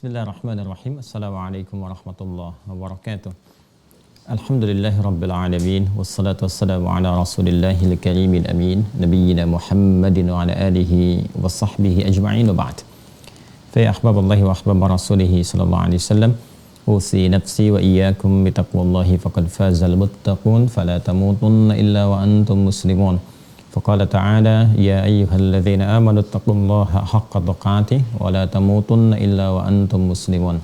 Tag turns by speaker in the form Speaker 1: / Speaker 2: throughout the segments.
Speaker 1: Bismillahirrahmanirrahim. Assalamualaikum warahmatullahi wabarakatuh. Alhamdulillahi rabbil alamin. Wassalatu wassalamu ala rasulillahil karimil amin. Nabiyyina Muhammadin wa ala alihi wa sahbihi ajma'in wa ba'd. Fa ya ahbaballahi wa ahbab rasulihi sallallahu alaihi wasallam. Usi nafsi wa iyyakum bitaqwallahi faqad fazal muttaqun. Fala tamutunna illa wa antum muslimun. Faqala ta'ala ya ayyuhalladzina amanu taqullaha haqqa tuqatih wa la tamutunna illa wa antum muslimun.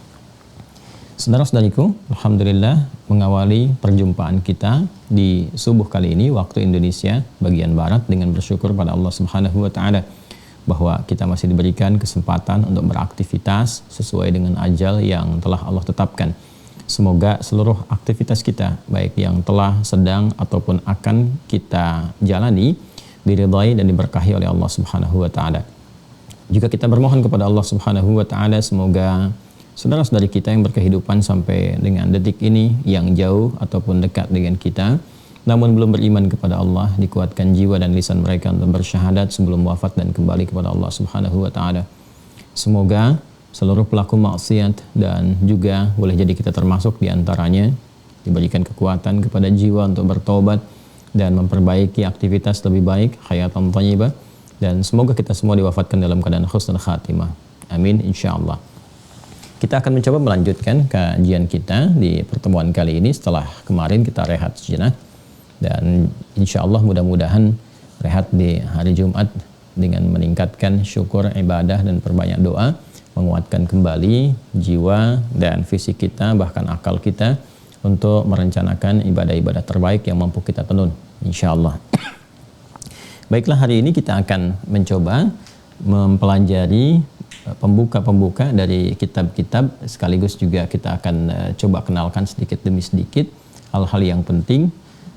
Speaker 1: Saudara-saudariku, alhamdulillah mengawali perjumpaan kita di subuh kali ini waktu Indonesia bagian barat dengan bersyukur pada Allah Subhanahu wa taala bahwa kita masih diberikan kesempatan untuk beraktivitas sesuai dengan ajal yang telah Allah tetapkan. Semoga seluruh aktivitas kita baik yang telah, sedang ataupun akan kita jalani diridhai dan diberkahi oleh Allah Subhanahu wa taala. Juga kita bermohon kepada Allah Subhanahu wa taala semoga saudara-saudari kita yang berkehidupan sampai dengan detik ini yang jauh ataupun dekat dengan kita namun belum beriman kepada Allah dikuatkan jiwa dan lisan mereka untuk bersyahadat sebelum wafat dan kembali kepada Allah Subhanahu wa taala. Semoga seluruh pelaku maksiat dan juga boleh jadi kita termasuk di antaranya diberikan kekuatan kepada jiwa untuk bertobat dan memperbaiki aktivitas lebih baik, hayatan thayyibah, dan semoga kita semua diwafatkan dalam keadaan husnul khatimah. Amin insyaallah. Kita akan mencoba melanjutkan kajian kita di pertemuan kali ini setelah kemarin kita rehat sejenak, dan insyaallah mudah-mudahan rehat di hari Jumat dengan meningkatkan syukur, ibadah dan perbanyak doa, menguatkan kembali jiwa dan fisik kita bahkan akal kita untuk merencanakan ibadah-ibadah terbaik yang mampu kita tenun insyaallah. Baiklah, hari ini kita akan mencoba mempelajari pembuka-pembuka dari kitab-kitab, sekaligus juga kita akan coba kenalkan sedikit demi sedikit hal-hal yang penting.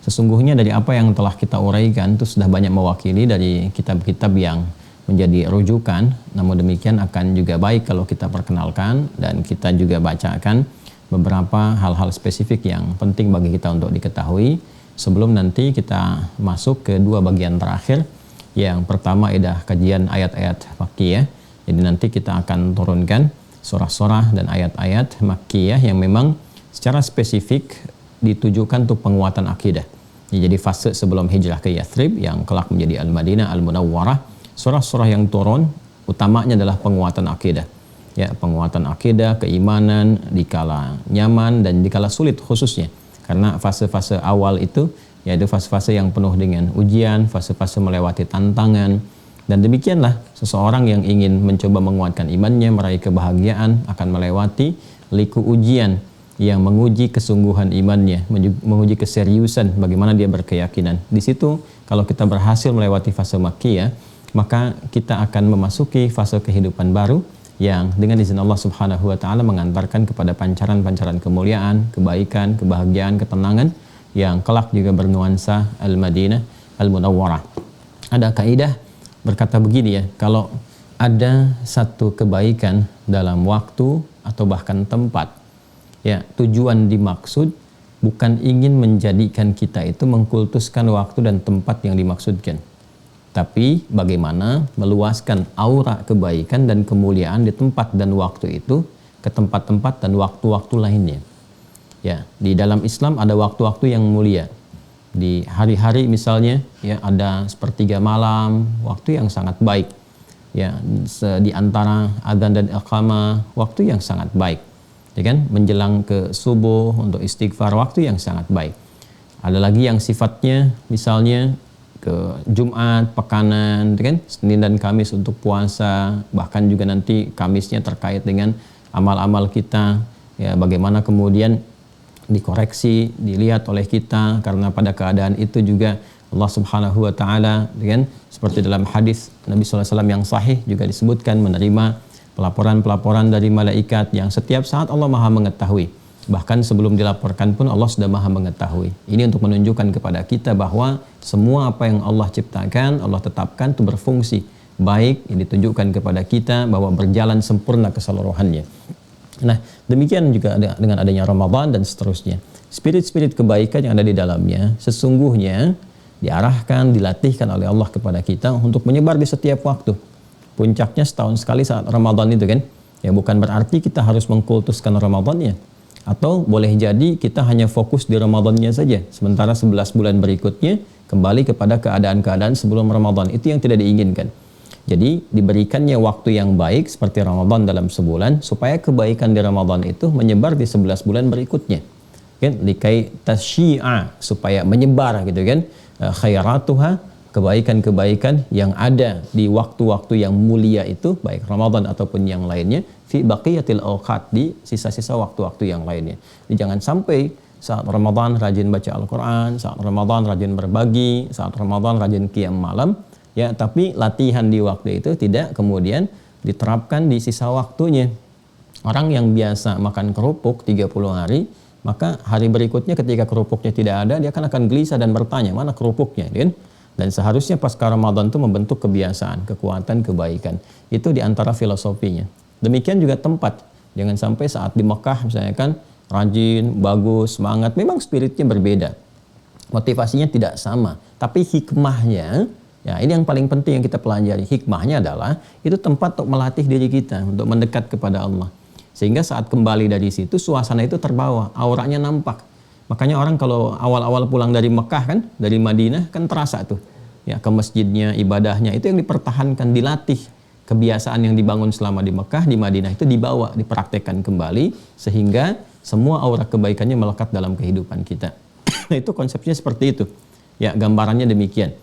Speaker 1: Sesungguhnya dari apa yang telah kita uraikan itu sudah banyak mewakili dari kitab-kitab yang menjadi rujukan, namun demikian akan juga baik kalau kita perkenalkan dan kita juga bacakan beberapa hal-hal spesifik yang penting bagi kita untuk diketahui sebelum nanti kita masuk ke dua bagian terakhir. Yang pertama adalah kajian ayat-ayat makkiyah. Jadi nanti kita akan turunkan surah-surah dan ayat-ayat makkiyah yang memang secara spesifik ditujukan untuk penguatan akidah. Jadi fase sebelum hijrah ke Yathrib yang kelak menjadi Al-Madinah Al-Munawwarah, surah-surah yang turun utamanya adalah penguatan akidah. Ya, penguatan akidah, keimanan dikala nyaman dan dikala sulit khususnya. Karena fase-fase awal itu yaitu fase-fase yang penuh dengan ujian, fase-fase melewati tantangan. Dan demikianlah seseorang yang ingin mencoba menguatkan imannya, meraih kebahagiaan akan melewati liku ujian yang menguji kesungguhan imannya, menguji keseriusan bagaimana dia berkeyakinan. Di situ kalau kita berhasil melewati fase makkiyah, maka kita akan memasuki fase kehidupan baru yang dengan izin Allah Subhanahu wa taala mengantarkan kepada pancaran-pancaran kemuliaan, kebaikan, kebahagiaan, ketenangan yang kelak juga bernuansa Al-Madinah Al-Munawwarah. Ada kaidah berkata begini ya, kalau ada satu kebaikan dalam waktu atau bahkan tempat, ya tujuan dimaksud bukan ingin menjadikan kita itu mengkultuskan waktu dan tempat yang dimaksudkan, tapi bagaimana meluaskan aura kebaikan dan kemuliaan di tempat dan waktu itu ke tempat-tempat dan waktu-waktu lainnya. Ya, di dalam Islam ada waktu-waktu yang mulia. Di hari-hari misalnya ya ada sepertiga malam, waktu yang sangat baik. Ya, di antara adzan dan iqamah, waktu yang sangat baik. Ya kan? Menjelang ke subuh untuk istighfar, waktu yang sangat baik. Ada lagi yang sifatnya misalnya ke Jumat, pekanan, kan? Senin dan Kamis untuk puasa, bahkan juga nanti Kamisnya terkait dengan amal-amal kita, ya bagaimana kemudian dikoreksi, dilihat oleh kita, karena pada keadaan itu juga Allah Subhanahu wa taala, kan? Seperti dalam hadis Nabi SAW yang sahih juga disebutkan menerima pelaporan-pelaporan dari malaikat yang setiap saat Allah Maha mengetahui. Bahkan sebelum dilaporkan pun Allah sudah Maha mengetahui. Ini untuk menunjukkan kepada kita bahwa semua apa yang Allah ciptakan, Allah tetapkan itu berfungsi baik, yang ditunjukkan kepada kita bahwa berjalan sempurna keseluruhannya. Nah, demikian juga dengan adanya Ramadan dan seterusnya. Spirit-spirit kebaikan yang ada di dalamnya sesungguhnya diarahkan, dilatihkan oleh Allah kepada kita untuk menyebar di setiap waktu. Puncaknya setahun sekali saat Ramadan itu kan. Ya, bukan berarti kita harus mengkultuskan Ramadannya. Atau boleh jadi kita hanya fokus di Ramadannya saja, sementara 11 bulan berikutnya kembali kepada keadaan-keadaan sebelum Ramadan. Itu yang tidak diinginkan. Jadi diberikannya waktu yang baik seperti Ramadan dalam sebulan, supaya kebaikan di Ramadan itu menyebar di 11 bulan berikutnya. Kan? Likai tasyi'a, supaya menyebar gitu kan. Khairatuha, kebaikan-kebaikan yang ada di waktu-waktu yang mulia itu, baik Ramadan ataupun yang lainnya, fi baqiyatil awqat, di sisa-sisa waktu-waktu yang lainnya. Jadi jangan sampai saat Ramadan rajin baca Al-Quran, saat Ramadan rajin berbagi, saat Ramadan rajin qiyam malam, ya, tapi latihan di waktu itu tidak kemudian diterapkan di sisa waktunya. Orang yang biasa makan kerupuk 30 hari, maka hari berikutnya ketika kerupuknya tidak ada, dia akan gelisah dan bertanya, mana kerupuknya, kan? Dan seharusnya pasca Ramadan itu membentuk kebiasaan, kekuatan, kebaikan. Itu diantara filosofinya. Demikian juga tempat. Jangan sampai saat di Mekah misalnya kan, rajin, bagus, semangat. Memang spiritnya berbeda. Motivasinya tidak sama. Tapi hikmahnya, ya ini yang paling penting yang kita pelajari. Hikmahnya adalah, itu tempat untuk melatih diri kita, untuk mendekat kepada Allah. Sehingga saat kembali dari situ, suasana itu terbawa, auranya nampak. Makanya orang kalau awal-awal pulang dari Mekah kan, dari Madinah kan terasa tuh, ya, ke masjidnya, ibadahnya itu yang dipertahankan, dilatih. Kebiasaan yang dibangun selama di Mekah, di Madinah itu dibawa, dipraktekkan kembali, sehingga semua aura kebaikannya melekat dalam kehidupan kita. Itu konsepnya seperti itu. Ya, gambarannya demikian.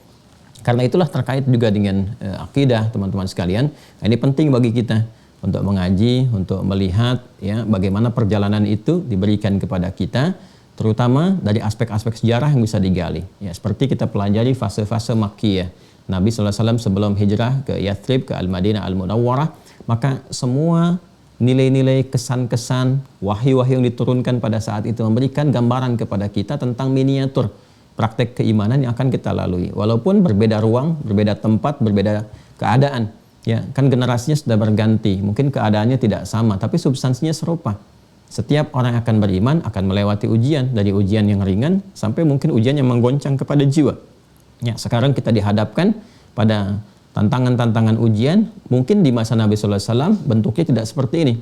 Speaker 1: Karena itulah terkait juga dengan akidah, teman-teman sekalian. Nah, ini penting bagi kita untuk mengaji, untuk melihat ya bagaimana perjalanan itu diberikan kepada kita, terutama dari aspek-aspek sejarah yang bisa digali. Ya, seperti kita pelajari fase-fase Makkiyah. Nabi SAW sebelum hijrah ke Yathrib, ke Al-Madinah Al-Munawwarah, maka semua nilai-nilai, kesan-kesan, wahyu-wahyu yang diturunkan pada saat itu memberikan gambaran kepada kita tentang miniatur praktek keimanan yang akan kita lalui. Walaupun berbeda ruang, berbeda tempat, berbeda keadaan. Ya, kan generasinya sudah berganti, mungkin keadaannya tidak sama, tapi substansinya serupa. Setiap orang yang akan beriman akan melewati ujian, dari ujian yang ringan sampai mungkin ujian yang menggoncang kepada jiwa. Ya, sekarang kita dihadapkan pada tantangan-tantangan ujian, mungkin di masa Nabi sallallahu alaihi wasallam bentuknya tidak seperti ini.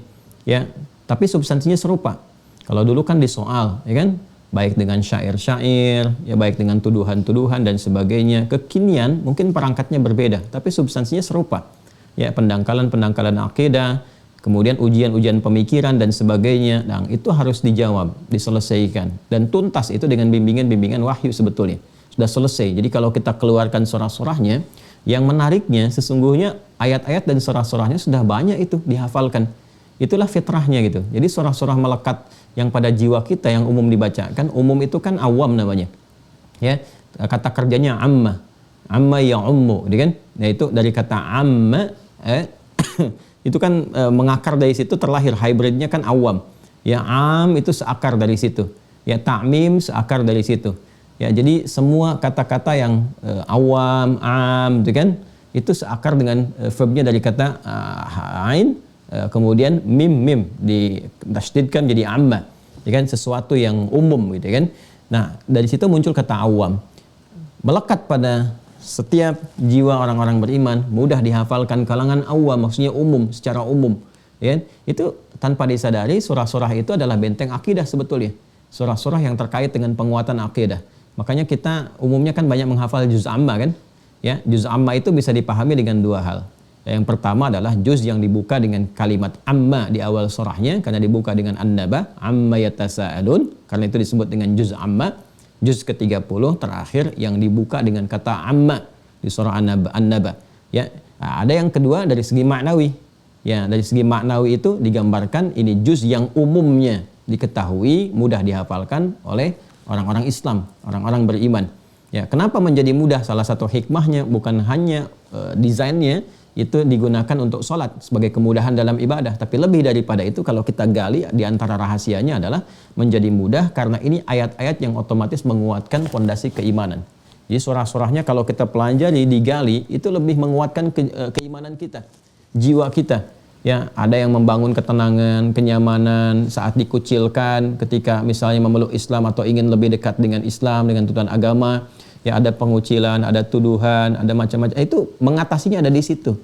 Speaker 1: Ya, tapi substansinya serupa. Kalau dulu kan disoal, ya kan? Baik dengan syair-syair, ya baik dengan tuduhan-tuduhan dan sebagainya. Kekinian mungkin perangkatnya berbeda, tapi substansinya serupa. Ya, pendangkalan-pendangkalan akidah, kemudian ujian-ujian pemikiran dan sebagainya, dan itu harus dijawab, diselesaikan, dan tuntas itu dengan bimbingan-bimbingan wahyu sebetulnya. Sudah selesai. Jadi kalau kita keluarkan surah-surahnya, yang menariknya sesungguhnya ayat-ayat dan surah-surahnya sudah banyak itu dihafalkan. Itulah fitrahnya gitu. Jadi surah-surah melekat yang pada jiwa kita yang umum dibacakan, umum itu kan awam namanya. Ya, kata kerjanya amma ya ummu, kan? Nah, itu dari kata amma itu kan mengakar dari situ, terlahir hybridnya kan awam. Ya, am itu seakar dari situ. Ya, ta'mim seakar dari situ. Ya, jadi semua kata-kata yang awam, am, gitu kan? Itu seakar dengan verbnya dari kata ain, kemudian mim ditasydidkan jadi amma. Ya kan, sesuatu yang umum gitu kan. Nah, dari situ muncul kata awam. Melekat pada setiap jiwa orang-orang beriman, mudah dihafalkan kalangan awam, maksudnya umum, secara umum. Ya, itu tanpa disadari surah-surah itu adalah benteng akidah sebetulnya. Surah-surah yang terkait dengan penguatan akidah. Makanya kita umumnya kan banyak menghafal juz amma kan. Ya, juz amma itu bisa dipahami dengan dua hal. Yang pertama adalah juz yang dibuka dengan kalimat amma di awal surahnya, karena dibuka dengan an-naba, amma yatasa'alun, karena itu disebut dengan juz amma. Juz ke-30 terakhir yang dibuka dengan kata amma di surah An-Naba. Ya, ada yang kedua dari segi maknawi. Ya, dari segi maknawi itu digambarkan ini juz yang umumnya diketahui, mudah dihafalkan oleh orang-orang Islam, orang-orang beriman. Ya, kenapa menjadi mudah? Salah satu hikmahnya bukan hanya desainnya itu digunakan untuk sholat sebagai kemudahan dalam ibadah, tapi lebih daripada itu kalau kita gali di antara rahasianya adalah menjadi mudah karena ini ayat-ayat yang otomatis menguatkan fondasi keimanan. Jadi surah-surahnya kalau kita pelajari, digali, itu lebih menguatkan keimanan kita, jiwa kita. Ya, ada yang membangun ketenangan, kenyamanan saat dikucilkan ketika misalnya memeluk Islam atau ingin lebih dekat dengan Islam, dengan tuntunan agama. Ya, ada pengucilan, ada tuduhan, ada macam-macam. Itu mengatasinya ada di situ.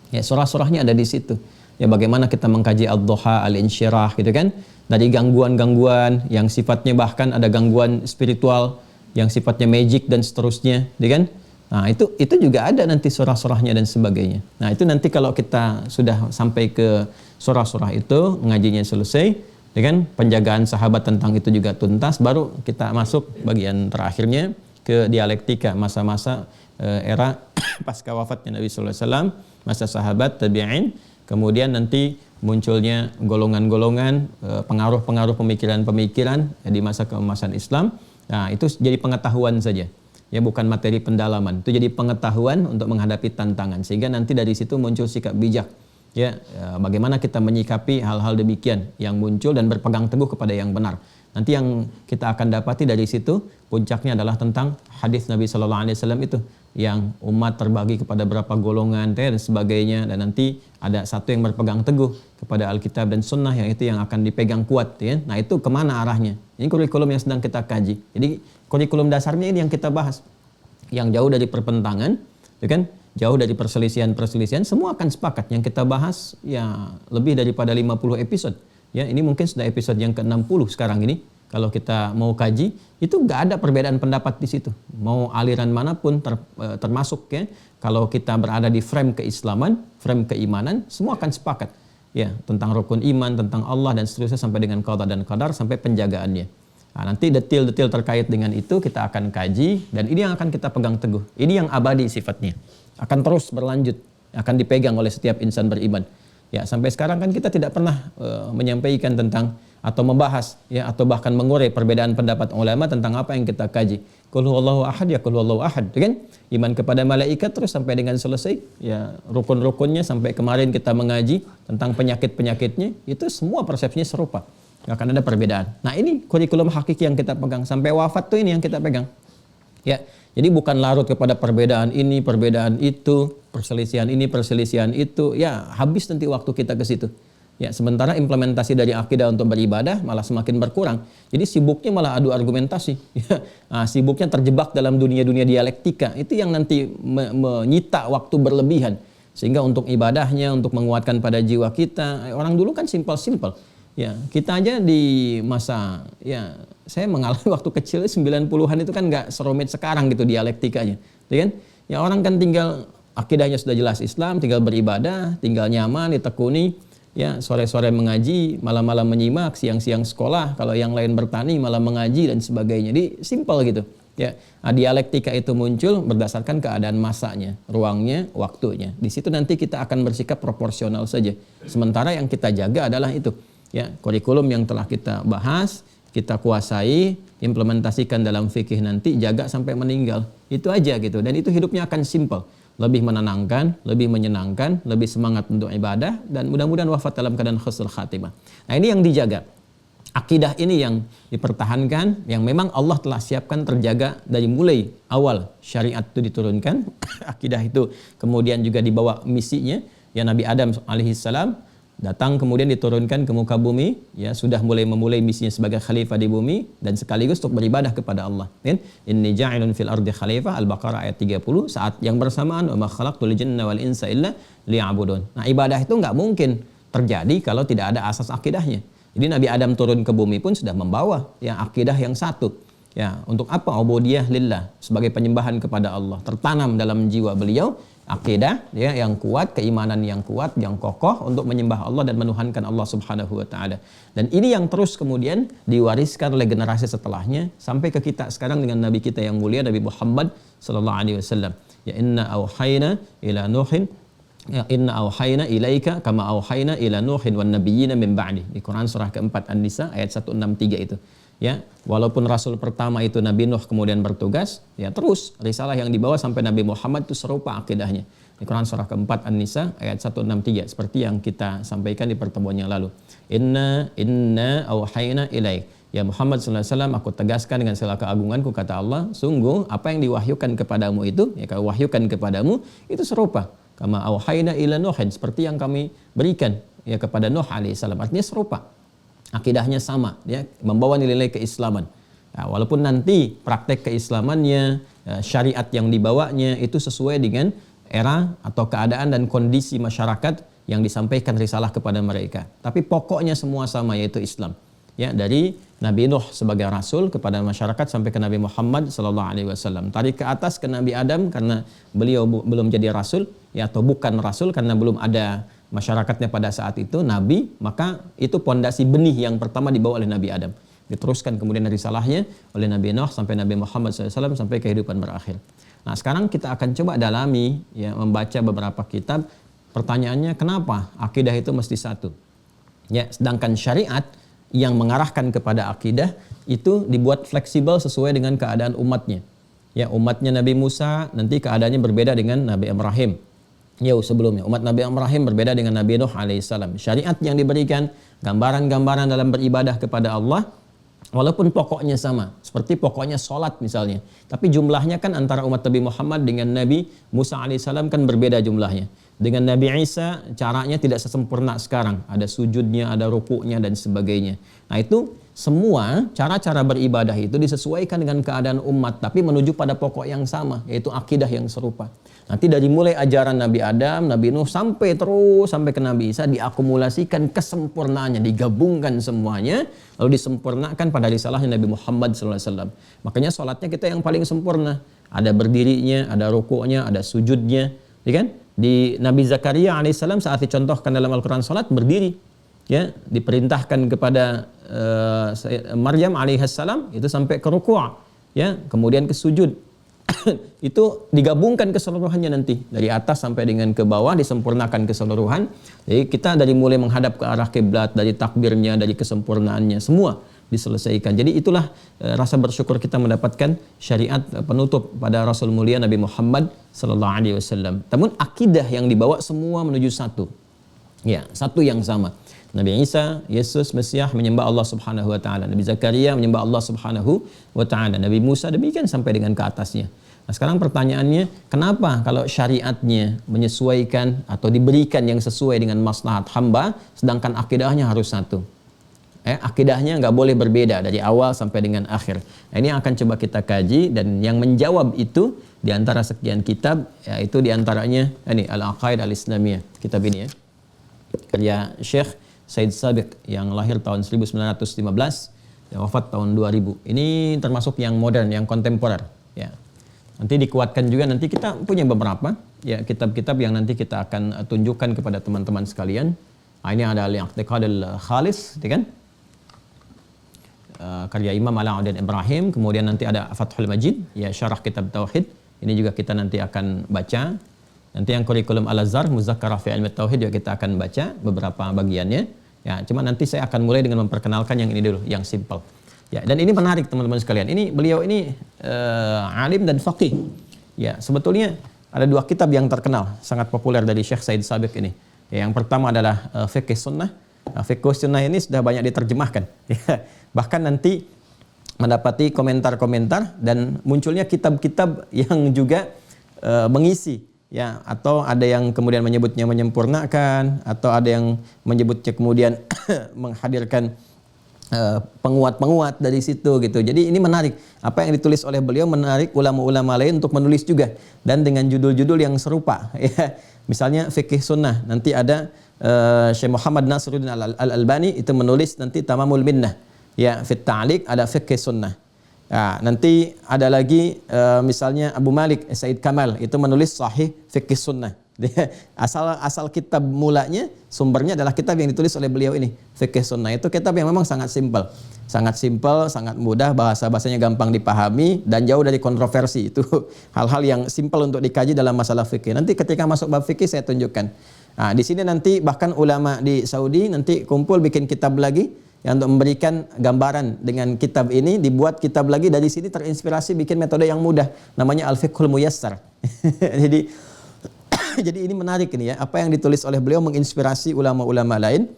Speaker 1: Ya, surah-surahnya ada di situ. ya bagaimana kita mengkaji ad-duha, al-insyirah gitu kan, dari gangguan-gangguan yang sifatnya bahkan ada gangguan spiritual yang sifatnya magic dan seterusnya, gitu kan. Nah, itu juga ada nanti surah-surahnya dan sebagainya. Nah, itu nanti kalau kita sudah sampai ke surah-surah itu, ngajinya selesai, dengan penjagaan sahabat tentang itu juga tuntas, baru kita masuk bagian terakhirnya ke dialektika masa-masa era pasca wafatnya Nabi sallallahu alaihi wasallam, masa sahabat, tabi'in, kemudian nanti munculnya golongan-golongan, pengaruh-pengaruh pemikiran-pemikiran di masa keemasan Islam. Nah, itu jadi pengetahuan saja. Ya, bukan materi pendalaman. Itu jadi pengetahuan untuk menghadapi tantangan. Sehingga nanti dari situ muncul sikap bijak. Ya, bagaimana kita menyikapi hal-hal demikian yang muncul dan berpegang teguh kepada yang benar. Nanti yang kita akan dapati dari situ puncaknya adalah tentang hadis Nabi Sallallahu Alaihi Wasallam itu, yang umat terbagi kepada berapa golongan dan sebagainya, dan nanti ada satu yang berpegang teguh kepada Alkitab dan Sunnah, yang itu yang akan dipegang kuat, ya. Nah, itu kemana arahnya? Ini kurikulum yang sedang kita kaji. Jadi kurikulum dasarnya ini yang kita bahas, yang jauh dari perpentangan, ya kan? Jauh dari perselisihan-perselisihan, semua akan sepakat. Yang kita bahas ya lebih daripada 50 episode. Ya, ini mungkin sudah episode yang ke-60 sekarang ini. Kalau kita mau kaji, itu nggak ada perbedaan pendapat di situ. Mau aliran manapun termasuk, ya. Kalau kita berada di frame keislaman, frame keimanan, semua akan sepakat. Ya, tentang rukun iman, tentang Allah dan seterusnya sampai dengan qada dan qadar sampai penjagaannya. Nah, nanti detail-detail terkait dengan itu kita akan kaji, dan ini yang akan kita pegang teguh. Ini yang abadi sifatnya. Akan terus berlanjut, akan dipegang oleh setiap insan beriman. Ya, sampai sekarang kan kita tidak pernah menyampaikan tentang atau membahas, ya, atau bahkan mengurai perbedaan pendapat ulama tentang apa yang kita kaji. Qul huwallahu ahad, ya qul huwallahu ahad, kan? Iman kepada malaikat terus sampai dengan selesai, ya, rukun-rukunnya sampai kemarin kita mengaji tentang penyakit-penyakitnya, itu semua persepsinya serupa. Nggak akan ada perbedaan. Nah, ini kurikulum hakiki yang kita pegang sampai wafat tuh, ini yang kita pegang. Ya, jadi bukan larut kepada perbedaan ini, perbedaan itu, perselisihan ini, perselisihan itu. Ya, habis nanti waktu kita ke situ. Ya, sementara implementasi dari akidah untuk beribadah malah semakin berkurang. Jadi sibuknya malah adu argumentasi. Ya, nah, sibuknya terjebak dalam dunia-dunia dialektika. Itu yang nanti menyita waktu berlebihan. Sehingga untuk ibadahnya, untuk menguatkan pada jiwa kita, orang dulu kan simpel-simpel. Ya, kita aja di masa, ya, saya mengalami waktu kecil 90-an itu kan nggak serumit sekarang gitu dialektikanya, ya kan? Ya, orang kan tinggal akidahnya sudah jelas Islam, tinggal beribadah, tinggal nyaman, ditekuni, ya, sore-sore mengaji, malam-malam menyimak, siang-siang sekolah, kalau yang lain bertani malam mengaji dan sebagainya. Jadi simpel gitu. Ya, nah, dialektika itu muncul berdasarkan keadaan masanya, ruangnya, waktunya. Di situ nanti kita akan bersikap proporsional saja. Sementara yang kita jaga adalah itu. Ya, kurikulum yang telah kita bahas, kita kuasai, implementasikan dalam fikih nanti, jaga sampai meninggal. Itu aja gitu. Dan itu hidupnya akan simpel, lebih menenangkan, lebih menyenangkan, lebih semangat untuk ibadah, dan mudah-mudahan wafat dalam keadaan husnul khatimah. Nah, ini yang dijaga. Akidah ini yang dipertahankan, yang memang Allah telah siapkan terjaga dari mulai awal syariat itu diturunkan. Akidah itu kemudian juga dibawa misinya, ya, Nabi Adam alaihissalam datang kemudian diturunkan ke muka bumi, ya, sudah memulai misinya sebagai khalifah di bumi dan sekaligus untuk beribadah kepada Allah. Inni ja'ilun fil ardi khalifah, Al-Baqarah ayat 30, saat yang bersamaan wa ma khalaqtul jinna wal insa illa liya'budun. Nah, ibadah itu nggak mungkin terjadi kalau tidak ada asas akidahnya. Jadi Nabi Adam turun ke bumi pun sudah membawa, ya, akidah yang satu. Ya, untuk apa? Ubudiyah lillah, sebagai penyembahan kepada Allah. Tertanam dalam jiwa beliau akidah, ya, yang kuat, keimanan yang kuat, yang kokoh untuk menyembah Allah dan menuhankan Allah Subhanahu wa taala. Dan ini yang terus kemudian diwariskan oleh generasi setelahnya sampai ke kita sekarang dengan nabi kita yang mulia, Nabi Muhammad sallallahu alaihi wasallam. Ya, inna auhayna ila nuhin, ya, inna auhayna ilaika kama auhayna ila nuhin wan nabiyyina min ba'di. Di Quran surah keempat An-Nisa ayat 163 itu. Ya, walaupun rasul pertama itu Nabi Nuh kemudian bertugas, ya, terus risalah yang dibawa sampai Nabi Muhammad itu serupa akidahnya. Di Quran surah keempat An-Nisa ayat 163 seperti yang kita sampaikan di pertemuan yang lalu. Inna auhayna ilaik. Ya Muhammad sallallahu alaihi wasallam, aku tegaskan dengan segala keagunganku, kata Allah, sungguh apa yang diwahyukan kepadamu itu, ya, kami wahyukan kepadamu itu serupa. Kama auhayna ila Nuhin, seperti yang kami berikan, ya, kepada Nuh alaihissalam. Artinya serupa. Akidahnya sama, ya, membawa nilai-nilai keislaman. Nah, walaupun nanti praktek keislamannya, syariat yang dibawanya itu sesuai dengan era atau keadaan dan kondisi masyarakat yang disampaikan risalah kepada mereka. Tapi pokoknya semua sama, yaitu Islam. Ya, dari Nabi Nuh sebagai rasul kepada masyarakat sampai ke Nabi Muhammad sallallahu alaihi wasallam. Tarik ke atas ke Nabi Adam karena beliau belum jadi rasul, ya, atau bukan rasul karena belum ada masyarakatnya pada saat itu nabi, maka itu pondasi benih yang pertama dibawa oleh Nabi Adam. Diteruskan kemudian risalahnya oleh Nabi Nuh sampai Nabi Muhammad SAW sampai kehidupan berakhir. Nah, sekarang kita akan coba dalami, ya, membaca beberapa kitab. Pertanyaannya, kenapa akidah itu mesti satu? Ya, sedangkan syariat yang mengarahkan kepada akidah itu dibuat fleksibel sesuai dengan keadaan umatnya. Ya, umatnya Nabi Musa nanti keadaannya berbeda dengan Nabi Ibrahim. Jauh sebelumnya, umat Nabi Ibrahim berbeda dengan Nabi Nuh alaihissalam. Syariat yang diberikan, gambaran-gambaran dalam beribadah kepada Allah, walaupun pokoknya sama, seperti pokoknya sholat misalnya, tapi jumlahnya kan antara umat Nabi Muhammad dengan Nabi Musa alaihissalam kan berbeda jumlahnya. Dengan Nabi Isa caranya tidak sesempurna sekarang, ada sujudnya, ada rukuknya dan sebagainya. Nah, itu semua cara-cara beribadah itu disesuaikan dengan keadaan umat, tapi menuju pada pokok yang sama, yaitu akidah yang serupa. Nanti dari mulai ajaran Nabi Adam, Nabi Nuh sampai ke Nabi Isa diakumulasikan kesempurnaannya, digabungkan semuanya, lalu disempurnakan pada risalahnya Nabi Muhammad SAW. Makanya sholatnya kita yang paling sempurna. Ada berdirinya, ada rukuknya, ada sujudnya, ya kan? Di Nabi Zakaria alaihissalam saat dicontohkan dalam Al-Quran sholat berdiri, ya, diperintahkan kepada Maryam alaihissalam itu sampai ke rukuk, ya, kemudian ke sujud. Itu digabungkan keseluruhannya nanti dari atas sampai dengan ke bawah, disempurnakan keseluruhan. Jadi kita dari mulai menghadap ke arah kiblat, dari takbirnya, dari kesempurnaannya, semua diselesaikan. Jadi itulah rasa bersyukur kita mendapatkan syariat penutup pada Rasul mulia Nabi Muhammad sallallahu alaihi wasallam. Namun akidah yang dibawa semua menuju satu. Ya, satu yang sama. Nabi Isa, Yesus, Mesias menyembah Allah Subhanahu wa taala. Nabi Zakaria menyembah Allah Subhanahu wa taala. Nabi Musa demikian sampai dengan ke atasnya. Nah, sekarang pertanyaannya, kenapa kalau syariatnya menyesuaikan atau diberikan yang sesuai dengan maslahat hamba, sedangkan akidahnya harus satu? Akidahnya nggak boleh berbeda dari awal sampai dengan akhir. Nah, ini akan coba kita kaji, dan yang menjawab itu di antara sekian kitab, yaitu di antaranya ini Al-Aqaid Al-Islamiyah, kitab ini, ya, karya Syekh Said Sabiq yang lahir tahun 1915, wafat tahun 2000. Ini termasuk yang modern, yang kontemporer, ya. Nanti dikuatkan juga, nanti kita punya beberapa, ya, kitab-kitab yang nanti kita akan tunjukkan kepada teman-teman sekalian. Nah, ini ada Al-I'tiqad Al-Khalis, kan? Karya Imam Alauddin Ibrahim. Kemudian nanti ada Fathul Majid, ya, syarah kitab Tauhid. Ini juga kita nanti akan baca. Nanti yang kurikulum Al-Azhar, Muzakkarah fi Ilmi Tauhid juga kita akan baca beberapa bagiannya. Ya, cuma nanti saya akan mulai dengan memperkenalkan yang ini dulu, yang simple. Ya, dan ini menarik teman-teman sekalian. Ini beliau ini alim dan faqih. Ya, sebetulnya ada dua kitab yang terkenal, sangat populer dari Syekh Said Sabiq ini. Ya, yang pertama adalah Fiqh Sunnah. Fiqh Sunnah ini sudah banyak diterjemahkan. Ya, bahkan nanti mendapati komentar-komentar dan munculnya kitab-kitab yang juga mengisi, ya, atau ada yang kemudian menyebutnya menyempurnakan, atau ada yang menyebutnya kemudian menghadirkan penguat-penguat dari situ gitu. Jadi ini menarik. Apa yang ditulis oleh beliau menarik ulama-ulama lain untuk menulis juga, dan dengan judul-judul yang serupa. Ya. Misalnya Fikih Sunnah, nanti ada Syekh Muhammad Nasiruddin Al-Albani itu menulis nanti Tamamul Minnah. Ya, Fit Ta'liq ada Fikih Sunnah. Nah, nanti ada lagi misalnya Abu Malik Said Kamal itu menulis Sahih Fikih Sunnah. Asal kitab mulanya, sumbernya adalah kitab yang ditulis oleh beliau ini, Fikih Sunnah. Itu kitab yang memang sangat simpel, sangat mudah, bahasanya gampang dipahami dan jauh dari kontroversi. Itu hal-hal yang simpel untuk dikaji dalam masalah fikih. Nanti ketika masuk bab fikih saya tunjukkan. Nah, di sini nanti bahkan ulama di Saudi nanti kumpul bikin kitab lagi yang untuk memberikan gambaran dengan kitab ini, dibuat kitab lagi dari sini terinspirasi bikin metode yang mudah, namanya Al-Fiqhul Muyassar. Jadi ini menarik ini, ya, apa yang ditulis oleh beliau menginspirasi ulama-ulama lain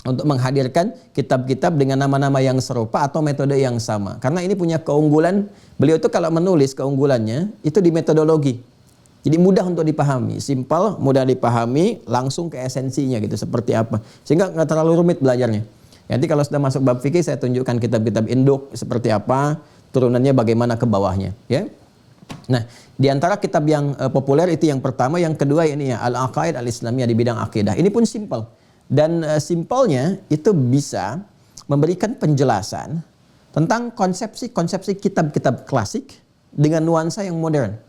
Speaker 1: untuk menghadirkan kitab-kitab dengan nama-nama yang serupa atau metode yang sama. Karena ini punya keunggulan, beliau itu kalau menulis keunggulannya itu di metodologi. Jadi mudah untuk dipahami, simpel, mudah dipahami, langsung ke esensinya gitu, seperti apa. Sehingga nggak terlalu rumit belajarnya. Nanti kalau sudah masuk bab fikih saya tunjukkan kitab-kitab induk seperti apa, turunannya bagaimana ke bawahnya, ya.
Speaker 2: Nah, di antara kitab yang populer itu yang pertama, yang kedua ini ya Al-Aqaid Al-Islamiyah di bidang akidah. Ini pun simpel. Dan simpelnya itu bisa memberikan penjelasan tentang konsepsi-konsepsi kitab-kitab klasik dengan nuansa yang modern.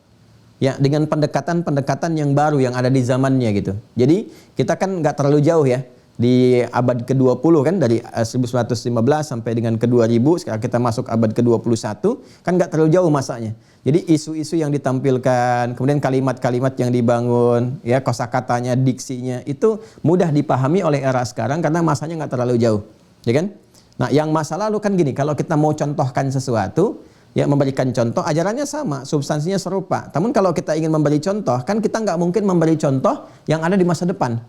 Speaker 2: Ya, dengan pendekatan-pendekatan yang baru yang ada di zamannya gitu. Jadi, kita kan nggak terlalu jauh ya. Di abad ke-20 kan, dari 1915 sampai dengan ke-2000, sekarang kita masuk abad ke-21, kan nggak terlalu jauh masanya. Jadi isu-isu yang ditampilkan, kemudian kalimat-kalimat yang dibangun, ya kosakatanya, diksinya, itu mudah dipahami oleh era sekarang karena masanya nggak terlalu jauh. Ya kan? Nah, yang masa lalu kan gini, kalau kita mau contohkan sesuatu, ya memberikan contoh, ajarannya sama, substansinya serupa. Namun kalau kita ingin memberi contoh, kan kita nggak mungkin memberi contoh yang ada di masa depan.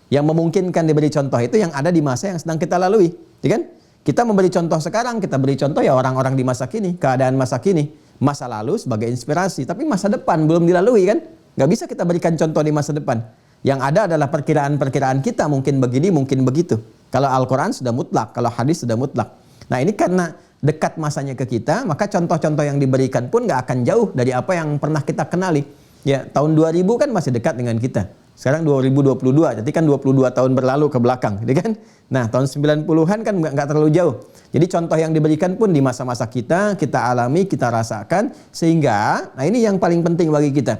Speaker 2: Yang memungkinkan diberi contoh itu yang ada di masa yang sedang kita lalui, ya kan? Kita memberi contoh sekarang, kita beri contoh ya orang-orang di masa kini, keadaan masa kini, masa lalu sebagai inspirasi, tapi masa depan belum dilalui kan? Nggak bisa kita berikan contoh di masa depan. Yang ada adalah perkiraan-perkiraan kita, mungkin begini, mungkin begitu. Kalau Al-Quran sudah mutlak, kalau hadis sudah mutlak. Nah ini karena dekat masanya ke kita, maka contoh-contoh yang diberikan pun nggak akan jauh dari apa yang pernah kita kenali. Ya, tahun 2000 kan masih dekat dengan kita. Sekarang 2022, jadi kan 22 tahun berlalu ke belakang, gitu kan? Nah, tahun 90-an kan nggak terlalu jauh. Jadi contoh yang diberikan pun di masa-masa kita alami, kita rasakan, sehingga, nah ini yang paling penting bagi kita.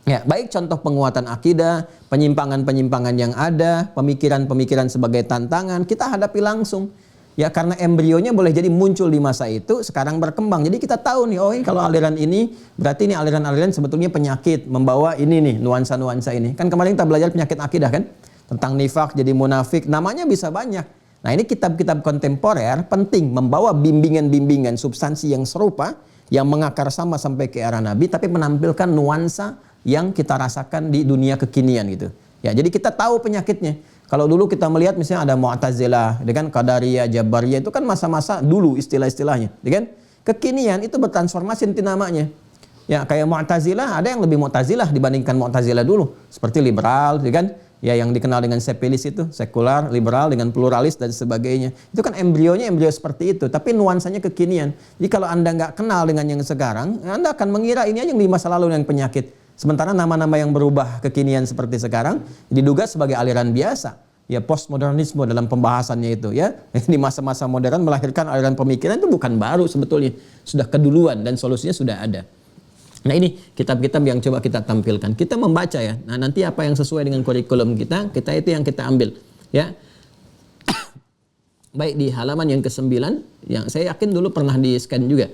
Speaker 2: Ya, baik contoh penguatan akidah, penyimpangan-penyimpangan yang ada, pemikiran-pemikiran sebagai tantangan, kita hadapi langsung. Ya, karena embrionya boleh jadi muncul di masa itu, sekarang berkembang. Jadi kita tahu nih, oh ini kalau aliran ini, berarti ini aliran-aliran sebetulnya penyakit, membawa ini nih, nuansa-nuansa ini. Kan kemarin kita belajar penyakit akidah kan? Tentang nifak, jadi munafik, namanya bisa banyak. Nah ini kitab-kitab kontemporer penting, membawa bimbingan-bimbingan substansi yang serupa, yang mengakar sama sampai ke era Nabi, tapi menampilkan nuansa yang kita rasakan di dunia kekinian gitu. Ya, jadi kita tahu penyakitnya. Kalau dulu kita melihat misalnya ada Mu'tazilah, dengan Qadariyah, Jabariyah, itu kan masa-masa dulu istilah-istilahnya, kan? Kekinian itu bertransformasi nanti namanya. Ya, kayak Mu'tazilah, ada yang lebih Mu'tazilah dibandingkan Mu'tazilah dulu, seperti liberal, kan? Ya, yang dikenal dengan sepilis itu, sekular, liberal dengan pluralis dan sebagainya. Itu kan embrionya embrio seperti itu, tapi nuansanya kekinian. Jadi kalau Anda nggak kenal dengan yang sekarang, Anda akan mengira ini aja yang di masa lalu yang penyakit. Sementara nama-nama yang berubah kekinian seperti sekarang diduga sebagai aliran biasa. Ya, postmodernisme dalam pembahasannya itu ya. Di masa-masa modern melahirkan aliran pemikiran itu bukan baru sebetulnya. Sudah keduluan dan solusinya sudah ada. Nah ini kitab-kitab yang coba kita tampilkan. Kita membaca ya. Nah nanti apa yang sesuai dengan kurikulum kita itu yang kita ambil. Ya. Baik di halaman yang ke-9, yang saya yakin dulu pernah di-scan juga.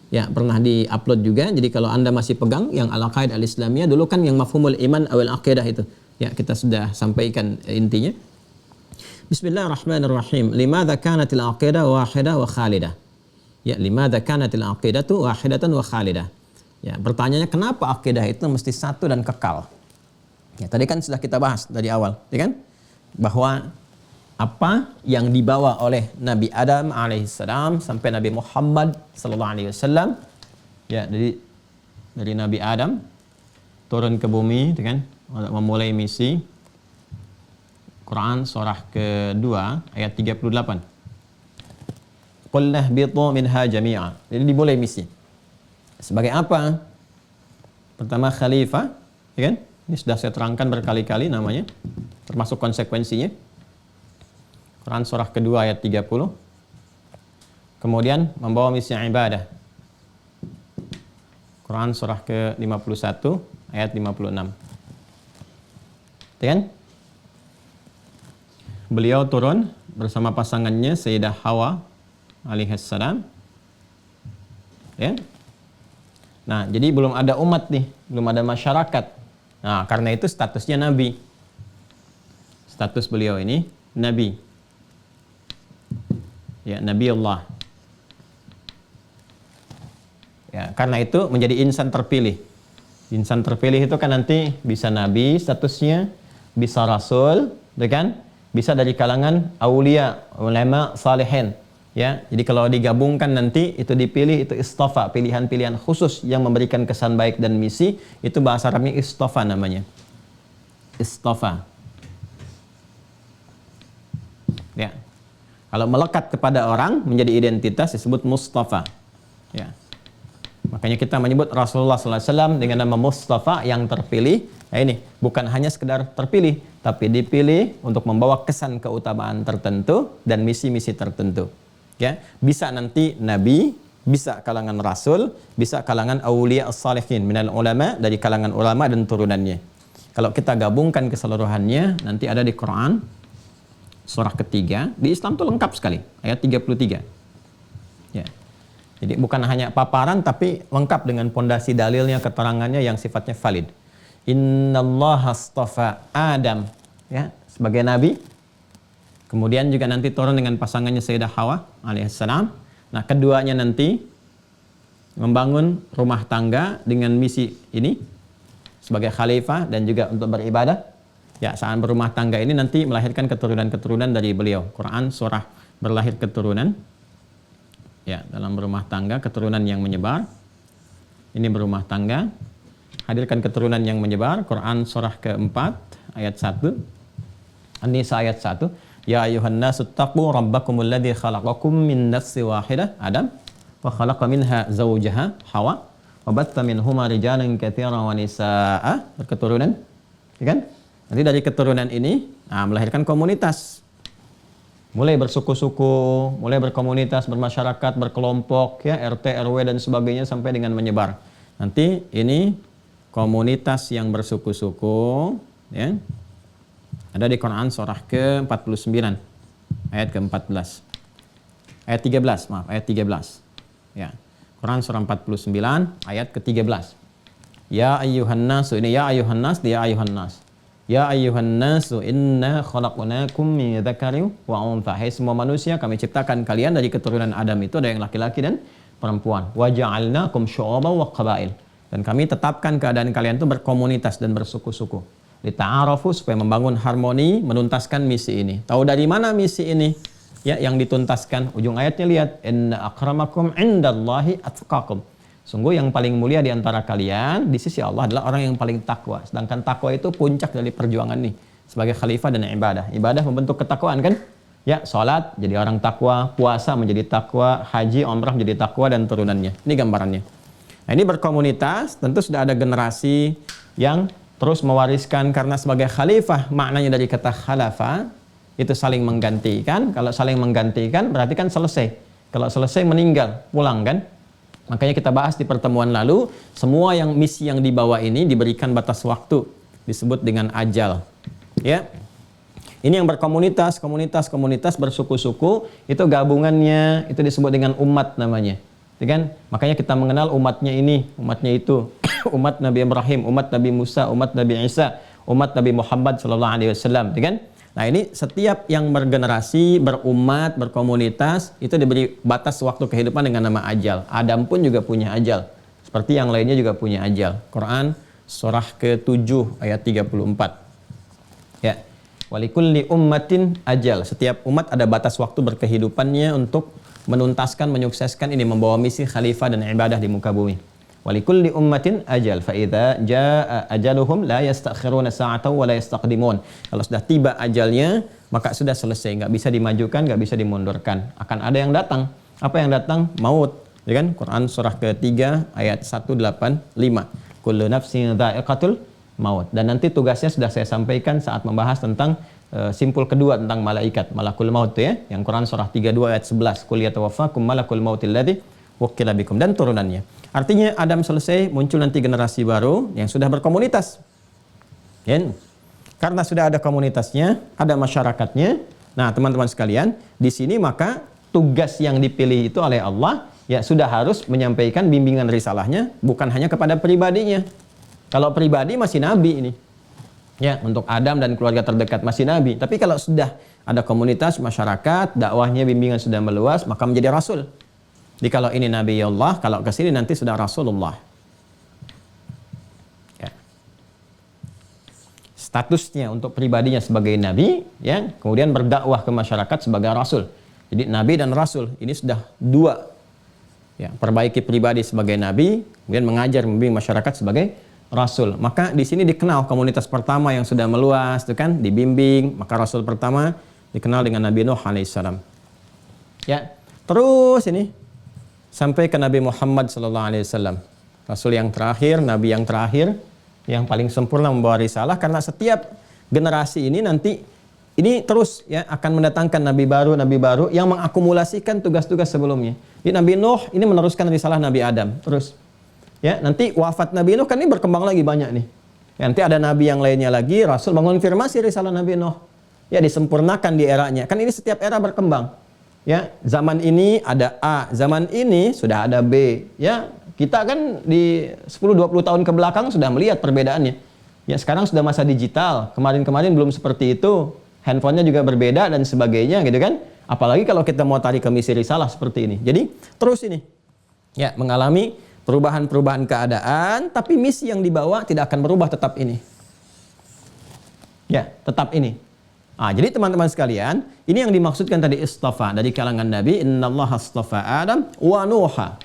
Speaker 2: Ya, pernah di-upload juga. Jadi kalau Anda masih pegang yang Al-Aqaid Al-Islamiyah, dulu kan yang mafhumul iman awal aqidah itu. Ya, kita sudah sampaikan intinya. Bismillahirrahmanirrahim. Limadza kanatil aqidah wahidah wa khalidah. Ya, limadza kanatil aqidatu wahidatan wa khalidah. Ya, pertanyaannya kenapa akidah itu mesti satu dan kekal? Ya, tadi kan sudah kita bahas dari awal, ya kan? Bahwa apa yang dibawa oleh Nabi Adam alaihissalam sampai Nabi Muhammad sallallahu alaihi wasallam, ya dari Nabi Adam turun ke bumi, kan, memulai misi. Quran surah kedua ayat 38. Qulna ihbitu minha jami'a. Jadi dimulai misi. Sebagai apa? Pertama khalifah, ya kan? Ini sudah saya terangkan berkali-kali namanya, termasuk konsekuensinya. Quran surah kedua ayat 30. Kemudian membawa misi ibadah. Quran surah ke-51 ayat 56. Ya kan? Beliau turun bersama pasangannya Sayyidah Hawa alaihissalam. Ya. Nah, jadi belum ada umat nih, belum ada masyarakat. Nah, karena itu statusnya nabi. Status beliau ini nabi. Ya, Nabi Allah. Ya, karena itu menjadi insan terpilih. Insan terpilih itu kan nanti bisa nabi statusnya, bisa rasul, kan? Bisa dari kalangan aulia, ulama, salihin. Ya, jadi kalau digabungkan nanti itu dipilih, itu istafa, pilihan-pilihan khusus yang memberikan kesan baik dan misi, itu bahasa Arabnya istafa namanya. Istafa. Ya. Kalau melekat kepada orang menjadi identitas disebut mustafa. Ya. Makanya kita menyebut Rasulullah SAW dengan nama Mustafa yang terpilih. Nah ini bukan hanya sekedar terpilih, tapi dipilih untuk membawa kesan keutamaan tertentu dan misi-misi tertentu. Ya, bisa nanti nabi, bisa kalangan rasul, bisa kalangan auliya as-salihin minal ulama, dari kalangan ulama dan turunannya. Kalau kita gabungkan keseluruhannya, nanti ada di Quran surah ketiga. Di Islam itu lengkap sekali, ayat 33. Ya. Jadi bukan hanya paparan, tapi lengkap dengan pondasi dalilnya, keterangannya yang sifatnya valid. Innallaha astafa Adam, ya, sebagai nabi. Kemudian juga nanti turun dengan pasangannya Sayyidah Hawa alaihissalam. Nah, keduanya nanti membangun rumah tangga dengan misi ini sebagai khalifah dan juga untuk beribadah. Ya, saat berumah tangga ini nanti melahirkan keturunan-keturunan dari beliau. Quran surah berlahir keturunan. Ya, dalam berumah tangga, keturunan yang menyebar. Ini berumah tangga. Hadirkan keturunan yang menyebar. Quran surah keempat, ayat 1. An-Nisa ayat 1. Ya ayuhan nasu taqu rabbakumul ladzi khalaqakum min nafsin wahidah, Adam. Wa khalaqa minha zawjaha, Hawa. Wa batta minhuma rijalan katsiran wa nisaa'a. Berketurunan. Ya kan? Nanti dari keturunan ini melahirkan komunitas. Mulai bersuku-suku, mulai berkomunitas, bermasyarakat, berkelompok, ya, RT, RW dan sebagainya sampai dengan menyebar. Nanti ini komunitas yang bersuku-suku, ya. Ada di Quran surah ke-49, ayat ke-14. Ayat 13, maaf, ayat 13. Ya. Quran surah 49, ayat ke-13. Ya ayyuhan nas, ini ya ayyuhan nas, dia ayyuhan nas. Ya ayyuhan nasu inna khalaqnakum min dzakarin wa untha. Hai semua manusia, kami ciptakan kalian dari keturunan Adam, itu ada yang laki-laki dan perempuan. Wa ja'alnakum syu'uban wa qabail. Dan kami tetapkan keadaan kalian itu berkomunitas dan bersuku-suku. Lita'arafu, supaya membangun harmoni, menuntaskan misi ini. Tahu dari mana misi ini? Ya, yang dituntaskan. Ujung ayatnya lihat, inna akramakum indallahi atqakum. Sungguh yang paling mulia di antara kalian di sisi Allah adalah orang yang paling takwa. Sedangkan takwa itu puncak dari perjuangan nih sebagai khalifah dan ibadah. Ibadah membentuk ketakwaan kan? Ya, salat jadi orang takwa, puasa menjadi takwa, haji, umrah menjadi takwa dan turunannya. Ini gambarannya. Nah, ini berkomunitas, tentu sudah ada generasi yang terus mewariskan, karena sebagai khalifah maknanya dari kata khalafa itu saling menggantikan. Kalau saling menggantikan berarti kan selesai. Kalau selesai meninggal, pulang kan? Makanya kita bahas di pertemuan lalu, semua yang misi yang dibawa ini diberikan batas waktu, disebut dengan ajal. Ya. Ini yang berkomunitas, komunitas bersuku-suku, itu gabungannya itu disebut dengan umat namanya. Ya kan? Makanya kita mengenal umatnya ini, umatnya itu. Umat Nabi Ibrahim, umat Nabi Musa, umat Nabi Isa, umat Nabi Muhammad sallallahu alaihi wasallam, ya kan? Nah, ini setiap yang bergenerasi, berumat, berkomunitas, itu diberi batas waktu kehidupan dengan nama ajal. Adam pun juga punya ajal. Seperti yang lainnya juga punya ajal. Quran surah ke-7 ayat 34. Ya. Walikulli ummatin ajal. Setiap umat ada batas waktu berkehidupannya untuk menuntaskan, menyukseskan ini, membawa misi khalifah dan ibadah di muka bumi. Walikulli ummatin ajal fa idza jaa ajaluhum la yastakhiruna sa'atan wa la yastaqdimun. Kalau sudah tiba ajalnya, maka sudah selesai, enggak bisa dimajukan, enggak bisa dimundurkan. Akan ada yang datang. Apa yang datang? Maut, ya kan? Quran surah ke-3 ayat 185. Kullu nafsin dha'iqatul maut. Dan nanti tugasnya sudah saya sampaikan saat membahas tentang simpul kedua tentang malaikat, malakul maut, ya. Yang Quran surah 32 ayat 11. Qul yatawaffakum malakul mautil ladzi wukila bikum, dan turunannya. Artinya Adam selesai, muncul nanti generasi baru yang sudah berkomunitas. Ya. Karena sudah ada komunitasnya, ada masyarakatnya. Nah, teman-teman sekalian, di sini maka tugas yang dipilih itu oleh Allah ya sudah harus menyampaikan bimbingan risalahnya bukan hanya kepada pribadinya. Kalau pribadi masih nabi ini. Ya, untuk Adam dan keluarga terdekat masih nabi. Tapi kalau sudah ada komunitas, masyarakat, dakwahnya, bimbingan sudah meluas, maka menjadi rasul. Jadi kalau ini Nabi Allah, kalau ke sini nanti sudah Rasulullah. Ya. Statusnya untuk pribadinya sebagai Nabi, ya, kemudian berdakwah ke masyarakat sebagai Rasul. Jadi Nabi dan Rasul ini sudah dua. Ya, perbaiki pribadi sebagai Nabi, kemudian mengajar, membimbing masyarakat sebagai Rasul. Maka di sini dikenal komunitas pertama yang sudah meluas, itu kan, dibimbing. Maka Rasul pertama dikenal dengan Nabi Nuh alaihissalam. Ya, terus ini. sampai ke Nabi Muhammad SAW. Rasul yang terakhir, Nabi yang terakhir, yang paling sempurna membawa risalah, karena setiap generasi ini nanti ini terus ya akan mendatangkan nabi baru yang mengakumulasikan tugas-tugas sebelumnya. Di Nabi Nuh ini meneruskan risalah Nabi Adam terus. Ya, nanti wafat Nabi Nuh kan ini berkembang lagi banyak nih. Ya, nanti ada nabi yang lainnya lagi, Rasul mengonfirmasi risalah Nabi Nuh. Ya, disempurnakan di eranya. Kan ini setiap era berkembang. Ya, zaman ini ada A, zaman ini sudah ada B. Ya, kita kan di 10-20 tahun ke belakang sudah melihat perbedaannya. Ya, sekarang sudah masa digital. Kemarin-kemarin belum seperti itu. Handphonenya juga berbeda dan sebagainya gitu kan. Apalagi kalau kita mau tarik ke misi risalah seperti ini. Jadi, terus ini. Ya, mengalami perubahan-perubahan keadaan, tapi misi yang dibawa tidak akan berubah, tetap ini. Ya, tetap ini. Jadi teman-teman sekalian, ini yang dimaksudkan tadi istafa dari kalangan Nabi, innallaha astafa Adam wa Nuha.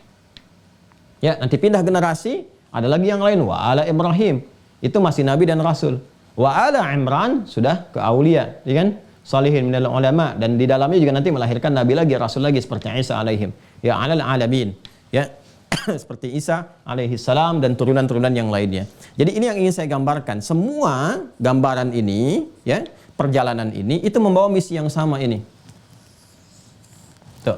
Speaker 2: Ya, nanti pindah generasi, ada lagi yang lain, wa ala Ibrahim. Itu masih Nabi dan Rasul. Wa ala Imran sudah ke aulia, ya kan? Salihin minal ulama, dan di dalamnya juga nanti melahirkan Nabi lagi, Rasul lagi seperti Isa alaihim. Ya alal alamin. Ya. Seperti Isa alaihi salam dan turunan-turunan yang lainnya. Jadi ini yang ingin saya gambarkan. Semua gambaran ini, ya, perjalanan ini itu membawa misi yang sama ini. Tuh.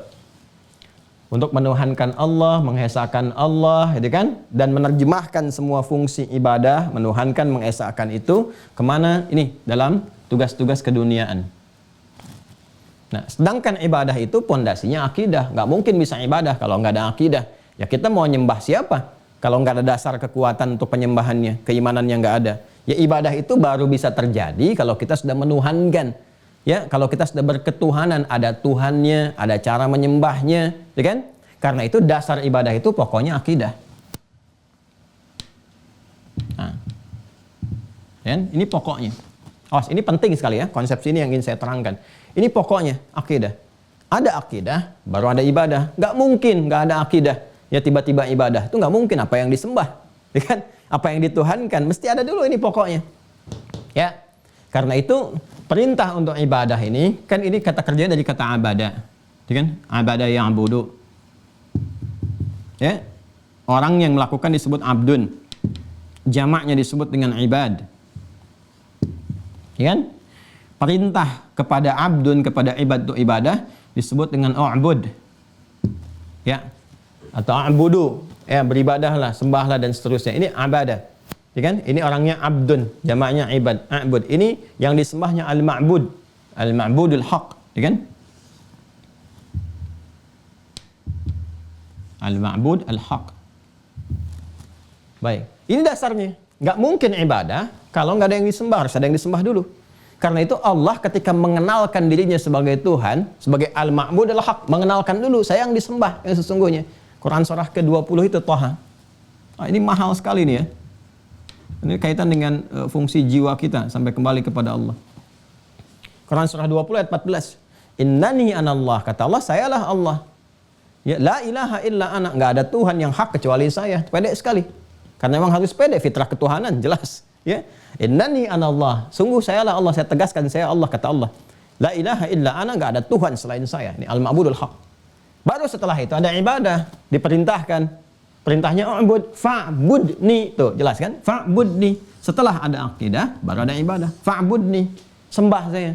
Speaker 2: Untuk menuhankan Allah, mengesakan Allah, gitu kan? Dan menerjemahkan semua fungsi ibadah, menuhankan, mengesakan itu kemana? Ini dalam tugas-tugas keduniaan. Nah, sedangkan ibadah itu pondasinya akidah. Nggak mungkin bisa ibadah kalau nggak ada akidah. Ya kita mau nyembah siapa? Kalau nggak ada dasar kekuatan untuk penyembahannya, keimanannya nggak ada. Ya ibadah itu baru bisa terjadi kalau kita sudah menuhankan. Ya, kalau kita sudah berketuhanan, ada Tuhannya, ada cara menyembahnya, ya kan? Karena itu dasar ibadah itu pokoknya akidah. Nah, kan? Ini pokoknya. Ini penting sekali ya, konsepsi ini yang ingin saya terangkan. Ini pokoknya akidah. Ada akidah, baru ada ibadah. Nggak mungkin nggak ada akidah. Ya tiba-tiba ibadah itu nggak mungkin. Apa yang disembah, ya kan? Apa yang dituhankan mesti ada dulu, ini pokoknya. Ya, karena itu perintah untuk ibadah ini kan ini kata kerjanya dari kata abadah, ya kan? Abadah yang abudu. Ya, orang yang melakukan disebut abdun, jamaknya disebut dengan ibad, ya kan? Perintah kepada abdun, kepada ibad untuk ibadah disebut dengan u'bud, ya, atau a'budu, ya, beribadahlah, sembahlah dan seterusnya. Ini abadah, ya kan? Ini orangnya abdun, jamaknya ibad, a'bud. Ini yang disembahnya al-ma'bud, al-ma'budul haq, ya kan? Al-ma'bud al-haq. Baik, ini dasarnya. Nggak mungkin ibadah kalau nggak ada yang disembah, harus ada yang disembah dulu. Karena itu Allah ketika mengenalkan dirinya sebagai Tuhan, sebagai al-ma'bud al-haq, mengenalkan dulu saya yang disembah yang sesungguhnya. Quran surah ke-20 itu Thaha. Ini mahal sekali nih ya. Ini kaitan dengan fungsi jiwa kita sampai kembali kepada Allah. Quran surah 20 ayat 14. Innani anallah, kata Allah, sayalah Allah. Ya, la ilaha illa ana, enggak ada Tuhan yang hak kecuali saya. Pendek sekali. Karena memang harus pendek, fitrah ketuhanan jelas, ya. Innani anallah, sungguh sayalah Allah, saya tegaskan saya Allah, kata Allah. La ilaha illa ana, enggak ada Tuhan selain saya. Ini al-ma'budul haq. Baru setelah itu ada ibadah, diperintahkan. Perintahnya ubud, fa'budni. Tuh, jelas kan? Fa'budni. Setelah ada akidah, baru ada ibadah. Fa'budni. Sembah saya.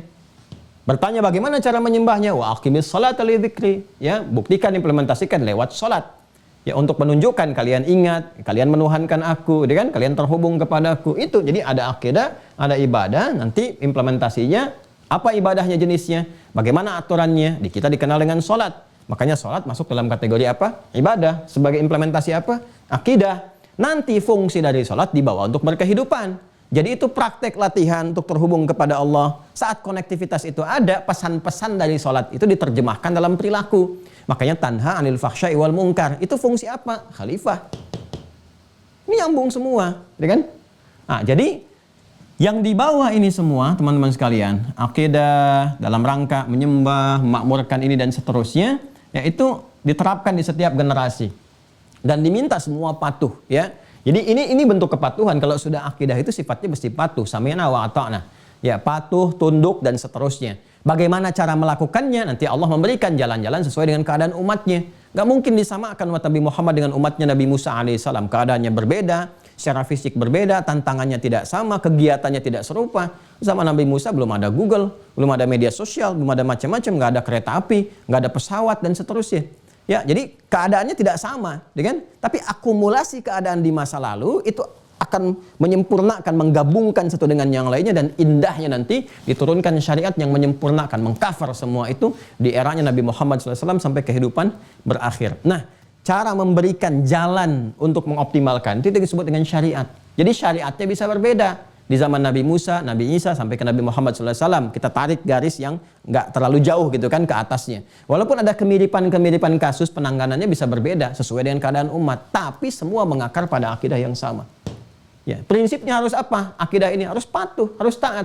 Speaker 2: Bertanya bagaimana cara menyembahnya? Wa aqimis salata li dzikri. Ya, buktikan, implementasikan lewat salat. Ya, untuk menunjukkan kalian ingat, kalian menuhankan aku, ya kan? Kalian terhubung kepadaku. Itu. Jadi ada akidah, ada ibadah, nanti implementasinya apa ibadahnya jenisnya? Bagaimana aturannya? Di kita dikenal dengan salat. Makanya sholat masuk dalam kategori apa? Ibadah. Sebagai implementasi apa? Akidah. Nanti fungsi dari sholat dibawa untuk berkehidupan. Jadi itu praktek latihan untuk terhubung kepada Allah. Saat konektivitas itu ada, pesan-pesan dari sholat itu diterjemahkan dalam perilaku. Makanya tanha anil fahsya'i wal munkar. Itu fungsi apa? Khalifah. Ini nyambung semua, ya kan? Jadi yang di bawah ini semua, teman-teman sekalian, akidah dalam rangka menyembah, memakmurkan ini dan seterusnya, yaitu diterapkan di setiap generasi dan diminta semua patuh, ya. Jadi ini bentuk kepatuhan. Kalau sudah akidah itu sifatnya mesti patuh, sami'na wa ata'na. Ya, patuh, tunduk dan seterusnya. Bagaimana cara melakukannya? Nanti Allah memberikan jalan-jalan sesuai dengan keadaan umatnya. Nggak mungkin disamakan umat Nabi Muhammad dengan umatnya Nabi Musa alaihissalam. Keadaannya berbeda, secara fisik berbeda, tantangannya tidak sama, kegiatannya tidak serupa. Zaman Nabi Musa belum ada Google, belum ada media sosial, belum ada macam-macam, nggak ada kereta api, nggak ada pesawat dan seterusnya. Ya, jadi keadaannya tidak sama, ya kan? Tapi akumulasi keadaan di masa lalu itu akan menyempurnakan, menggabungkan satu dengan yang lainnya, dan indahnya nanti diturunkan syariat yang menyempurnakan, mengcover semua itu di eranya Nabi Muhammad SAW sampai kehidupan berakhir. Nah, cara memberikan jalan untuk mengoptimalkan itu disebut dengan syariat. Jadi syariatnya bisa berbeda di zaman Nabi Musa, Nabi Isa sampai ke Nabi Muhammad SAW. Kita tarik garis yang nggak terlalu jauh gitu kan ke atasnya. Walaupun ada kemiripan-kemiripan kasus, penanganannya bisa berbeda sesuai dengan keadaan umat, tapi semua mengakar pada akidah yang sama. Ya, prinsipnya harus apa? Akidah ini harus patuh, harus taat.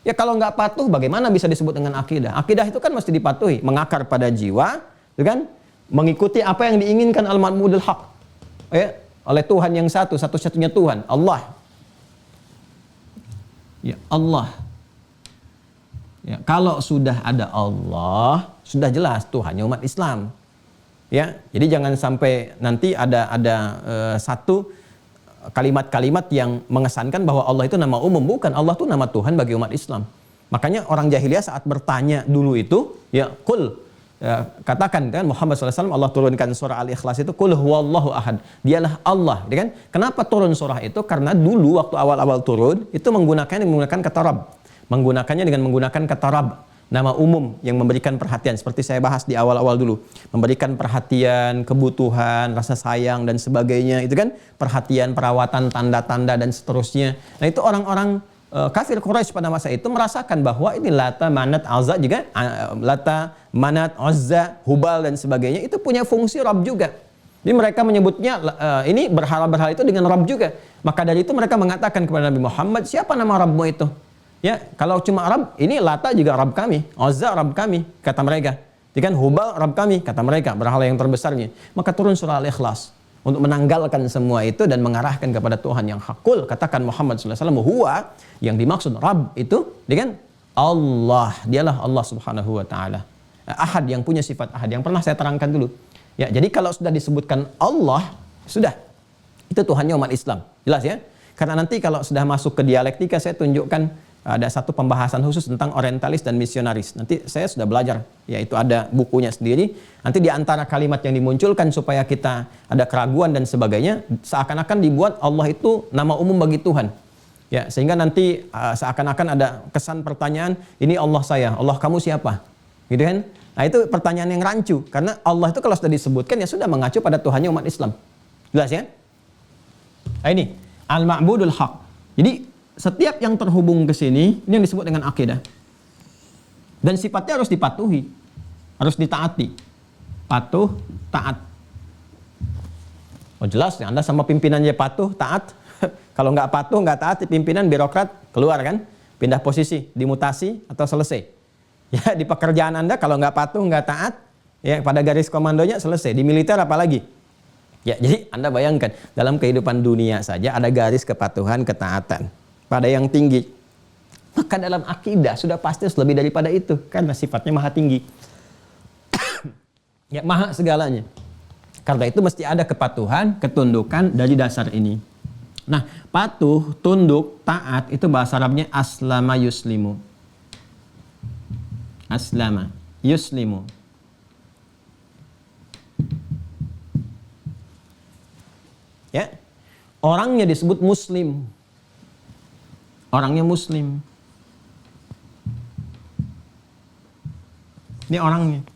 Speaker 2: Ya kalau nggak patuh, bagaimana bisa disebut dengan akidah? Akidah itu kan mesti dipatuhi, mengakar pada jiwa, gitu kan? Mengikuti apa yang diinginkan al-ma'budul haq, ya, oleh Tuhan yang satu, satu-satunya Tuhan, Allah. Ya, Allah. Ya, kalau sudah ada Allah, sudah jelas Tuhannya umat Islam. Ya, jadi jangan sampai nanti ada satu kalimat-kalimat yang mengesankan bahwa Allah itu nama umum. Bukan, Allah itu nama Tuhan bagi umat Islam. Makanya orang jahiliyah saat bertanya dulu itu, ya kul, ya, katakan kan Muhammad SAW, Allah turunkan surah Al-Ikhlas itu, kul huwallahu ahad, dialah Allah, ya kan? Kenapa turun surah itu? Karena dulu waktu awal-awal turun itu menggunakannya kata Rabb, menggunakannya dengan menggunakan kata Rabb, nama umum yang memberikan perhatian, seperti saya bahas di awal-awal dulu, memberikan perhatian, kebutuhan, rasa sayang dan sebagainya, itu kan perhatian, perawatan, tanda-tanda dan seterusnya. Nah itu orang-orang kafir Quraisy pada masa itu merasakan bahwa ini Lata, Manat, Uzza juga, Lata, Manat, Uzza, Hubal dan sebagainya itu punya fungsi Rabb juga. Jadi mereka menyebutnya ini berhala-berhala itu dengan Rabb juga. Maka dari itu mereka mengatakan kepada Nabi Muhammad, siapa nama Rabbmu itu? Ya, kalau cuma Rabb, ini Lata juga Rabb kami, Uzza Rabb kami, kata mereka. Jadi kan Hubal Rabb kami, kata mereka, berhala yang terbesarnya. Maka turun surah Al-Ikhlas untuk menanggalkan semua itu dan mengarahkan kepada Tuhan yang hakul. Katakan Muhammad SAW, huwa, yang dimaksud Rabb itu, dia kan Allah, dialah Allah Subhanahu wa Ta'ala. Ahad, yang punya sifat ahad, yang pernah saya terangkan dulu. Ya, jadi kalau sudah disebutkan Allah, sudah, itu Tuhannya umat Islam. Jelas ya? Karena nanti kalau sudah masuk ke dialektika, saya tunjukkan ada satu pembahasan khusus tentang orientalis dan misionaris. Nanti saya sudah belajar, yaitu ada bukunya sendiri. Nanti di antara kalimat yang dimunculkan supaya kita ada keraguan dan sebagainya, seakan-akan dibuat Allah itu nama umum bagi Tuhan. Ya, sehingga nanti seakan-akan ada kesan pertanyaan, ini Allah saya, Allah kamu siapa? Gitu kan? Nah itu pertanyaan yang rancu, karena Allah itu kalau sudah disebutkan ya sudah mengacu pada Tuhannya umat Islam. Jelas ya? Nah ini al-ma'budul haq. Jadi setiap yang terhubung ke sini, ini yang disebut dengan akidah. Dan sifatnya harus dipatuhi, harus ditaati. Patuh, taat. Oh jelas, ya, Anda sama pimpinannya patuh, taat. Kalau nggak patuh, nggak taat, pimpinan birokrat keluar kan, pindah posisi, dimutasi atau selesai. Ya di pekerjaan Anda kalau nggak patuh, nggak taat, ya pada garis komandonya selesai. Di militer apalagi. Ya jadi Anda bayangkan dalam kehidupan dunia saja ada garis kepatuhan, ketaatan pada yang tinggi. Maka dalam akidah sudah pasti lebih daripada itu, karena sifatnya maha tinggi. Ya maha segalanya. Karena itu mesti ada kepatuhan, ketundukan dari dasar ini. Nah, patuh, tunduk, taat itu bahasa Arabnya aslama yuslimu. Aslama yuslimu. Ya. Orangnya disebut muslim. Orangnya muslim. Ini orangnya.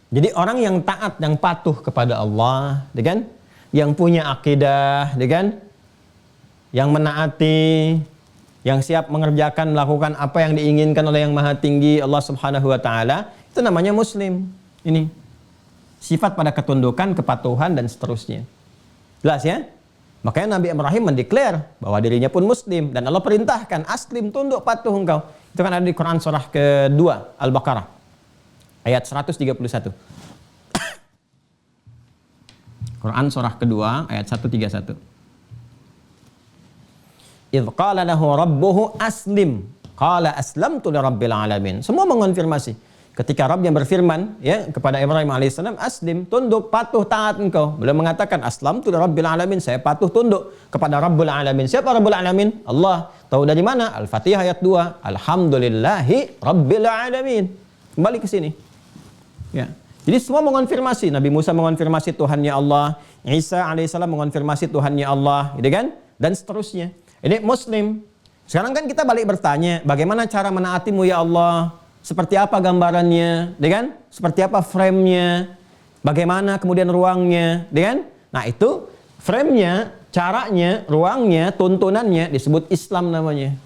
Speaker 2: Jadi orang yang taat, yang patuh kepada Allah, kan? Yang punya akidah, kan? Yang menaati, yang siap mengerjakan, melakukan apa yang diinginkan oleh yang maha tinggi Allah Subhanahu wa Ta'ala, itu namanya muslim. Ini sifat pada ketundukan, kepatuhan dan seterusnya. Jelas ya? Makanya Nabi Ibrahim mendeklar bahwa dirinya pun muslim, dan Allah perintahkan aslim, tunduk, patuh engkau. Itu kan ada di Quran surah kedua Al-Baqarah ayat 131. Quran surah kedua ayat 131. Idz qala lahu rabbuhu aslim qala aslamtu lirabbil alamin. Semua mengonfirmasi Ketika Rabbnya berfirman ya kepada Ibrahim alaihissalam, aslim, tunduk, patuh, taat engkau. Beliau mengatakan, aslamtu rabbil alamin, saya patuh tunduk kepada Rabbul alamin. Siapa Rabbul alamin? Allah. Tahu dari mana? Al-Fatihah ayat 2. Alhamdulillahi rabbil alamin. Kembali ke sini. Ya. Jadi semua mengonfirmasi. Nabi Musa mengonfirmasi Tuhannya Allah, Isa alaihissalam mengonfirmasi Tuhannya Allah, gitu kan? Dan seterusnya. Ini Muslim. Sekarang kan kita balik bertanya, bagaimana cara menaatimu ya Allah? Seperti apa gambarannya, kan? Seperti apa frame-nya, bagaimana kemudian ruangnya, kan? Nah itu frame-nya, caranya, ruangnya, tuntunannya disebut Islam namanya.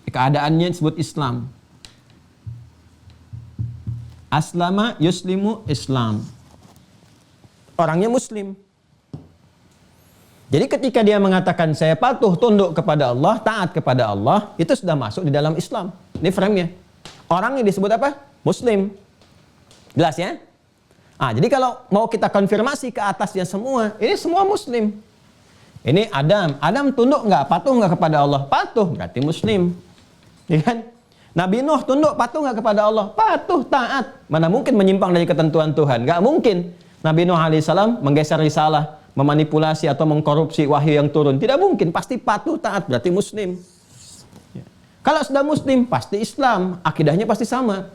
Speaker 2: Keadaannya disebut Islam. Aslama yuslimu Islam. Orangnya Muslim. Jadi ketika dia mengatakan saya patuh tunduk kepada Allah, taat kepada Allah, itu sudah masuk di dalam Islam. Ini frame-nya. Orangnya disebut apa? Muslim. Jelas ya? Ah, jadi kalau mau kita konfirmasi ke atasnya semua, ini semua Muslim. Ini Adam. Adam tunduk nggak? Patuh nggak kepada Allah? Patuh, berarti Muslim. Ya kan? Nabi Nuh tunduk, patuh nggak kepada Allah? Patuh, taat. Mana mungkin menyimpang dari ketentuan Tuhan? Nggak mungkin. Nabi Nuh alaihissalam menggeser risalah, memanipulasi atau mengkorupsi wahyu yang turun. Tidak mungkin, pasti patuh, taat, berarti Muslim. Ya. Kalau sudah Muslim, pasti Islam, akidahnya pasti sama.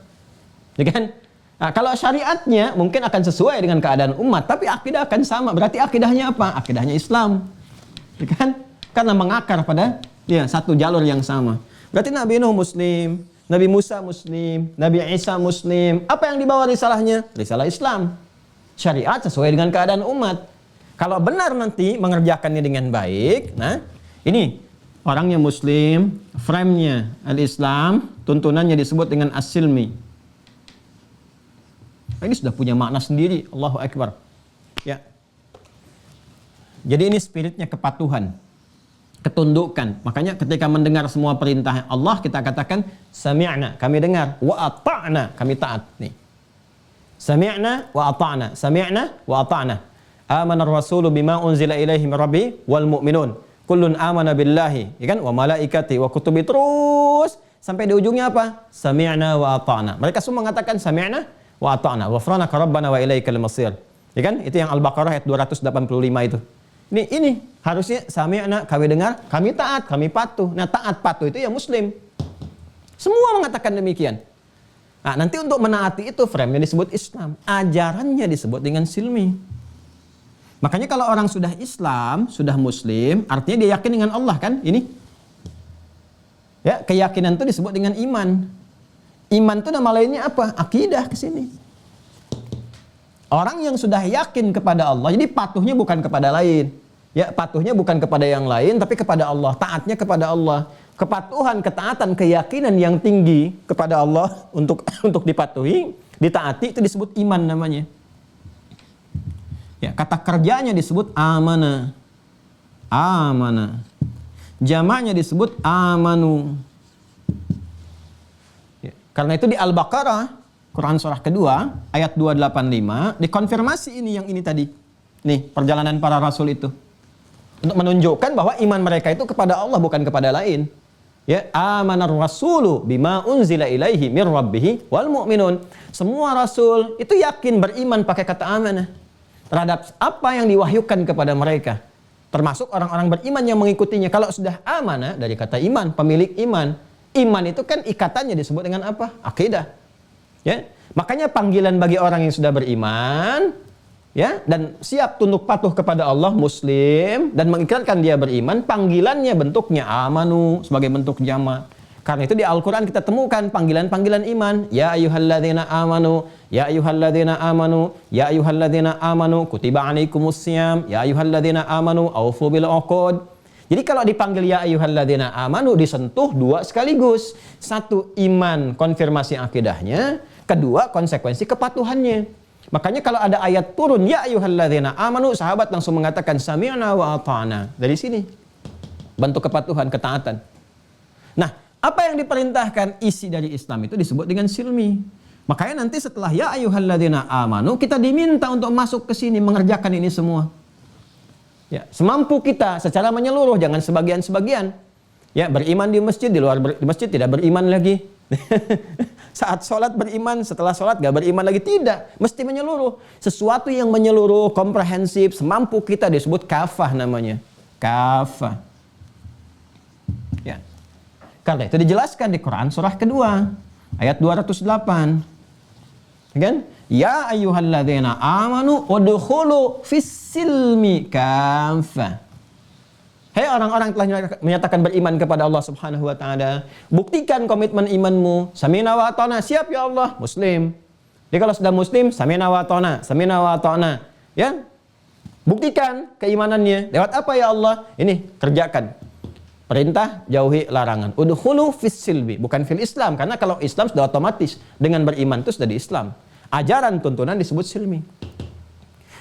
Speaker 2: Ya kan? Nah, kalau syariatnya mungkin akan sesuai dengan keadaan umat, tapi akidah akan sama. Berarti akidahnya apa? Akidahnya Islam. Ya kan? Karena mengakar pada satu jalur yang sama. Berarti Nabi Nuh Muslim, Nabi Musa Muslim, Nabi Isa Muslim. Apa yang dibawa risalahnya? Risalah Islam. Syariat sesuai dengan keadaan umat. Kalau benar nanti mengerjakannya dengan baik, nah ini orangnya Muslim, frame-nya al-Islam, tuntunannya disebut dengan as-silmi. Ini sudah punya makna sendiri, Allahu Akbar. Ya. Jadi ini spiritnya kepatuhan, ketundukan. Makanya ketika mendengar semua perintah Allah, kita katakan sami'na, kami dengar, wa ata'na, kami taat. Nih. Sami'na wa ata'na, sami'na wa ata'na. Amana ar-rasulu bima unzila ilaihi min rabbi wal mu'minun. Kullun amana billahi, ya kan? Wa malaikati wa kutubi, terus sampai di ujungnya apa? Sami'na wa ata'na. Mereka semua mengatakan sami'na wa ata'na. Ghufranaka rabbana wa ilaikal masir. Ya kan? Itu yang Al-Baqarah ayat 285 itu. Ini harusnya sami'na, kami dengar, kami taat, kami patuh. Nah, taat patuh itu ya Muslim. Semua mengatakan demikian. Nah, nanti untuk menaati itu frame-nya disebut Islam. Ajarannya disebut dengan silmi. Makanya kalau orang sudah Islam, sudah Muslim, artinya dia yakin dengan Allah kan? Ini. Ya, keyakinan itu disebut dengan iman. Iman itu nama lainnya apa? Akidah ke sini. Orang yang sudah yakin kepada Allah, jadi patuhnya bukan kepada lain. Ya, patuhnya bukan kepada yang lain, tapi kepada Allah. Taatnya kepada Allah. Kepatuhan, ketaatan, keyakinan yang tinggi kepada Allah untuk dipatuhi, ditaati, itu disebut iman namanya. Ya, kata kerjanya disebut amana. Amana. Jamaknya disebut amanu. Ya, karena itu di Al-Baqarah, Quran surah kedua, ayat 285, dikonfirmasi yang ini tadi. Nih, perjalanan para rasul itu. Untuk menunjukkan bahwa iman mereka itu kepada Allah, bukan kepada lain. Ya, amanar rasulu bima unzila ilaihi mir rabbihi wal mu'minun. Semua rasul itu yakin beriman pakai kata amanah terhadap apa yang diwahyukan kepada mereka. Termasuk orang-orang beriman yang mengikutinya. Kalau sudah amanah dari kata iman, pemilik iman. Iman itu kan ikatannya disebut dengan apa? Akidah. Ya. Makanya panggilan bagi orang yang sudah beriman, ya, dan siap tunduk patuh kepada Allah, Muslim, dan mengikrarkan dia beriman, panggilannya bentuknya amanu sebagai bentuk jama'. Karena itu di Al-Quran kita temukan panggilan-panggilan iman. Ya ayyuhalladzina amanu, ya ayyuhalladzina amanu, ya ayyuhalladzina amanu, kutiba alaikumussyam, ya ayyuhalladzina amanu, aufu bil uqud. Jadi kalau dipanggil ya ayyuhalladzina amanu, disentuh dua sekaligus. Satu, iman, konfirmasi akidahnya. Kedua, konsekuensi kepatuhannya. Makanya kalau ada ayat turun ya ayyuhalladzina amanu, sahabat langsung mengatakan sami'na wa ata'na. Dari sini bentuk kepatuhan, ketaatan. Nah, apa yang diperintahkan isi dari Islam itu disebut dengan silmi. Makanya nanti setelah ya ayyuhalladzina amanu, kita diminta untuk masuk ke sini mengerjakan ini semua. Ya, semampu kita secara menyeluruh, jangan sebagian-sebagian. Ya, beriman di masjid, di luar di masjid tidak beriman lagi. Saat sholat beriman, setelah sholat gak beriman lagi. Tidak, mesti menyeluruh. Sesuatu yang menyeluruh, komprehensif, semampu kita disebut kafah namanya. Kafah. Ya. Karena itu dijelaskan di Quran surah kedua, ayat 208. Kan? Ya ayyuhalladzina amanu udkhulu fis-silmi kafah. Hei orang-orang yang telah menyatakan beriman kepada Allah Subhanahu wa taala, buktikan komitmen imanmu. Sami'na wa ata'na, siap ya Allah, muslim. Jadi kalau sudah muslim, sami'na wa ata'na, sami'na wa ata'na. Ya? Buktikan keimanannya. Lewat apa ya Allah? Ini kerjakan. Perintah, jauhi larangan. Udkhulu fis-silmi, bukan fil Islam, karena kalau Islam sudah otomatis dengan beriman itu sudah di Islam. Ajaran tuntunan disebut silmi.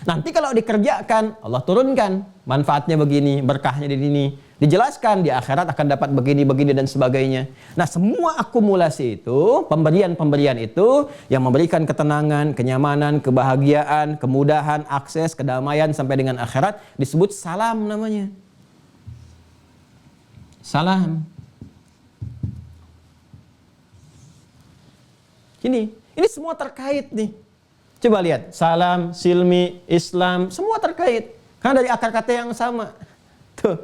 Speaker 2: Nanti kalau dikerjakan, Allah turunkan manfaatnya begini, berkahnya di sini, dijelaskan di akhirat akan dapat begini, begini dan sebagainya. Nah, semua akumulasi itu, pemberian-pemberian itu yang memberikan ketenangan, kenyamanan, kebahagiaan, kemudahan, akses, kedamaian sampai dengan akhirat disebut salam namanya. Salam. Ini semua terkait nih. Coba lihat, salam, silmi, Islam, semua terkait. Karena dari akar kata yang sama. Tuh.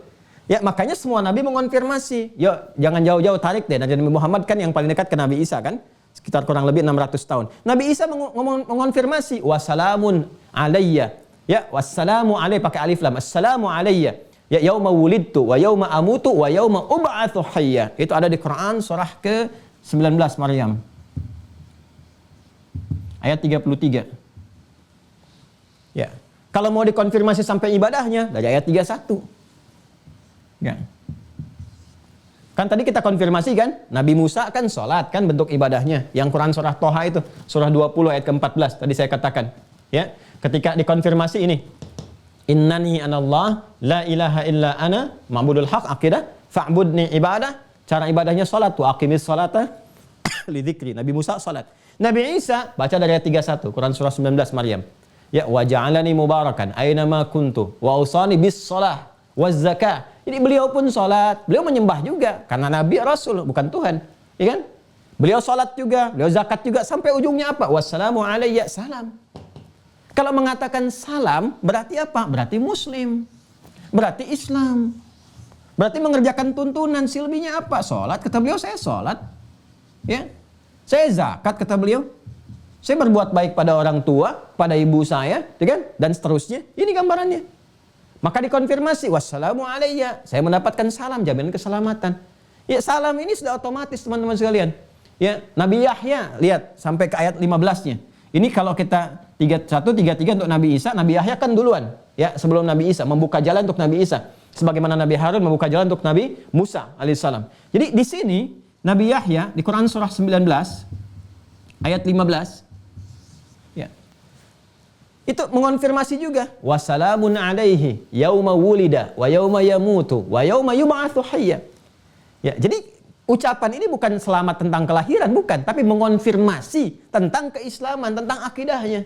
Speaker 2: Ya, makanya semua nabi mengonfirmasi. Yuk, jangan jauh-jauh tarik deh. Nabi Muhammad kan yang paling dekat ke Nabi Isa kan? Sekitar kurang lebih 600 tahun. Nabi Isa mengonfirmasi, wassalamun alayya. Ya, wassalamu alayya pakai alif lam. Assalamu alayya. Ya, yauma wulidtu wa yauma amutu wa yauma ub'atsu hayya. Itu ada di Quran surah ke-19 Maryam. Ayat 33. Ya. Kalau mau dikonfirmasi sampai ibadahnya dari ayat 31. Ya. Kan tadi kita konfirmasi kan, Nabi Musa kan sholat kan bentuk ibadahnya. Yang Quran surah Toha itu, surah 20 ayat ke-14 tadi saya katakan. Ya. Ketika dikonfirmasi ini, innani anallah la ilaha illa ana ma'budul haq akidah fa'budni ibadah. Cara ibadahnya sholat, wa aqimis sholata li dzikri. Nabi Musa sholat. Nabi Isa baca dari ayat 31 Quran surah 19 Maryam. Ya, wa ja'alani mubarakan aina ma kuntu wa usani bis shalah waz zakah. Jadi beliau pun salat, beliau menyembah juga karena nabi rasul bukan Tuhan, ya kan? Beliau salat juga, beliau zakat juga sampai ujungnya apa? Wassalamu alayya, salam. Kalau mengatakan salam berarti apa? Berarti muslim. Berarti Islam. Berarti mengerjakan tuntunan. Silminya apa? Salat, kata beliau saya salat. Ya. Saya zakat, kata beliau. Saya berbuat baik pada orang tua, pada ibu saya, kan? Dan seterusnya. Ini gambarannya. Maka dikonfirmasi, wassalamu alayya. Saya mendapatkan salam, jaminan keselamatan. Ya, salam ini sudah otomatis teman-teman sekalian. Ya, Nabi Yahya, lihat sampai ke ayat 15-nya. Ini kalau kita 31, 33 untuk Nabi Isa, Nabi Yahya kan duluan. Ya, sebelum Nabi Isa, membuka jalan untuk Nabi Isa. Sebagaimana Nabi Harun membuka jalan untuk Nabi Musa alaihissalam. Jadi di sini, Nabi Yahya di Quran surah 19 ayat 15 ya. Itu mengonfirmasi juga wassalamun alaihi yauma wulida wa yauma yamutu wa yauma yub'atsu hayya. Ya, jadi ucapan ini bukan selamat tentang kelahiran, bukan, tapi mengonfirmasi tentang keislaman, tentang akidahnya.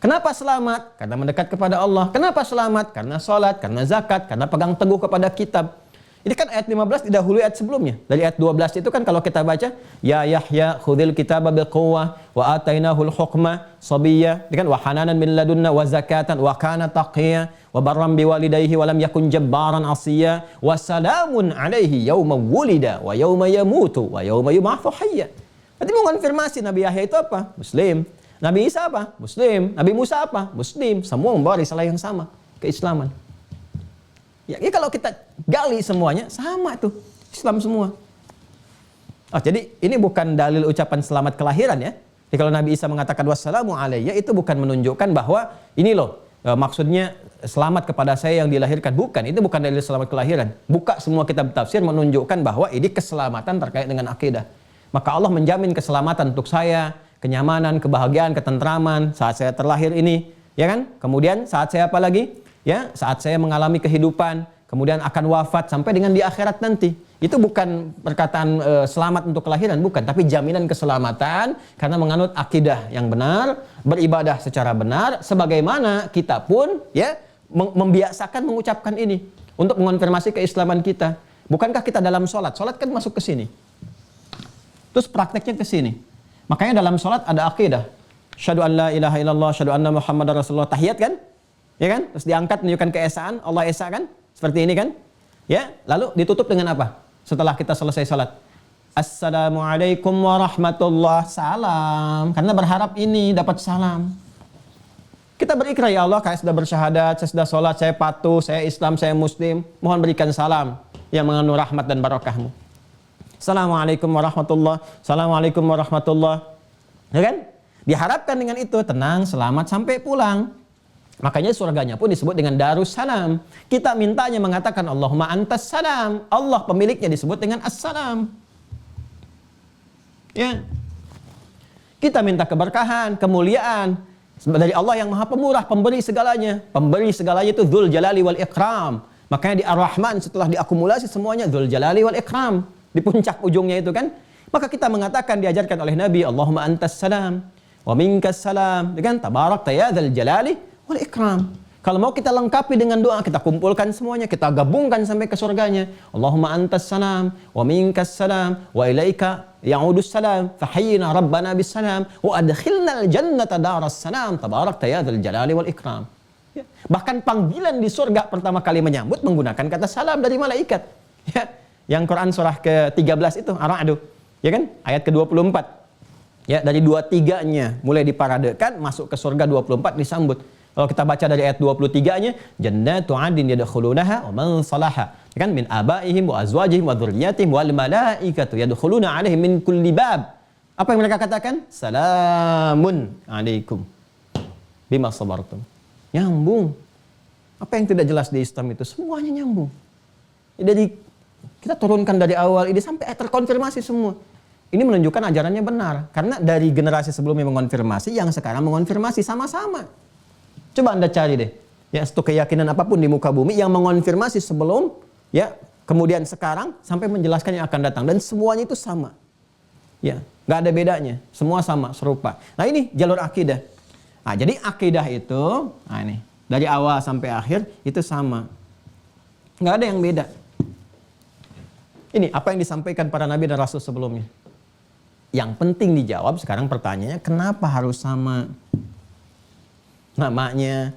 Speaker 2: Kenapa selamat? Karena mendekat kepada Allah. Kenapa selamat? Karena salat, karena zakat, karena pegang teguh kepada kitab. Ini kan ayat 15 didahului ayat sebelumnya. Dari ayat 12 itu kan kalau kita baca, ya Yahya khudhil kitaba biquwwah wa atainahul hukma sabiyya, kan wa hananan min ladunna wa zakatan wa kana taqiyya wa barram biwalidayhi wa lam yakun jabbaran asiyya wa salamun alaihi yauma wulida wa yauma yamutu wa yauma yub'atsu hayya. Berarti mengonfirmasi Nabi Yahya itu apa? Muslim. Nabi Isa apa? Muslim. Nabi Musa apa? Muslim. Semua membawa risalah yang sama, keislaman. Ya, kalau kita gali semuanya sama tuh, Islam semua. Oh, jadi ini bukan dalil ucapan selamat kelahiran ya. Jadi kalau Nabi Isa mengatakan wassalamu alayya itu bukan menunjukkan bahwa ini loh maksudnya selamat kepada saya yang dilahirkan. Bukan, itu bukan dalil selamat kelahiran. Buka semua kitab tafsir menunjukkan bahwa ini keselamatan terkait dengan akidah. Maka Allah menjamin keselamatan untuk saya, kenyamanan, kebahagiaan, ketentraman saat saya terlahir ini, ya kan? Kemudian saat saya apa lagi? Ya, saat saya mengalami kehidupan, kemudian akan wafat sampai dengan di akhirat nanti. Itu bukan perkataan selamat untuk kelahiran, bukan, tapi jaminan keselamatan karena menganut akidah yang benar, beribadah secara benar, sebagaimana kita pun ya membiasakan mengucapkan ini untuk mengonfirmasi keislaman kita. Bukankah kita dalam sholat? Sholat kan masuk ke sini. Terus prakteknya ke sini. Makanya dalam sholat ada akidah. Asyhadu an la ilaha illallah, asyhadu anna Muhammadar Rasulullah. Tahiyat kan? Ya kan? Terus diangkat menunjukkan keesaan, Allah esa kan? Seperti ini kan? Ya, lalu ditutup dengan apa? Setelah kita selesai sholat. Assalamualaikum warahmatullah. Salam. Karena berharap ini dapat salam. Kita berikrar, ya Allah, saya sudah bersyahadat, saya sudah sholat, saya patuh, saya Islam, saya Muslim. Mohon berikan salam yang mengandung rahmat dan barakahmu. Assalamualaikum warahmatullah. Assalamualaikum warahmatullah. Ya kan? Diharapkan dengan itu tenang, selamat sampai pulang. Makanya surganya pun disebut dengan Darussalam. Kita mintanya mengatakan Allahumma antas salam. Allah pemiliknya disebut dengan Assalam. Ya. Kita minta keberkahan, kemuliaan dari Allah yang Maha Pemurah, pemberi segalanya. Pemberi segalanya itu Dzul Jalali wal Ikram. Makanya di Ar-Rahman setelah diakumulasi semuanya Dzul Jalali wal Ikram. Di puncak ujungnya itu kan. Maka kita mengatakan diajarkan oleh Nabi Allahumma antas salam wa minkas salam. Dengan tabarakta ya Dzul Jalali wal Ikram. Kalau mau kita lengkapi dengan doa, kita kumpulkan semuanya, kita gabungkan sampai ke surganya. Allahumma antas salam wa minkas salam wa ilaika ya'udus salam fahayyina rabbana bis salam wa adkhilnal jannata daras salam tabarakta ya dzal jalali wal ikram. Ya. Bahkan panggilan di surga pertama kali menyambut menggunakan kata salam dari malaikat. Ya. Yang Quran surah ke-13 itu Ar-Ra'd. Ya kan? Ayat ke-24. Ya, dari 23-nya mulai diparadekan masuk ke surga 24 disambut. Kalau kita baca dari ayat 23-nya, jannatu 'adnin yadkhulunaha wa man salaha. Ya kan? Min abaihim wa azwajihim wa dzurriyyatihim wal malaikatu yadkhuluna 'alaihim min kulli bab. Apa yang mereka katakan? Salamun 'alaikum bima sabartum. Nyambung. Apa yang tidak jelas di Islam itu semuanya nyambung. Jadi kita turunkan dari awal ini sampai terkonfirmasi semua. Ini menunjukkan ajarannya benar. Karena dari generasi sebelumnya mengonfirmasi, yang sekarang mengonfirmasi sama-sama. Coba Anda cari deh, ya, satu keyakinan apapun di muka bumi yang mengonfirmasi sebelum, ya, kemudian sekarang sampai menjelaskan yang akan datang, dan semuanya itu sama, ya, nggak ada bedanya, semua sama, serupa. Nah ini jalur akidah. Nah jadi akidah itu, nah ini dari awal sampai akhir itu sama, nggak ada yang beda. Ini apa yang disampaikan para nabi dan rasul sebelumnya. Yang penting dijawab sekarang pertanyaannya, kenapa harus sama? Namanya,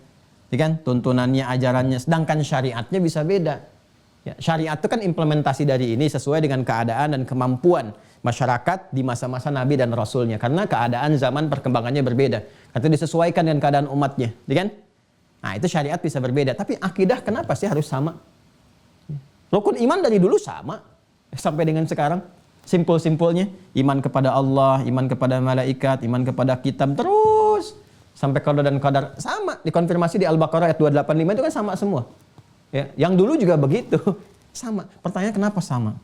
Speaker 2: ya kan, tuntunannya, ajarannya, sedangkan syariatnya bisa beda. Ya, syariat itu kan implementasi dari ini sesuai dengan keadaan dan kemampuan masyarakat di masa-masa Nabi dan Rasulnya. Karena keadaan zaman perkembangannya berbeda. Itu disesuaikan dengan keadaan umatnya, ya kan? Nah itu syariat bisa berbeda. Tapi akidah kenapa sih harus sama? Rukun iman dari dulu sama sampai dengan sekarang. Simpul-simpulnya iman kepada Allah, iman kepada malaikat, iman kepada kitab, terus sampai qada dan qadar sama, dikonfirmasi di Al-Baqarah ayat 285 itu kan sama semua. Ya, yang dulu juga begitu, sama. Pertanyaan kenapa sama?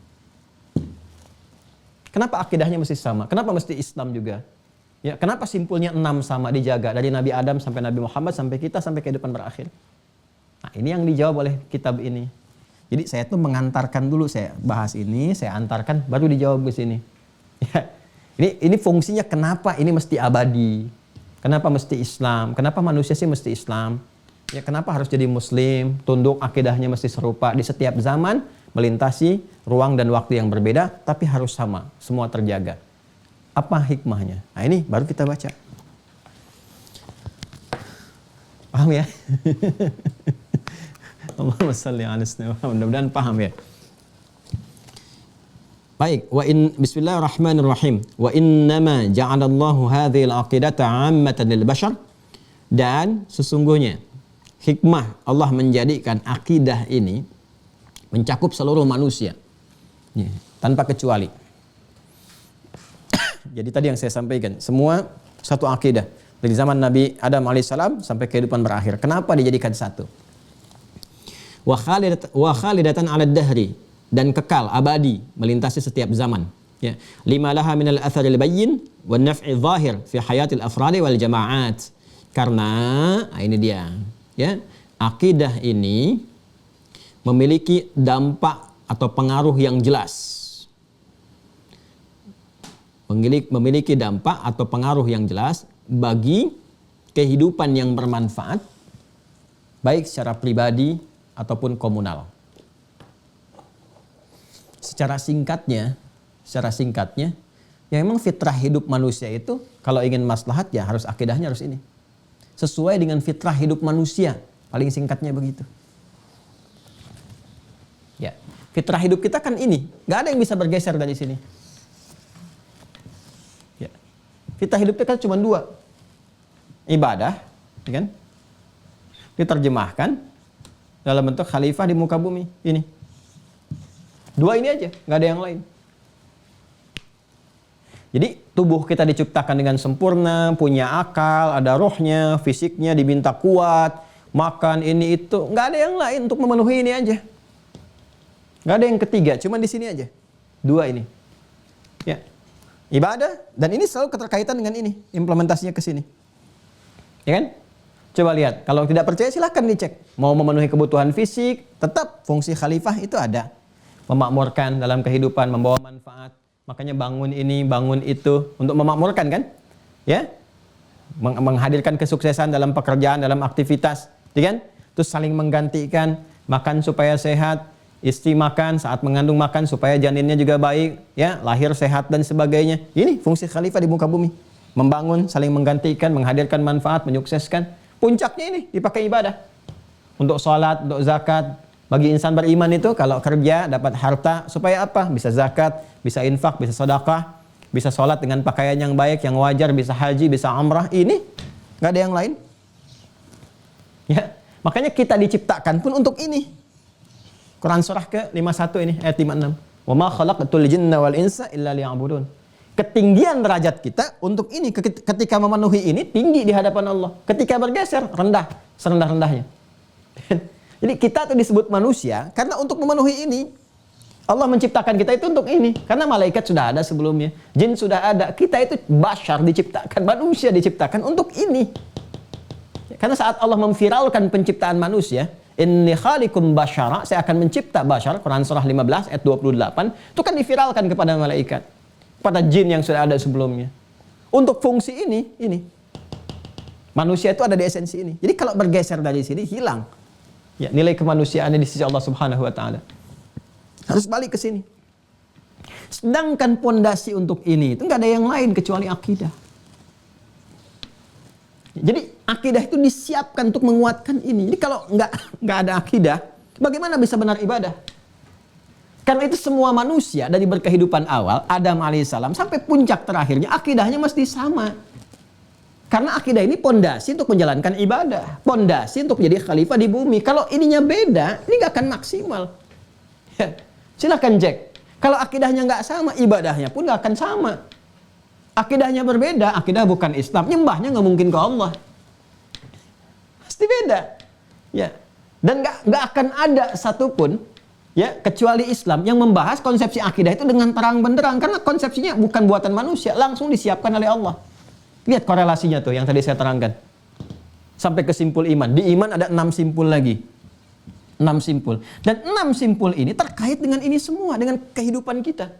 Speaker 2: Kenapa akidahnya mesti sama? Kenapa mesti Islam juga? Ya, kenapa simpulnya 6 sama dijaga dari Nabi Adam sampai Nabi Muhammad sampai kita sampai kehidupan berakhir? Nah, ini yang dijawab oleh kitab ini. Jadi saya tuh mengantarkan dulu, saya bahas ini, saya antarkan baru dijawab ke sini. Ya. Ini fungsinya kenapa ini mesti abadi? Kenapa mesti Islam? Kenapa manusia sih mesti Islam? Ya, kenapa harus jadi Muslim? Tunduk, akidahnya mesti serupa di setiap zaman, melintasi ruang dan waktu yang berbeda, tapi harus sama, semua terjaga. Apa hikmahnya? Nah ini baru kita baca. Paham ya? Allahumma shalli ala sayyidina Muhammad. Mudah-mudahan paham ya. Baik, bismillahirrahmanirrahim. Wa innama ja'alallahu hadhil aqidata 'ammatan lil bashar. Dan sesungguhnya hikmah Allah menjadikan akidah ini mencakup seluruh manusia. Ya, tanpa kecuali. Jadi tadi yang saya sampaikan, semua satu akidah. Dari zaman Nabi Adam alaihissalam sampai kehidupan berakhir. Kenapa dijadikan satu? Wa khalidatan 'ala dahri. Dan kekal, abadi, melintasi setiap zaman. Ya. Lima laha minal atharil bayyin wa naf'i zahir fi hayatil afradi wal jama'at. Karena, nah ini dia. Ya, akidah ini memiliki dampak atau pengaruh yang jelas. Memiliki dampak atau pengaruh yang jelas bagi kehidupan yang bermanfaat, baik secara pribadi ataupun komunal. Secara singkatnya, Ya memang fitrah hidup manusia itu kalau ingin maslahat ya harus akidahnya harus ini. Sesuai dengan fitrah hidup manusia. Paling singkatnya begitu. Ya, fitrah hidup kita kan ini. Gak ada yang bisa bergeser dari sini. Ya. Fitrah hidup kita kan cuma dua. Ibadah, ya kan? Diterjemahkan dalam bentuk khalifah di muka bumi. Ini. Dua ini aja, gak ada yang lain. Jadi tubuh kita diciptakan dengan sempurna, punya akal, ada rohnya, fisiknya diminta kuat, makan ini itu, nggak ada yang lain untuk memenuhi ini aja. Nggak ada yang ketiga, cuma di sini aja. Dua ini. Ya. Ibadah, dan ini selalu keterkaitan dengan ini, implementasinya ke sini. Ya kan? Coba lihat, kalau tidak percaya silahkan dicek. Mau memenuhi kebutuhan fisik, tetap fungsi khalifah itu ada. Memakmurkan dalam kehidupan, membawa manfaat. Makanya bangun ini, bangun itu untuk memakmurkan kan? Ya. Menghadirkan kesuksesan dalam pekerjaan, dalam aktivitas, ya kan? Terus saling menggantikan, makan supaya sehat, istri makan, saat mengandung makan supaya janinnya juga baik, ya, lahir sehat dan sebagainya. Ini fungsi khalifah di muka bumi. Membangun, saling menggantikan, menghadirkan manfaat, menyukseskan. Puncaknya ini dipakai ibadah. Untuk sholat, untuk zakat. Bagi insan beriman itu kalau kerja dapat harta supaya apa? Bisa zakat, bisa infak, bisa sedekah, bisa sholat dengan pakaian yang baik, yang wajar, bisa haji, bisa umrah. Ini nggak ada yang lain. Ya, makanya kita diciptakan pun untuk ini. Quran surah ke-51 ini ayat 56. Wa ma khalaqatul jinna wal insa illa liya'budun. Ketinggian derajat kita untuk ini, ketika memenuhi ini tinggi di hadapan Allah. Ketika bergeser rendah, serendah-rendahnya. Jadi kita itu disebut manusia karena untuk memenuhi ini. Allah menciptakan kita itu untuk ini. Karena malaikat sudah ada sebelumnya. Jin sudah ada. Kita itu bashar diciptakan. Manusia diciptakan untuk ini. Karena saat Allah memviralkan penciptaan manusia. Inni khaliqun basyara. Saya akan mencipta bashar. Quran surah 15 ayat 28. Itu kan diviralkan kepada malaikat. Kepada jin yang sudah ada sebelumnya. Untuk fungsi ini. Manusia itu ada di esensi ini. Jadi kalau bergeser dari sini hilang. Ya, nilai kemanusiaannya di sisi Allah Subhanahu wa taala. Harus balik ke sini. Sedangkan pondasi untuk ini itu nggak ada yang lain kecuali akidah. Jadi akidah itu disiapkan untuk menguatkan ini. Jadi kalau nggak ada akidah, bagaimana bisa benar ibadah? Karena itu semua manusia dari berkehidupan awal Adam alaihissalam sampai puncak terakhirnya akidahnya mesti sama. Karena akidah ini pondasi untuk menjalankan ibadah. Pondasi untuk menjadi khalifah di bumi. Kalau ininya beda, ini nggak akan maksimal. Ya, silakan cek. Kalau akidahnya nggak sama, ibadahnya pun nggak akan sama. Akidahnya berbeda, akidah bukan Islam. Nyembahnya nggak mungkin ke Allah. Pasti beda. Ya. Dan nggak akan ada satupun ya kecuali Islam yang membahas konsepsi akidah itu dengan terang benderang. Karena konsepsinya bukan buatan manusia, langsung disiapkan oleh Allah. Lihat korelasinya tuh yang tadi saya terangkan. Sampai ke simpul iman. Di iman ada 6 simpul lagi. 6 simpul. Dan 6 simpul ini terkait dengan ini semua. Dengan kehidupan kita.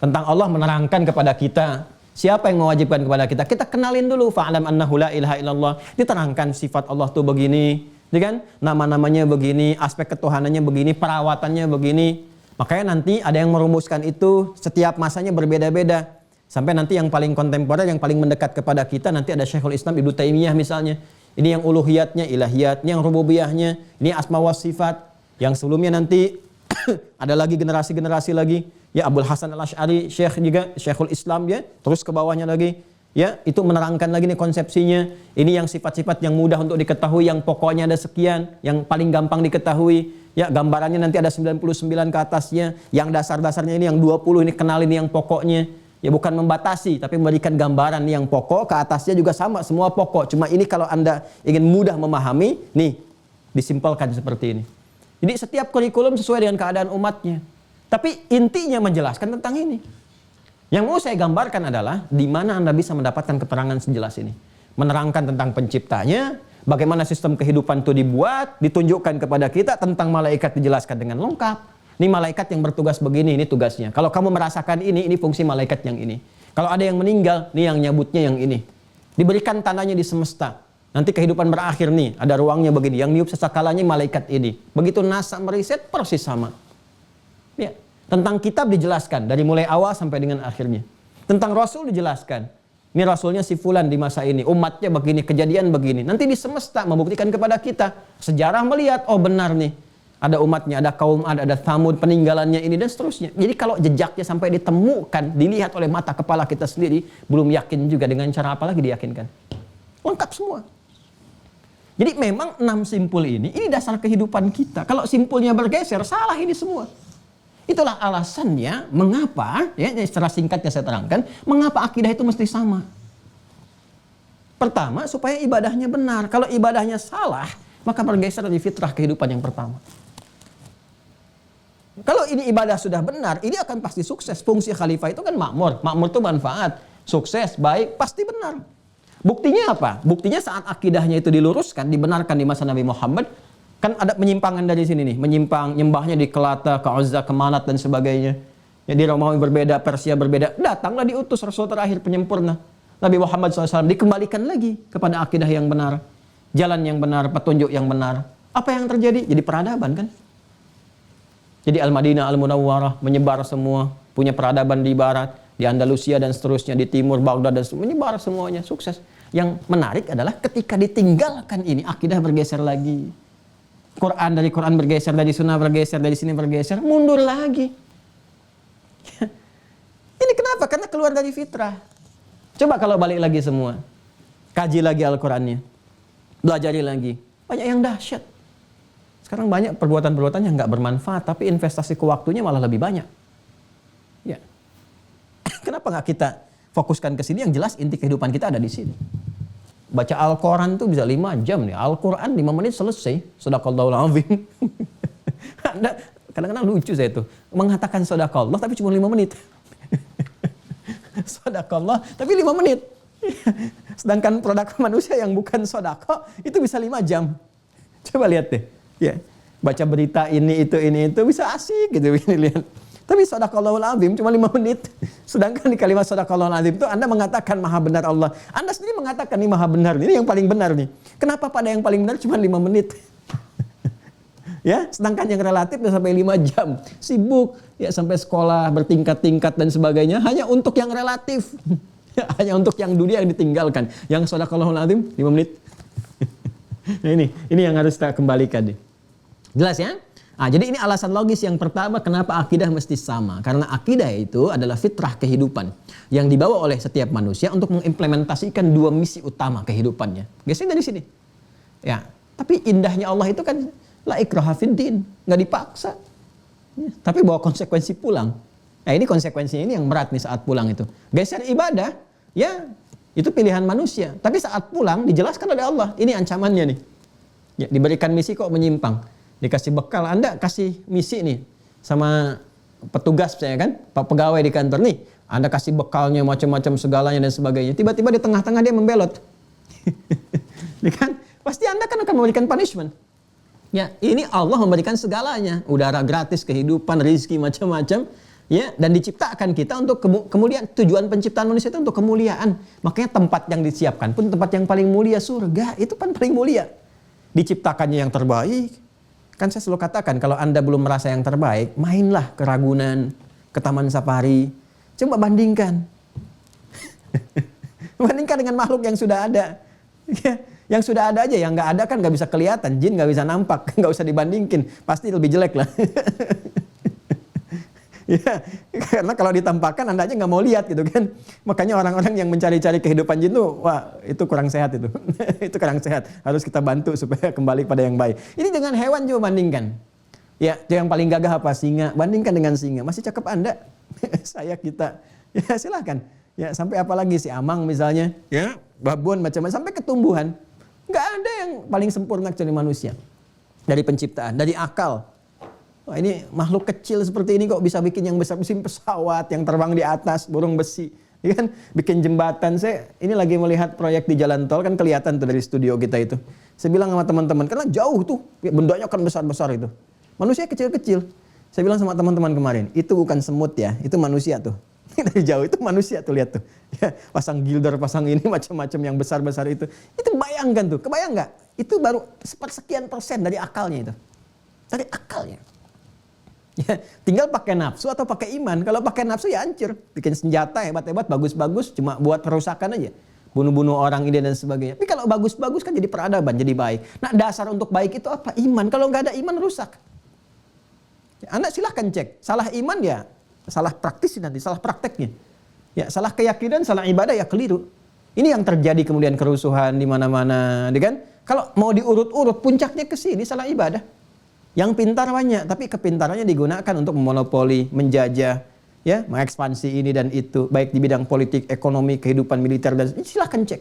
Speaker 2: Tentang Allah menerangkan kepada kita. Siapa yang mewajibkan kepada kita. Kita kenalin dulu. Fa'alam annahu la ilaha illallah. Diterangkan sifat Allah tuh begini. Ya kan? Nama-namanya begini. Aspek ketuhanannya begini. Perawatannya begini. Makanya nanti ada yang merumuskan itu. Setiap masanya berbeda-beda. Sampai nanti yang paling kontemporer, yang paling mendekat kepada kita, nanti ada Syekhul Islam Ibnu Taimiyah misalnya. Ini yang uluhiyatnya, ilahiyatnya, yang rububiyahnya. Ini asma wa sifat. Yang sebelumnya nanti ada lagi generasi-generasi lagi. Ya Abdul Hasan Al-Asy'ari, Syekh juga, Syekhul Islam ya. Terus ke bawahnya lagi. Ya, itu menerangkan lagi nih konsepsinya. Ini yang sifat-sifat yang mudah untuk diketahui, yang pokoknya ada sekian, yang paling gampang diketahui. Ya, gambarannya nanti ada 99 ke atasnya. Yang dasar-dasarnya ini yang 20 ini kenalin yang pokoknya. Ya bukan membatasi, tapi memberikan gambaran yang pokok, ke atasnya juga sama, semua pokok. Cuma ini kalau Anda ingin mudah memahami, nih, disimpelkan seperti ini. Jadi setiap kurikulum sesuai dengan keadaan umatnya. Tapi intinya menjelaskan tentang ini. Yang mau saya gambarkan adalah, di mana Anda bisa mendapatkan keterangan sejelas ini. Menerangkan tentang penciptanya, bagaimana sistem kehidupan itu dibuat, ditunjukkan kepada kita, tentang malaikat dijelaskan dengan lengkap. Ini malaikat yang bertugas begini, ini tugasnya. Kalau kamu merasakan ini fungsi malaikat yang ini. Kalau ada yang meninggal, ini yang nyabutnya yang ini. Diberikan tandanya di semesta. Nanti kehidupan berakhir nih, ada ruangnya begini. Yang niup sesakalanya malaikat ini. Begitu NASA meriset, persis sama. Ya. Tentang kitab dijelaskan, dari mulai awal sampai dengan akhirnya. Tentang Rasul dijelaskan. Ini Rasulnya si Fulan di masa ini, umatnya begini, kejadian begini. Nanti di semesta membuktikan kepada kita. Sejarah melihat, oh benar nih. Ada umatnya, ada kaum, ada Thamud, peninggalannya ini dan seterusnya. Jadi kalau jejaknya sampai ditemukan, dilihat oleh mata kepala kita sendiri, belum yakin juga dengan cara apa lagi diyakinkan. Lengkap semua. Jadi memang 6 simpul ini dasar kehidupan kita. Kalau simpulnya bergeser, salah ini semua. Itulah alasannya mengapa, ya secara singkatnya saya terangkan, mengapa akidah itu mesti sama. Pertama, supaya ibadahnya benar. Kalau ibadahnya salah, maka bergeser dari fitrah kehidupan yang pertama. Kalau ini ibadah sudah benar, ini akan pasti sukses. Fungsi khalifah itu kan makmur. Makmur itu manfaat, sukses, baik, pasti benar. Buktinya apa? Buktinya saat akidahnya itu diluruskan, dibenarkan di masa Nabi Muhammad, kan ada penyimpangan dari sini nih, menyimpang, nyembahnya di Kelata, ke Uzza, ke Manat dan sebagainya. Ya, di Romawi berbeda, Persia berbeda. Datanglah diutus Rasul terakhir penyempurna. Nabi Muhammad SAW dikembalikan lagi kepada akidah yang benar, jalan yang benar, petunjuk yang benar. Apa yang terjadi? Jadi peradaban kan? Jadi Al-Madinah, Al-Munawwarah menyebar semua, punya peradaban di barat, di Andalusia dan seterusnya, di timur, Baghdad dan seterusnya, menyebar semuanya, sukses. Yang menarik adalah ketika ditinggalkan ini, akidah bergeser lagi. Dari Quran bergeser, dari Sunnah bergeser, dari sini bergeser, mundur lagi. Ini kenapa? Karena keluar dari fitrah. Coba kalau balik lagi semua, kaji lagi Al-Qurannya, belajari lagi, banyak yang dahsyat. Sekarang banyak perbuatan-perbuatan yang nggak bermanfaat, tapi investasi ke waktunya malah lebih banyak. Ya, kenapa nggak kita fokuskan ke sini? Yang jelas inti kehidupan kita ada di sini. Baca Al-Quran tuh bisa 5 jam nih. Al-Quran 5 menit selesai. Shadaqallahul azim. Anda kadang-kadang lucu saya tuh. Mengatakan shadaqallah tapi cuma 5 menit. Shadaqallah tapi 5 menit. Sedangkan produk manusia yang bukan shadaqah itu bisa 5 jam. Coba lihat deh. Ya. Baca berita ini itu bisa asik gitu. Lihat. Tapi shadaqallahul azim cuma 5 menit. Sedangkan di kalimat shadaqallahul azim itu Anda mengatakan maha benar Allah. Anda sendiri mengatakan ini maha benar. Ini yang paling benar nih. Kenapa pada yang paling benar cuma 5 menit? Ya, sedangkan yang relatif udah sampai 5 jam. Sibuk, ya sampai sekolah bertingkat-tingkat dan sebagainya. Hanya untuk yang relatif. Hanya untuk yang dunia yang ditinggalkan. Yang shadaqallahul azim 5 menit. Nah ini yang harus kita kembalikan nih. Jelas ya? Nah, jadi ini alasan logis yang pertama kenapa akidah mesti sama. Karena akidah itu adalah fitrah kehidupan yang dibawa oleh setiap manusia untuk mengimplementasikan 2 misi utama kehidupannya. Geser dari sini. Ya, tapi indahnya Allah itu kan la ikraha fiddin, nggak dipaksa. Ya, tapi bawa konsekuensi pulang. Nah, ini konsekuensinya ini yang berat nih saat pulang itu. Geser ibadah, ya itu pilihan manusia. Tapi saat pulang dijelaskan oleh Allah, ini ancamannya nih. Ya, diberikan misi kok menyimpang. Dikasih bekal, Anda kasih misi nih sama petugas misalnya kan, pegawai di kantor nih, Anda kasih bekalnya macam-macam segalanya dan sebagainya. Tiba-tiba di tengah-tengah dia membelot. Kan? Pasti Anda kan akan memberikan punishment. Ya, ini Allah memberikan segalanya, udara gratis, kehidupan, rezeki macam-macam, ya, dan diciptakan kita untuk kemuliaan. Tujuan penciptaan manusia itu untuk kemuliaan. Makanya tempat yang disiapkan pun tempat yang paling mulia, surga, itu kan paling mulia. Diciptakannya yang terbaik. Kan saya selalu katakan kalau Anda belum merasa yang terbaik, mainlah ke Ragunan, ke Taman Safari. Coba bandingkan. Bandingkan dengan makhluk yang sudah ada. Yang sudah ada aja, yang nggak ada kan nggak bisa kelihatan. Jin nggak bisa nampak, nggak usah dibandingkin. Pasti lebih jelek lah. Ya, karena kalau ditampakkan Anda aja nggak mau lihat gitu kan. Makanya orang-orang yang mencari-cari kehidupan jin tuh, wah itu kurang sehat itu. Itu kurang sehat. Harus kita bantu supaya kembali pada yang baik. Ini dengan hewan juga bandingkan. Ya, yang paling gagah apa? Singa. Bandingkan dengan singa. Masih cakep Anda? Saya kita. Ya silahkan. Ya sampai apa lagi si amang misalnya. Ya, babon macam-macam sampai ketumbuhan. Nggak ada yang paling sempurna kecuali manusia. Dari penciptaan, dari akal. Wah, ini makhluk kecil seperti ini kok bisa bikin yang besar, mesin pesawat yang terbang di atas, burung besi, ya kan? Bikin jembatan. Saya ini lagi melihat proyek di jalan tol, kan kelihatan tuh dari studio kita itu. Saya bilang sama teman-teman, karena jauh tuh, bendanya kan besar-besar itu. Manusia kecil-kecil. Saya bilang sama teman-teman kemarin, itu bukan semut ya, itu manusia tuh. Dari jauh itu manusia tuh, lihat tuh. Ya, pasang gilder, pasang ini macam-macam yang besar-besar itu. Itu bayangkan tuh, kebayang nggak? Itu baru sepersekian % dari akalnya itu. Dari akalnya. Ya, tinggal pakai nafsu atau pakai iman. Kalau pakai nafsu ya hancur. Bikin senjata hebat-hebat, bagus-bagus, cuma buat perusakan aja. Bunuh-bunuh orang ini dan sebagainya. Tapi kalau bagus-bagus kan jadi peradaban, jadi baik. Nah, dasar untuk baik itu apa? Iman. Kalau nggak ada iman rusak. Ya, Anda silahkan cek. Salah iman ya, salah praktis nanti, salah prakteknya. Ya, salah keyakinan, salah ibadah ya keliru. Ini yang terjadi kemudian kerusuhan di mana-mana, kan? Kalau mau diurut-urut, puncaknya ke sini salah ibadah. Yang pintar banyak, tapi kepintarannya digunakan untuk memonopoli, menjajah, ya, mengekspansi ini dan itu, baik di bidang politik, ekonomi, kehidupan militer dan silahkan cek.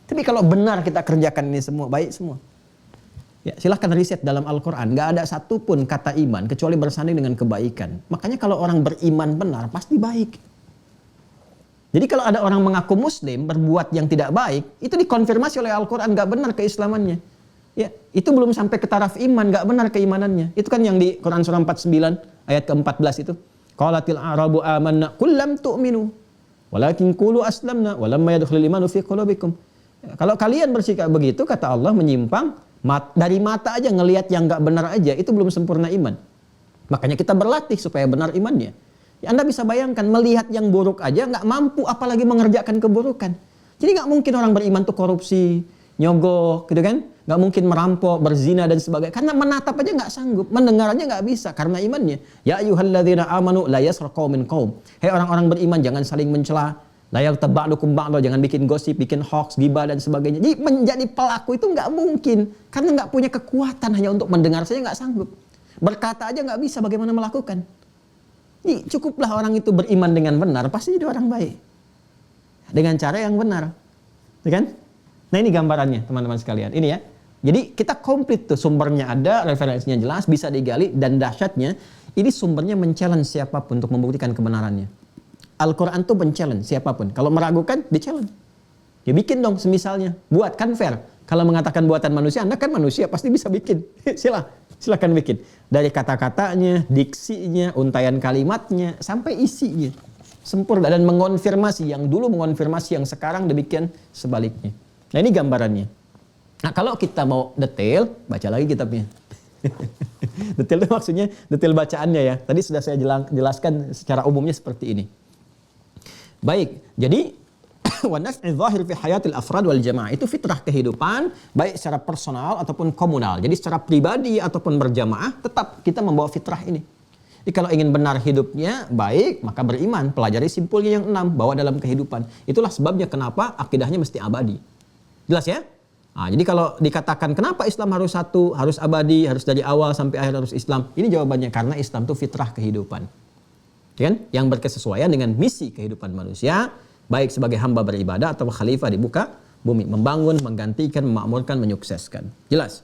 Speaker 2: Tapi kalau benar kita kerjakan ini semua, baik semua. Ya, silahkan riset dalam Al-Quran, nggak ada satupun kata iman kecuali bersanding dengan kebaikan. Makanya kalau orang beriman benar pasti baik. Jadi kalau ada orang mengaku Muslim berbuat yang tidak baik, itu dikonfirmasi oleh Al-Quran nggak benar keislamannya. Ya, itu belum sampai ke taraf iman, nggak benar keimanannya. Itu kan yang di Quran surah 49 ayat ke-14 itu. Qalatil a'rabu amanna qul lam tu'minu walakin qulu aslamna walamma yadkhulul imanu fi qulubikum. Ya, kalau kalian bersikap begitu, kata Allah, menyimpang dari mata aja ngelihat yang nggak benar aja, itu belum sempurna iman. Makanya kita berlatih supaya benar imannya. Ya, Anda bisa bayangkan melihat yang buruk aja nggak mampu, apalagi mengerjakan keburukan. Jadi nggak mungkin orang beriman tuh korupsi, nyogok, gitu kan? Nggak mungkin merampok, berzina dan sebagainya. Karena menatap aja nggak sanggup, mendengar aja nggak bisa karena imannya. Ya ayyuhalladzina amanu la yaskhar qaumin qaum. Hei orang-orang beriman, jangan saling mencela. La yaghtab ba'dukum ba'dha, jangan bikin gosip, bikin hoax, gibah dan sebagainya. Jadi menjadi pelaku itu nggak mungkin karena nggak punya kekuatan, hanya untuk mendengar saja nggak sanggup. Berkata aja nggak bisa, bagaimana melakukan? Jadi cukuplah orang itu beriman dengan benar, pasti jadi orang baik. Dengan cara yang benar. Ya kan? Nah, ini gambarannya teman-teman sekalian. Ini ya. Jadi kita komplit tuh, sumbernya ada, referensinya jelas, bisa digali, dan dahsyatnya ini sumbernya men-challenge siapapun untuk membuktikan kebenarannya. Al-Quran tuh men-challenge siapapun. Kalau meragukan, di-challenge. Ya bikin dong semisalnya. Buat, kan fair. Kalau mengatakan buatan manusia, Anda kan manusia, pasti bisa bikin. Silakan bikin. Dari kata-katanya, diksinya, untaian kalimatnya, sampai isinya. Sempurna dan mengonfirmasi. Yang dulu mengonfirmasi, yang sekarang demikian sebaliknya. Nah, ini gambarannya. Nah, kalau kita mau detail, baca lagi kitabnya. Detail itu maksudnya detail bacaannya ya. Tadi sudah saya jelaskan secara umumnya seperti ini. Baik, jadi wa naf'i dhahir fi hayatil afrad wal jamaah, itu fitrah kehidupan baik secara personal ataupun komunal. Jadi secara pribadi ataupun berjamaah tetap kita membawa fitrah ini. Jadi kalau ingin benar hidupnya baik, maka beriman, pelajari simpulnya yang 6, bawa dalam kehidupan. Itulah sebabnya kenapa akidahnya mesti abadi. Jelas ya? Nah, jadi kalau dikatakan kenapa Islam harus satu, harus abadi, harus dari awal sampai akhir harus Islam. Ini jawabannya karena Islam itu fitrah kehidupan. Ya kan? Yang berkesesuaian dengan misi kehidupan manusia, baik sebagai hamba beribadah atau khalifah di muka bumi, membangun, menggantikan, memakmurkan, menyukseskan. Jelas?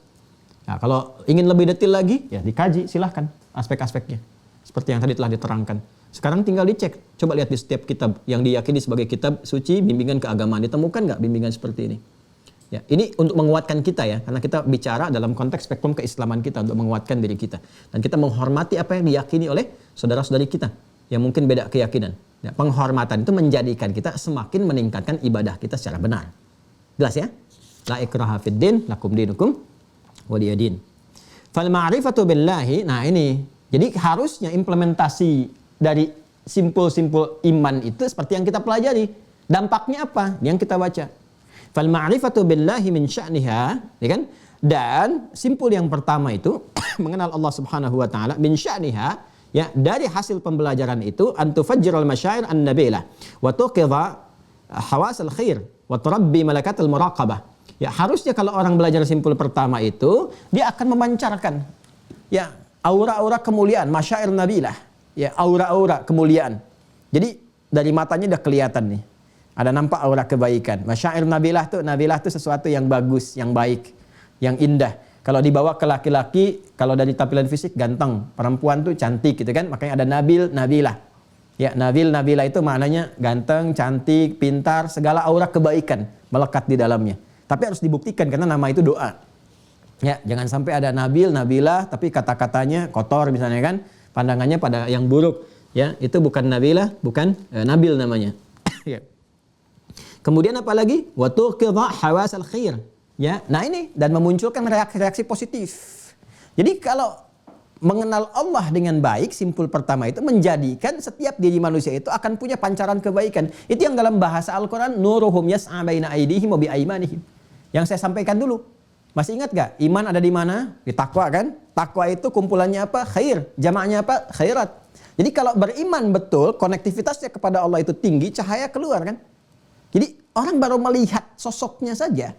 Speaker 2: Nah, kalau ingin lebih detail lagi, ya dikaji, silahkan aspek-aspeknya. Seperti yang tadi telah diterangkan. Sekarang tinggal dicek, coba lihat di setiap kitab yang diyakini sebagai kitab suci, bimbingan keagamaan, ditemukan nggak bimbingan seperti ini? Ya, ini untuk menguatkan kita ya, karena kita bicara dalam konteks spektrum keislaman kita untuk menguatkan diri kita. Dan kita menghormati apa yang diyakini oleh saudara-saudari kita yang mungkin beda keyakinan. Ya, penghormatan itu menjadikan kita semakin meningkatkan ibadah kita secara benar. Jelas ya? La ikraha fid din, lakum dinukum waliyadin. Fal ma'rifatu billahi, nah ini. Jadi harusnya implementasi dari simpul-simpul iman itu seperti yang kita pelajari. Dampaknya apa? Yang kita baca. Fal ma'rifatu billahi min sya'niha, ya kan? Dan simpul yang pertama itu mengenal Allah Subhanahu wa taala, min sya'niha, ya, dari hasil pembelajaran itu antufajjiral masyair an-nabilah wa tuqidha hawasul khair wa turabbi malakatul muraqabah. Ya, harusnya kalau orang belajar simpul pertama itu, dia akan memancarkan ya aura-aura kemuliaan, masyair nabilah, ya, aura-aura kemuliaan. Jadi dari matanya udah kelihatan nih. Ada nampak aura kebaikan. Masyair nabilah tuh sesuatu yang bagus, yang baik, yang indah. Kalau dibawa ke laki-laki, kalau dari tampilan fisik ganteng, perempuan tuh cantik gitu kan, makanya ada nabil, nabilah. Ya, nabil, nabilah itu maknanya ganteng, cantik, pintar, segala aura kebaikan melekat di dalamnya. Tapi harus dibuktikan karena nama itu doa. Ya, jangan sampai ada nabil, nabilah tapi kata-katanya kotor misalnya kan, pandangannya pada yang buruk. Ya, itu bukan nabilah, bukan nabil namanya. Ya. Kemudian apa lagi? Wa tuqidha hawasal khair. Ya, nah ini dan memunculkan reaksi positif. Jadi kalau mengenal Allah dengan baik, simpul pertama itu menjadikan setiap diri manusia itu akan punya pancaran kebaikan. Itu yang dalam bahasa Al-Quran, nuruhum yas'a baina aydihim wa bi aymanihim. Yang saya sampaikan dulu. Masih ingat gak? Iman ada di mana? Di takwa kan? Takwa itu kumpulannya apa? Khair. Jamaknya apa? Khairat. Jadi kalau beriman betul, konektivitasnya kepada Allah itu tinggi, cahaya keluar kan? Jadi orang baru melihat sosoknya saja.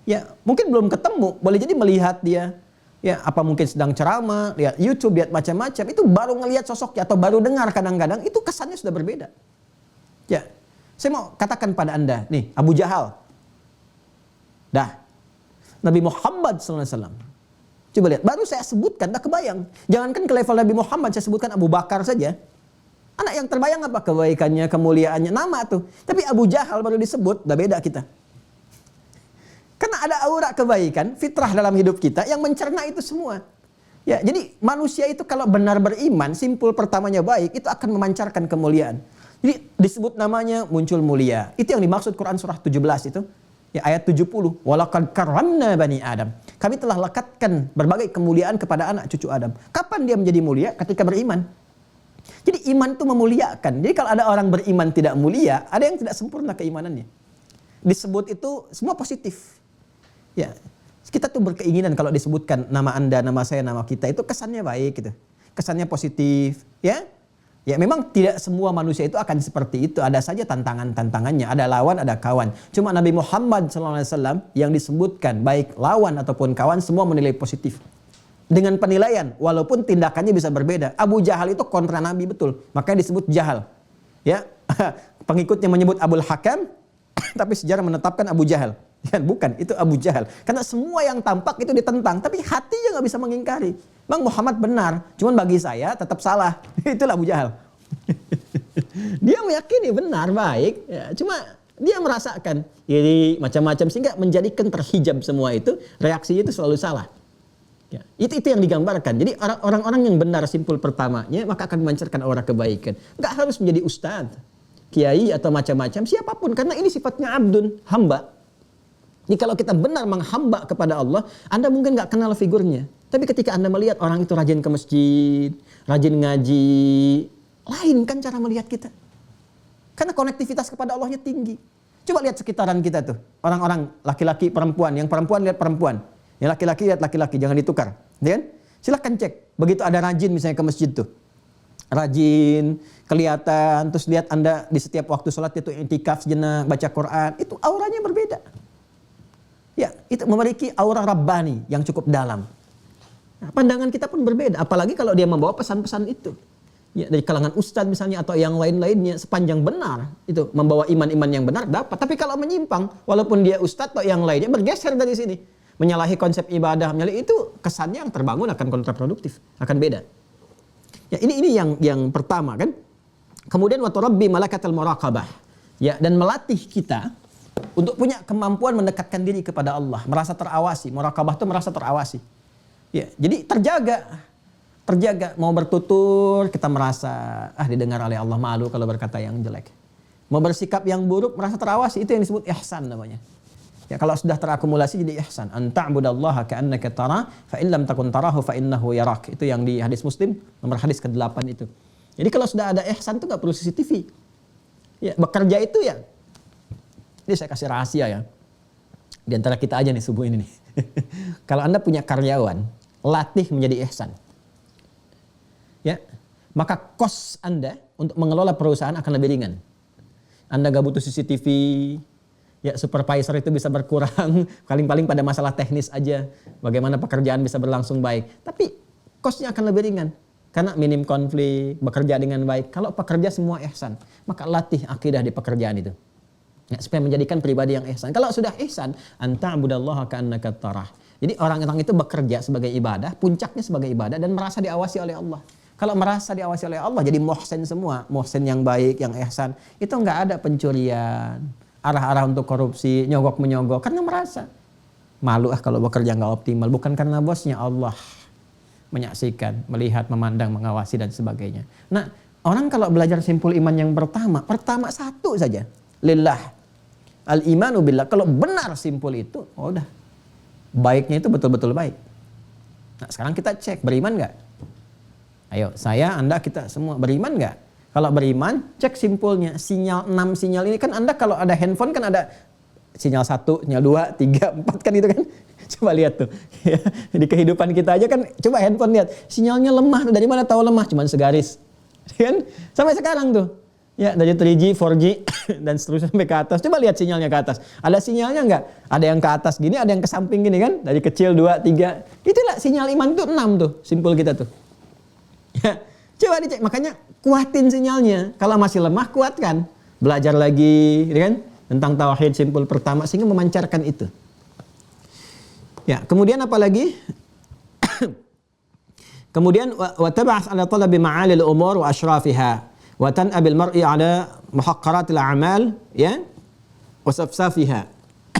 Speaker 2: Ya, mungkin belum ketemu, boleh jadi melihat dia. Ya, apa mungkin sedang ceramah, lihat YouTube, lihat macam-macam, itu baru ngelihat sosoknya atau baru dengar kadang-kadang, itu kesannya sudah berbeda. Ya, saya mau katakan pada Anda, nih Abu Jahal. Dah, Nabi Muhammad SAW. Coba lihat, baru saya sebutkan, dah kebayang. Jangankan ke level Nabi Muhammad, saya sebutkan Abu Bakar saja. Anak yang terbayang apa? Kebaikannya, kemuliaannya, nama tuh. Tapi Abu Jahal baru disebut, dah beda kita. Karena ada aura kebaikan, fitrah dalam hidup kita yang mencerna itu semua. Ya, jadi manusia itu kalau benar beriman, simpul pertamanya baik, itu akan memancarkan kemuliaan. Jadi disebut namanya muncul mulia. Itu yang dimaksud Quran surah 17 itu. Ya, ayat 70. Walaqad karramna bani Adam. Kami telah lekatkan berbagai kemuliaan kepada anak cucu Adam. Kapan dia menjadi mulia? Ketika beriman. Jadi iman itu memuliakan. Jadi kalau ada orang beriman tidak mulia, ada yang tidak sempurna keimanannya. Disebut itu semua positif. Ya, kita tuh berkeinginan kalau disebutkan nama Anda, nama saya, nama kita itu kesannya baik gitu. Kesannya positif, ya. Ya memang tidak semua manusia itu akan seperti itu. Ada saja tantangan-tantangannya, ada lawan, ada kawan. Cuma Nabi Muhammad SAW yang disebutkan baik lawan ataupun kawan semua menilai positif. Dengan penilaian walaupun tindakannya bisa berbeda. Abu Jahal itu kontra Nabi betul, makanya disebut jahal. Ya, pengikutnya menyebut Abul Hakam, tapi sejarah menetapkan Abu Jahal. Ya, bukan, itu Abu Jahal. Karena semua yang tampak itu ditentang, tapi hatinya nggak bisa mengingkari. Bang Muhammad benar, cuman bagi saya tetap salah. Itulah Abu Jahal. Dia meyakini benar, baik, ya, cuma dia merasakan iri macam-macam sehingga menjadikan terhijab semua itu, reaksinya itu selalu salah. Ya, itu yang digambarkan. Jadi orang-orang yang benar simpul pertamanya maka akan memancarkan aura kebaikan. Nggak harus menjadi ustadz, kiai atau macam-macam, siapapun, karena ini sifatnya abdun, hamba. Jadi kalau kita benar menghamba kepada Allah, Anda mungkin nggak kenal figurnya. Tapi ketika Anda melihat orang itu rajin ke masjid, rajin ngaji, lain kan cara melihat kita. Karena konektivitas kepada Allahnya tinggi. Coba lihat sekitaran kita tuh. Orang-orang laki-laki, perempuan. Yang perempuan lihat perempuan. Yang laki-laki lihat laki-laki. Jangan ditukar. Ya kan? Silahkan cek. Begitu ada rajin misalnya ke masjid tuh. Rajin, kelihatan. Terus lihat Anda di setiap waktu sholat itu i'tikaf sejenak, baca Quran. Itu auranya berbeda. Ya, itu memiliki aura Rabbani yang cukup dalam. Nah, pandangan kita pun berbeda, apalagi kalau dia membawa pesan-pesan itu. Ya, dari kalangan ustadz misalnya atau yang lain-lainnya, sepanjang benar itu membawa iman-iman yang benar dapat. Tapi kalau menyimpang, walaupun dia ustadz atau yang lainnya bergeser dari sini, menyalahi konsep ibadah, menyalahi itu kesannya yang terbangun akan kontraproduktif, akan beda. Ya, ini yang pertama kan. Kemudian wa turabbi malakatal muraqabah. Ya, dan melatih kita untuk punya kemampuan mendekatkan diri kepada Allah, merasa terawasi. Muraqabah itu merasa terawasi. Ya, jadi terjaga. Mau bertutur kita merasa didengar oleh Allah, malu kalau berkata yang jelek. Mau bersikap yang buruk merasa terawasi, itu yang disebut ihsan namanya. Ya, kalau sudah terakumulasi jadi ihsan. An ta'budallaha ka'annaka tara fa in lam takun tarahu fa innahu yarak. Itu yang di hadis Muslim nomor hadis ke-8 itu. Jadi kalau sudah ada ihsan itu enggak perlu CCTV. Ya, bekerja itu ya. Ini saya kasih rahasia ya. Di antara kita aja nih subuh ini nih. Kalau Anda punya karyawan, latih menjadi ihsan. Ya, maka kos Anda untuk mengelola perusahaan akan lebih ringan. Anda gak butuh CCTV, ya supervisor itu bisa berkurang, paling-paling pada masalah teknis aja. Bagaimana pekerjaan bisa berlangsung baik. Tapi kosnya akan lebih ringan. Karena minim konflik, bekerja dengan baik. Kalau pekerja semua ihsan, maka latih akidah di pekerjaan itu. Ya, supaya menjadikan pribadi yang ihsan. Kalau sudah ihsan, anta'budallaha ka'annaka tarah. Jadi orang-orang itu bekerja sebagai ibadah, puncaknya sebagai ibadah dan merasa diawasi oleh Allah. Kalau merasa diawasi oleh Allah jadi muhsin semua, muhsin yang baik, yang ihsan. Itu enggak ada pencurian, arah-arah untuk korupsi, nyogok-menyogok karena merasa malu kalau bekerja enggak optimal, bukan karena bosnya, Allah menyaksikan, melihat, memandang, mengawasi dan sebagainya. Nah, orang kalau belajar simpul iman yang pertama satu saja, lillah. Al-imanu billah, kalau benar simpul itu, baiknya itu betul-betul baik. Nah, sekarang kita cek, beriman nggak? Ayo, saya, Anda, kita semua beriman nggak? Kalau beriman, cek simpulnya. Sinyal 6 sinyal ini kan Anda kalau ada handphone kan ada sinyal 1, sinyal 2, 3, 4 kan itu kan. Coba lihat tuh. Ya, di kehidupan kita aja kan, coba handphone lihat. Sinyalnya lemah. Dari mana tahu lemah? Cuman segaris. Kan? Sampai sekarang tuh. Ya, dari 3G, 4G, dan seterusnya sampai ke atas. Coba lihat sinyalnya ke atas. Ada sinyalnya nggak? Ada yang ke atas gini, ada yang ke samping gini kan? Dari kecil 2, 3. Itulah sinyal iman itu 6 tuh. Simpul kita tuh. Ya, coba dicek. Makanya kuatin sinyalnya. Kalau masih lemah, kuatkan. Belajar lagi, kan? Tentang tauhid simpul pertama sehingga memancarkan itu. Ya, kemudian apa lagi? Kemudian wa tab'as ala talabi ma'alil umur wa asyrafiha. Wa tan'abil mar'i ala muhaqqaratil a'mal, ya, wa safsafiha.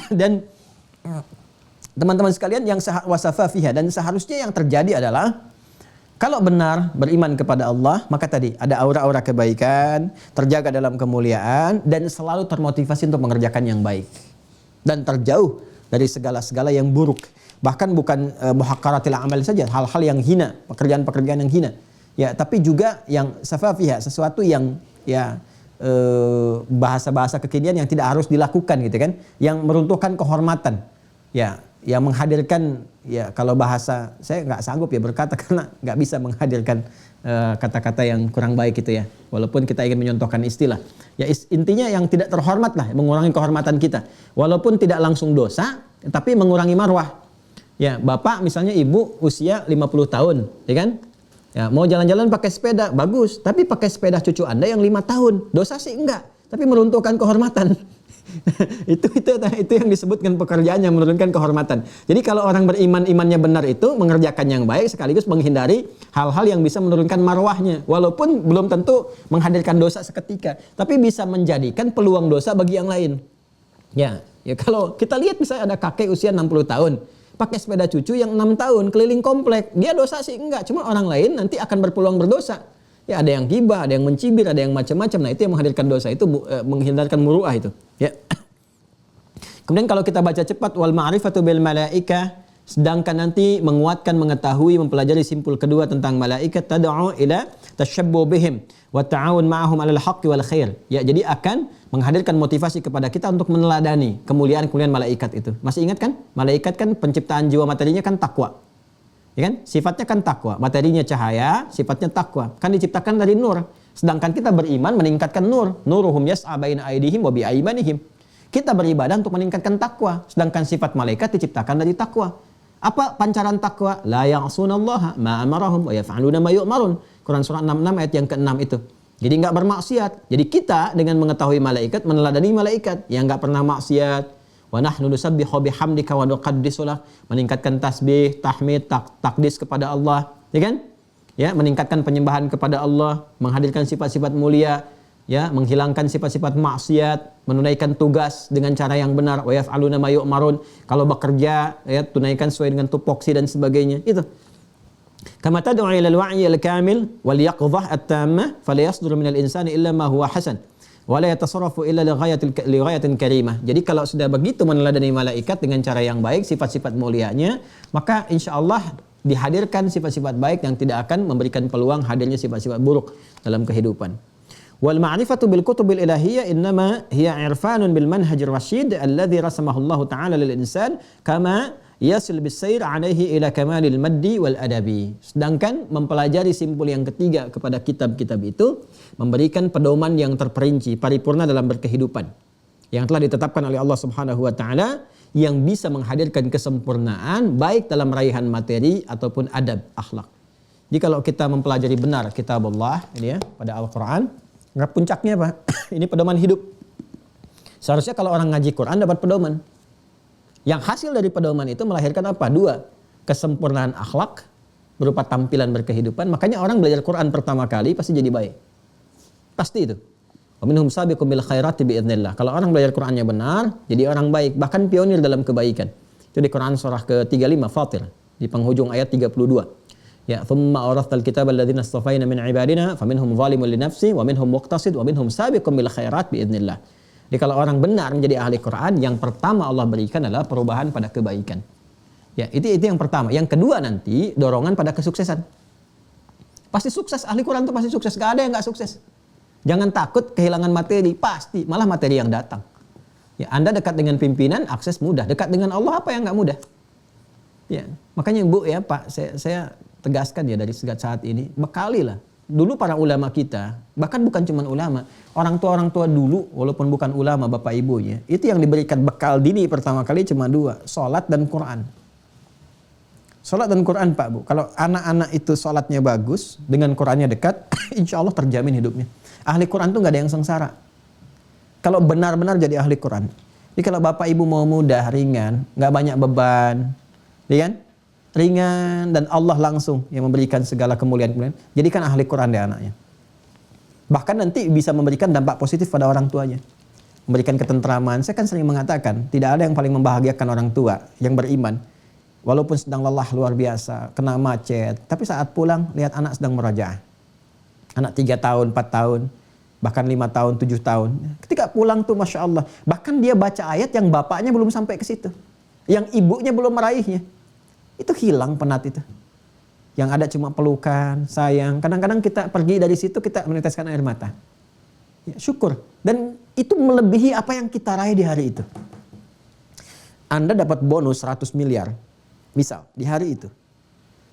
Speaker 2: Dan teman-teman sekalian yang wasafafiha, dan seharusnya yang terjadi adalah kalau benar beriman kepada Allah, maka tadi ada aura-aura kebaikan, terjaga dalam kemuliaan, dan selalu termotivasi untuk mengerjakan yang baik dan terjauh dari segala-segala yang buruk. Bahkan bukan muhaqqaratil a'mal saja, hal-hal yang hina, pekerjaan-pekerjaan yang hina. Ya, tapi juga yang safafiha, sesuatu yang ya bahasa-bahasa kekinian yang tidak harus dilakukan gitu kan, yang meruntuhkan kehormatan. Ya, yang menghadirkan, ya kalau bahasa saya nggak sanggup ya berkata karena nggak bisa menghadirkan kata-kata yang kurang baik gitu ya. Walaupun kita ingin menyontohkan istilah. Ya intinya yang tidak terhormat lah, mengurangi kehormatan kita. Walaupun tidak langsung dosa, tapi mengurangi marwah. Ya, bapak misalnya ibu usia 50 tahun, ya kan? Ya, mau jalan-jalan pakai sepeda, bagus. Tapi pakai sepeda cucu Anda yang 5 tahun. Dosa sih enggak, tapi meruntuhkan kehormatan. itu yang disebutkan pekerjaan yang menurunkan kehormatan. Jadi kalau orang beriman, imannya benar itu mengerjakan yang baik sekaligus menghindari hal-hal yang bisa menurunkan marwahnya. Walaupun belum tentu menghadirkan dosa seketika, tapi bisa menjadikan peluang dosa bagi yang lain. Ya kalau kita lihat misalnya ada kakek usia 60 tahun. Pakai sepeda cucu yang 6 tahun keliling komplek. Dia dosa sih enggak, cuma orang lain nanti akan berpeluang berdosa. Ya ada yang gibah, ada yang mencibir, ada yang macam-macam. Nah, itu yang menghadirkan dosa, itu menghindarkan muruah itu. Ya. Kemudian kalau kita baca cepat wal ma'rifatu bil malaika, sedangkan nanti menguatkan, mengetahui, mempelajari simpul kedua tentang malaikat, tad'u ila tashabbu bihim wa ta'awun ma'ahum 'alal haqqi wal khair. Ya, jadi akan menghadirkan motivasi kepada kita untuk meneladani kemuliaan-kemuliaan malaikat itu. Masih ingat kan? Malaikat kan penciptaan jiwa materinya kan takwa. Ya kan? Sifatnya kan takwa, materinya cahaya, sifatnya takwa. Kan diciptakan dari nur. Sedangkan kita beriman meningkatkan nur. Nuruhum yas'a baina aydihim wa bi aymanihim. Kita beribadah untuk meningkatkan takwa, sedangkan sifat malaikat diciptakan dari takwa. Apa pancaran takwa? La ya'sunallaha ma amarahum wa yaf'aluna ma yu'marun. Quran surah 66 ayat yang ke-6 itu. Jadi enggak bermaksiat. Jadi kita dengan mengetahui malaikat, meneladani malaikat yang enggak pernah maksiat. Wa nahnu nusabbihu bihamdika wa nuqaddisu lak, meningkatkan tasbih, tahmid, takdis kepada Allah, ya kan? Ya, meningkatkan penyembahan kepada Allah, menghadirkan sifat-sifat mulia, ya, menghilangkan sifat-sifat maksiat, menunaikan tugas dengan cara yang benar, wa yaf'aluna ma yu'marun. Kalau bekerja, ya, tunaikan sesuai dengan tupoksi dan sebagainya. Itu. Kama tad'u ila al-wa'yi al-kamil wal yaqdhah at-tammah fala yasduru min al-insani illa ma huwa hasan wa la yatasarrafu illa li ghayatin karimah. Jadi kalau sudah begitu meneladani malaikat dengan cara yang baik, sifat-sifat mulianya, maka insyaallah dihadirkan sifat-sifat baik yang tidak akan memberikan peluang hadirnya sifat-sifat buruk dalam kehidupan. Wal ma'rifatu bil kutubil ilahiyyah innama hiya irfanun bil manhajir rasyid alladhi rasamahu Allah Ta'ala lil insan kama yasil bis sayr alaihi ila kamalil maddi wal adabi. Sedangkan mempelajari simpul yang ketiga kepada kitab-kitab itu memberikan pedoman yang terperinci, paripurna dalam berkehidupan yang telah ditetapkan oleh Allah Subhanahu wa taala yang bisa menghadirkan kesempurnaan baik dalam raihan materi ataupun adab akhlak. Jadi kalau kita mempelajari benar kitab Allah ini ya pada Al-Qur'an, puncaknya apa? Ini pedoman hidup. Seharusnya kalau orang ngaji Quran dapat pedoman. Yang hasil dari pedoman itu melahirkan apa? 2. Kesempurnaan akhlak berupa tampilan berkehidupan. Makanya orang belajar Quran pertama kali pasti jadi baik. Pasti itu. Wa minhum sabiqum bil khairati biidznillah. Kalau orang belajar Qurannya benar, jadi orang baik, bahkan pionir dalam kebaikan. Itu di Quran surah ke-35 Fatir di penghujung ayat 32. Ya, thumma awrathal kitaba alladziina istafaina min ibadina faminhum zalimun li nafsi wa minhum muqtasid wa minhum sabiqum bil khairat biidznillah. Jadi kalau orang benar menjadi ahli Quran, yang pertama Allah berikan adalah perubahan pada kebaikan. Ya, itu yang pertama. Yang kedua nanti dorongan pada kesuksesan. Pasti sukses, ahli Quran tuh pasti sukses. Gak ada yang gak sukses. Jangan takut kehilangan materi, pasti. Malah materi yang datang. Ya, Anda dekat dengan pimpinan, akses mudah. Dekat dengan Allah, apa yang gak mudah? Ya, makanya Bu ya Pak, saya tegaskan ya dari saat ini, bekalilah. Dulu para ulama kita, bahkan bukan cuma ulama, orang tua dulu, walaupun bukan ulama bapak ibunya, itu yang diberikan bekal dini pertama kali cuma 2, sholat dan Quran. Sholat dan Quran Pak Bu, kalau anak-anak itu sholatnya bagus, dengan Qurannya dekat, insya Allah terjamin hidupnya. Ahli Quran tuh gak ada yang sengsara. Kalau benar-benar jadi ahli Quran. Jadi kalau bapak ibu mau mudah, ringan, gak banyak beban, ya kan? Ringan dan Allah langsung yang memberikan segala kemuliaan. Jadikan ahli Quran deh anaknya. Bahkan nanti bisa memberikan dampak positif pada orang tuanya. Memberikan ketentraman. Saya kan sering mengatakan, tidak ada yang paling membahagiakan orang tua yang beriman. Walaupun sedang lelah luar biasa, kena macet. Tapi saat pulang, lihat anak sedang merajaah. Anak 3 tahun, 4 tahun, bahkan 5 tahun, 7 tahun. Ketika pulang tuh Masya Allah. Bahkan dia baca ayat yang bapaknya belum sampai ke situ. Yang ibunya belum meraihnya. Itu hilang penat itu. Yang ada cuma pelukan, sayang. Kadang-kadang kita pergi dari situ kita meneteskan air mata. Ya, syukur. Dan itu melebihi apa yang kita raih di hari itu. Anda dapat bonus 100 miliar. Misal, di hari itu.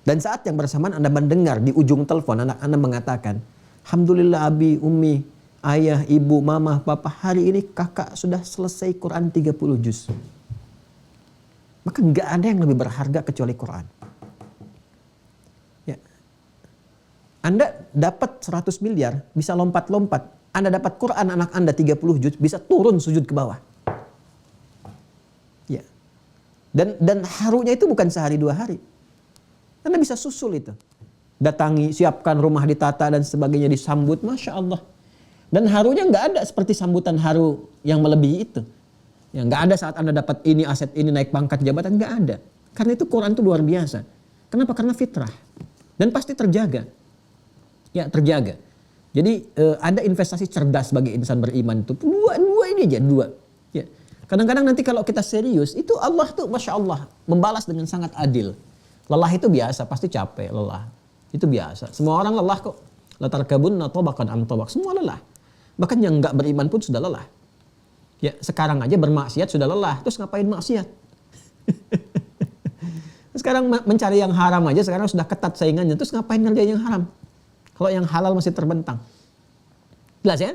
Speaker 2: Dan saat yang bersamaan Anda mendengar di ujung telepon anak Anda mengatakan, Alhamdulillah abi, umi, ayah, ibu, mama, papa, hari ini kakak sudah selesai Quran 30 juz. Maka nggak ada yang lebih berharga kecuali Quran. Ya. Anda dapat 100 miliar, bisa lompat-lompat. Anda dapat Quran anak Anda 30 juz, bisa turun sujud ke bawah. Ya. Dan harunya itu bukan sehari 2 hari. Anda bisa susul itu. Datangi, siapkan rumah ditata dan sebagainya, disambut. Masya Allah. Dan harunya nggak ada seperti sambutan haru yang melebihi itu. Ya, nggak ada saat Anda dapat ini, aset ini, naik pangkat jabatan, nggak ada. Karena itu Quran itu luar biasa. Kenapa? Karena fitrah. Dan pasti terjaga. Ya, terjaga. Jadi ada investasi cerdas bagi insan beriman itu. Dua ini aja, 2. Ya. Kadang-kadang nanti kalau kita serius, itu Allah tuh Masya Allah membalas dengan sangat adil. Lelah itu biasa, pasti capek, lelah. Itu biasa. Semua orang lelah kok. Latarkabunna tabaqan an tabaq. Semua lelah. Bahkan yang nggak beriman pun sudah lelah. Ya, sekarang aja bermaksiat sudah lelah, terus ngapain maksiat? Sekarang mencari yang haram aja sekarang sudah ketat saingannya, terus ngapain ngerjain yang haram? Kalau yang halal masih terbentang. Jelas ya?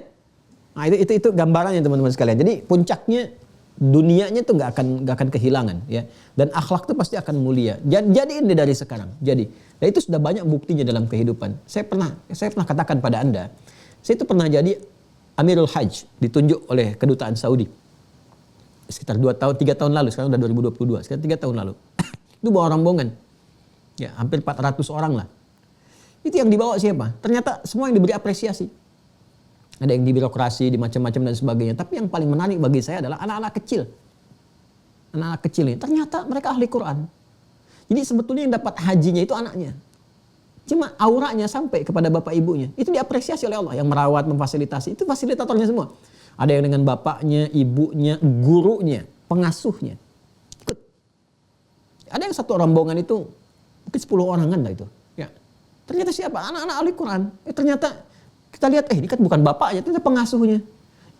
Speaker 2: Nah, itu gambarannya teman-teman sekalian. Jadi puncaknya dunianya tuh nggak akan kehilangan ya. Dan akhlak tuh pasti akan mulia. Jadiin deh dari sekarang. Jadi, dan itu sudah banyak buktinya dalam kehidupan. Saya pernah katakan pada Anda, saya itu pernah jadi Amirul Hajj, ditunjuk oleh kedutaan Saudi. Sekitar 3 tahun lalu, sekarang udah 2022, sekitar 3 tahun lalu. Itu bawa rombongan. Ya, hampir 400 orang lah. Itu yang dibawa siapa? Ternyata semua yang diberi apresiasi. Ada yang di birokrasi, di macam-macam dan sebagainya. Tapi yang paling menarik bagi saya adalah anak-anak kecil. Anak-anak kecil ini, ternyata mereka ahli Quran. Jadi sebetulnya yang dapat hajinya itu anaknya. Cuma auranya sampai kepada bapak ibunya. Itu diapresiasi oleh Allah. Yang merawat, memfasilitasi. Itu fasilitatornya semua. Ada yang dengan bapaknya, ibunya, gurunya, pengasuhnya. Ikut. Ada yang satu rombongan itu mungkin 10 orangan lah itu. Ya. Ternyata siapa? Anak-anak ahli Quran. Ternyata kita lihat, ini kan bukan bapaknya, ternyata pengasuhnya.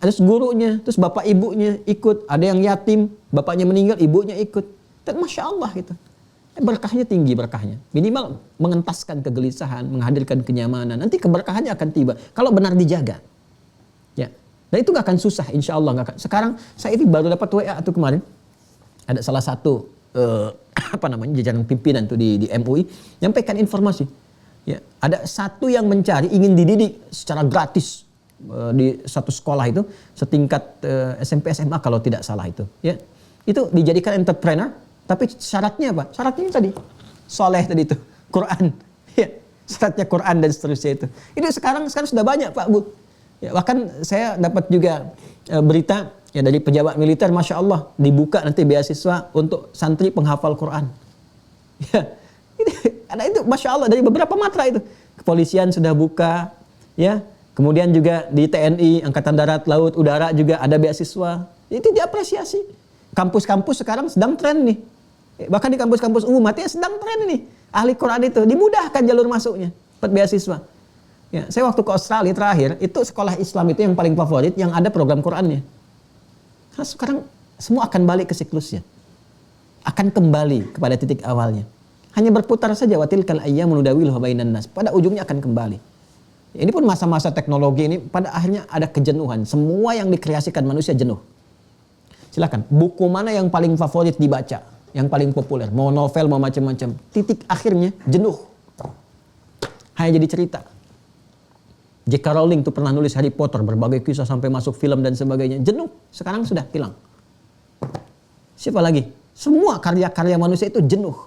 Speaker 2: Ada gurunya, terus bapak ibunya ikut. Ada yang yatim, bapaknya meninggal, ibunya ikut. Dan Masya Allah gitu. Berkahnya tinggi berkahnya. Minimal mengentaskan kegelisahan, menghadirkan kenyamanan. Nanti keberkahannya akan tiba. Kalau benar dijaga. Ya. Dan itu gak akan susah insya Allah. Gak akan. Sekarang saya ini baru dapat WA tuh kemarin. Ada salah satu jajaran pimpinan tuh di MUI. Nyampaikan informasi. Ya. Ada satu yang mencari, ingin dididik secara gratis. Di satu sekolah itu. Setingkat SMP SMA kalau tidak salah itu. Ya. Itu dijadikan entrepreneur. Tapi syaratnya apa? Syaratnya tadi. Soleh tadi itu. Quran. Ya, syaratnya Quran dan seterusnya itu. Itu sekarang sudah banyak Pak Bu. Ya, bahkan saya dapat juga berita ya dari pejabat militer, Masya Allah. Dibuka nanti beasiswa untuk santri penghafal Quran. Ya, ada itu Masya Allah dari beberapa matra itu. Kepolisian sudah buka. Ya, kemudian juga di TNI, Angkatan Darat, Laut, Udara juga ada beasiswa. Itu diapresiasi. Kampus-kampus sekarang sedang tren nih. Bahkan di kampus-kampus umum artinya sedang tren ini. Ahli Quran itu dimudahkan jalur masuknya. dapat beasiswa. Ya, saya waktu ke Australia terakhir, itu sekolah Islam itu yang paling favorit, yang ada program Qurannya. Karena sekarang semua akan balik ke siklusnya. Akan kembali kepada titik awalnya. Hanya berputar saja, watilkal ayyamu nudawiluha bainan nas. Pada ujungnya akan kembali. Ini pun masa-masa teknologi ini pada akhirnya ada kejenuhan. Semua yang dikreasikan manusia jenuh. Silakan, buku mana yang paling favorit dibaca? Yang paling populer, mau novel, mau macam-macam. Titik akhirnya jenuh. Hanya jadi cerita. J.K. Rowling tuh pernah nulis Harry Potter, berbagai kisah sampai masuk film dan sebagainya. Jenuh, sekarang sudah hilang. Siapa lagi? Semua karya-karya manusia itu jenuh.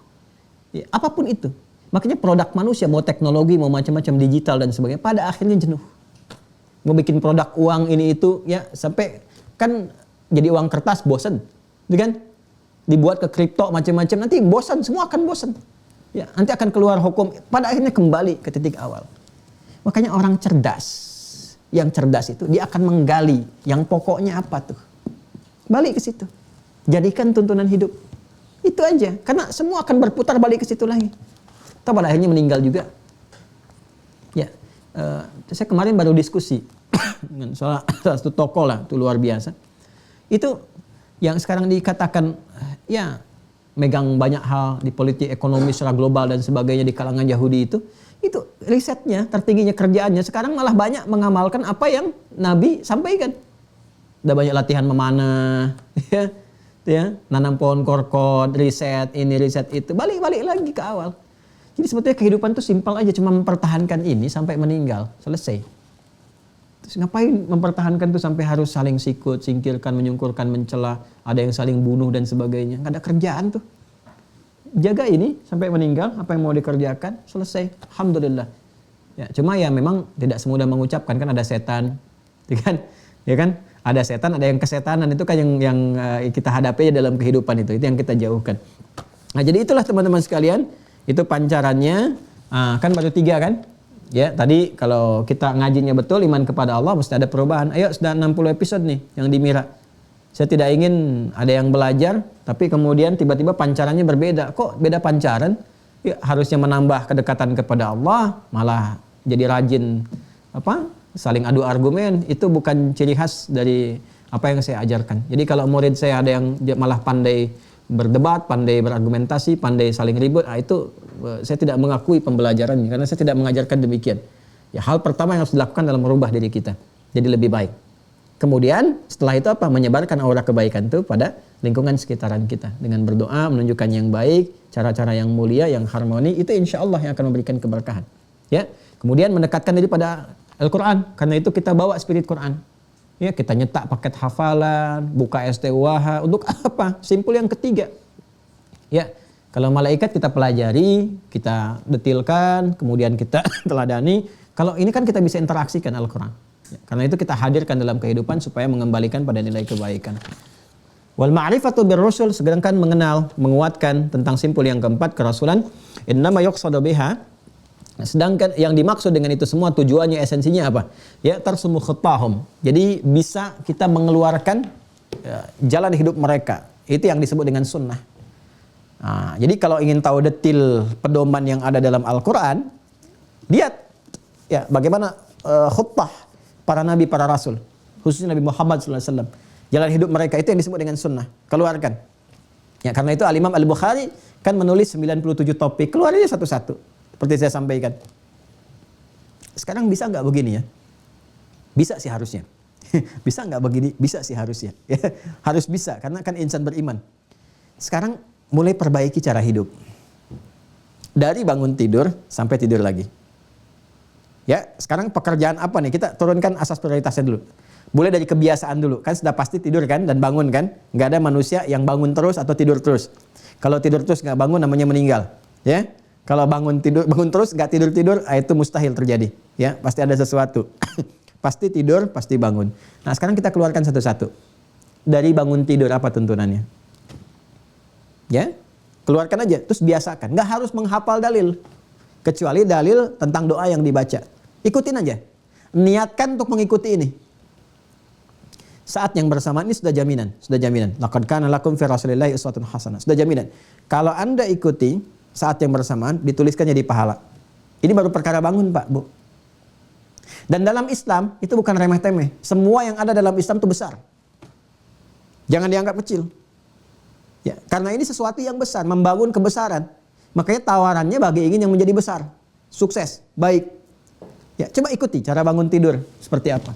Speaker 2: Ya, apapun itu. Makanya produk manusia, mau teknologi, mau macam-macam digital dan sebagainya, pada akhirnya jenuh. Mau bikin produk uang ini itu, ya sampai kan jadi uang kertas bosan, kan? Dibuat ke kripto macam-macam, nanti bosan, semua akan bosan. Ya, nanti akan keluar hukum, pada akhirnya kembali ke titik awal. Makanya orang cerdas, yang cerdas itu dia akan menggali yang pokoknya apa tuh. Balik ke situ. Jadikan tuntunan hidup. Itu aja. Karena semua akan berputar balik ke situ lagi. Atau pada akhirnya meninggal juga. Ya, saya kemarin baru diskusi dengan salah satu tokoh lah, itu luar biasa. Itu yang sekarang dikatakan ya megang banyak hal di politik ekonomi secara global dan sebagainya di kalangan Yahudi itu risetnya, tertingginya kerjaannya sekarang malah banyak mengamalkan apa yang Nabi sampaikan. Udah banyak latihan memanah, ya, nanam pohon korkod, riset ini, riset itu, balik-balik lagi ke awal. Jadi sebetulnya kehidupan tuh simpel aja, cuma mempertahankan ini sampai meninggal, selesai. Terus ngapain mempertahankan tuh sampai harus saling sikut, singkirkan, menyungkurkan, mencela, ada yang saling bunuh dan sebagainya. Nggak ada kerjaan tuh. Jaga ini sampai meninggal, apa yang mau dikerjakan, selesai. Alhamdulillah. Ya, cuma ya memang tidak semudah mengucapkan, kan ada setan, ya kan? Ada setan, ada yang kesetanan, itu kan yang kita hadapi dalam kehidupan itu yang kita jauhkan. Nah, jadi itulah teman-teman sekalian, itu pancarannya, kan baru 3 kan? Ya, tadi kalau kita ngajinya betul, iman kepada Allah, mesti ada perubahan. Ayo, sudah 60 episode nih yang di Mira. Saya tidak ingin ada yang belajar, tapi kemudian tiba-tiba pancarannya berbeda. Kok beda pancaran? Ya, harusnya menambah kedekatan kepada Allah, malah jadi rajin saling adu argumen. Itu bukan ciri khas dari apa yang saya ajarkan. Jadi kalau murid saya ada yang malah pandai berdebat, pandai berargumentasi, pandai saling ribut, itu saya tidak mengakui pembelajarannya karena saya tidak mengajarkan demikian. Ya, hal pertama yang harus dilakukan adalah merubah diri kita jadi lebih baik. Kemudian setelah itu menyebarkan aura kebaikan itu pada lingkungan sekitaran kita dengan berdoa, menunjukkan yang baik, cara-cara yang mulia, yang harmoni, itu insya Allah yang akan memberikan keberkahan. Ya, kemudian mendekatkan diri pada Al-Quran, karena itu kita bawa spirit Quran. Ya, kita nyetak paket hafalan, buka STUH, untuk apa? Simpul yang ketiga. Ya, kalau malaikat kita pelajari, kita detilkan, kemudian kita teladani. Kalau ini kan kita bisa interaksikan Al-Quran. Ya, karena itu kita hadirkan dalam kehidupan supaya mengembalikan pada nilai kebaikan. Wal ma'rifatu birrusul, sedangkan mengenal, menguatkan tentang simpul yang keempat, kerasulan. Innama yuqsadu biha. Sedangkan yang dimaksud dengan itu semua tujuannya, esensinya apa? Ya, tarsumu khattahum. Jadi bisa kita mengeluarkan jalan hidup mereka. Itu yang disebut dengan sunnah. Nah, jadi kalau ingin tahu detil pedoman yang ada dalam Al-Quran, lihat ya bagaimana khuttah para nabi, para rasul, khususnya Nabi Muhammad SAW. Jalan hidup mereka itu yang disebut dengan sunnah. Keluarkan. Ya, karena itu Al-Imam Al-Bukhari kan menulis 97 topik. Keluarin satu-satu. Seperti saya sampaikan. Sekarang bisa nggak begini ya? Bisa sih harusnya. Bisa nggak begini? Bisa sih harusnya. Harus bisa, karena kan insan beriman. Sekarang mulai perbaiki cara hidup. Dari bangun tidur sampai tidur lagi. Ya, sekarang pekerjaan apa nih? Kita turunkan asas prioritasnya dulu. Mulai dari kebiasaan dulu. Kan sudah pasti tidur kan dan bangun kan? Nggak ada manusia yang bangun terus atau tidur terus. Kalau tidur terus nggak bangun namanya meninggal. Ya, kalau bangun terus nggak tidur, itu mustahil terjadi. Ya, pasti ada sesuatu. Pasti tidur, pasti bangun. Nah, sekarang kita keluarkan satu-satu. Dari bangun tidur apa tuntunannya? Ya, keluarkan aja. Terus biasakan. Nggak harus menghafal dalil. Kecuali dalil tentang doa yang dibaca. Ikutin aja. Niatkan untuk mengikuti ini. Saat yang bersamaan ini sudah jaminan. Laqad kana lakum fi Rasulillahi uswatun hasanah. Sudah jaminan. Kalau Anda ikuti saat yang bersamaan, dituliskan jadi pahala. Ini baru perkara bangun Pak, Bu. Dan dalam Islam itu bukan remeh-temeh. Semua yang ada dalam Islam itu besar. Jangan dianggap kecil. Ya, karena ini sesuatu yang besar, membangun kebesaran. Makanya tawarannya bagi ingin yang menjadi besar, sukses, baik. Ya, coba ikuti cara bangun tidur seperti apa.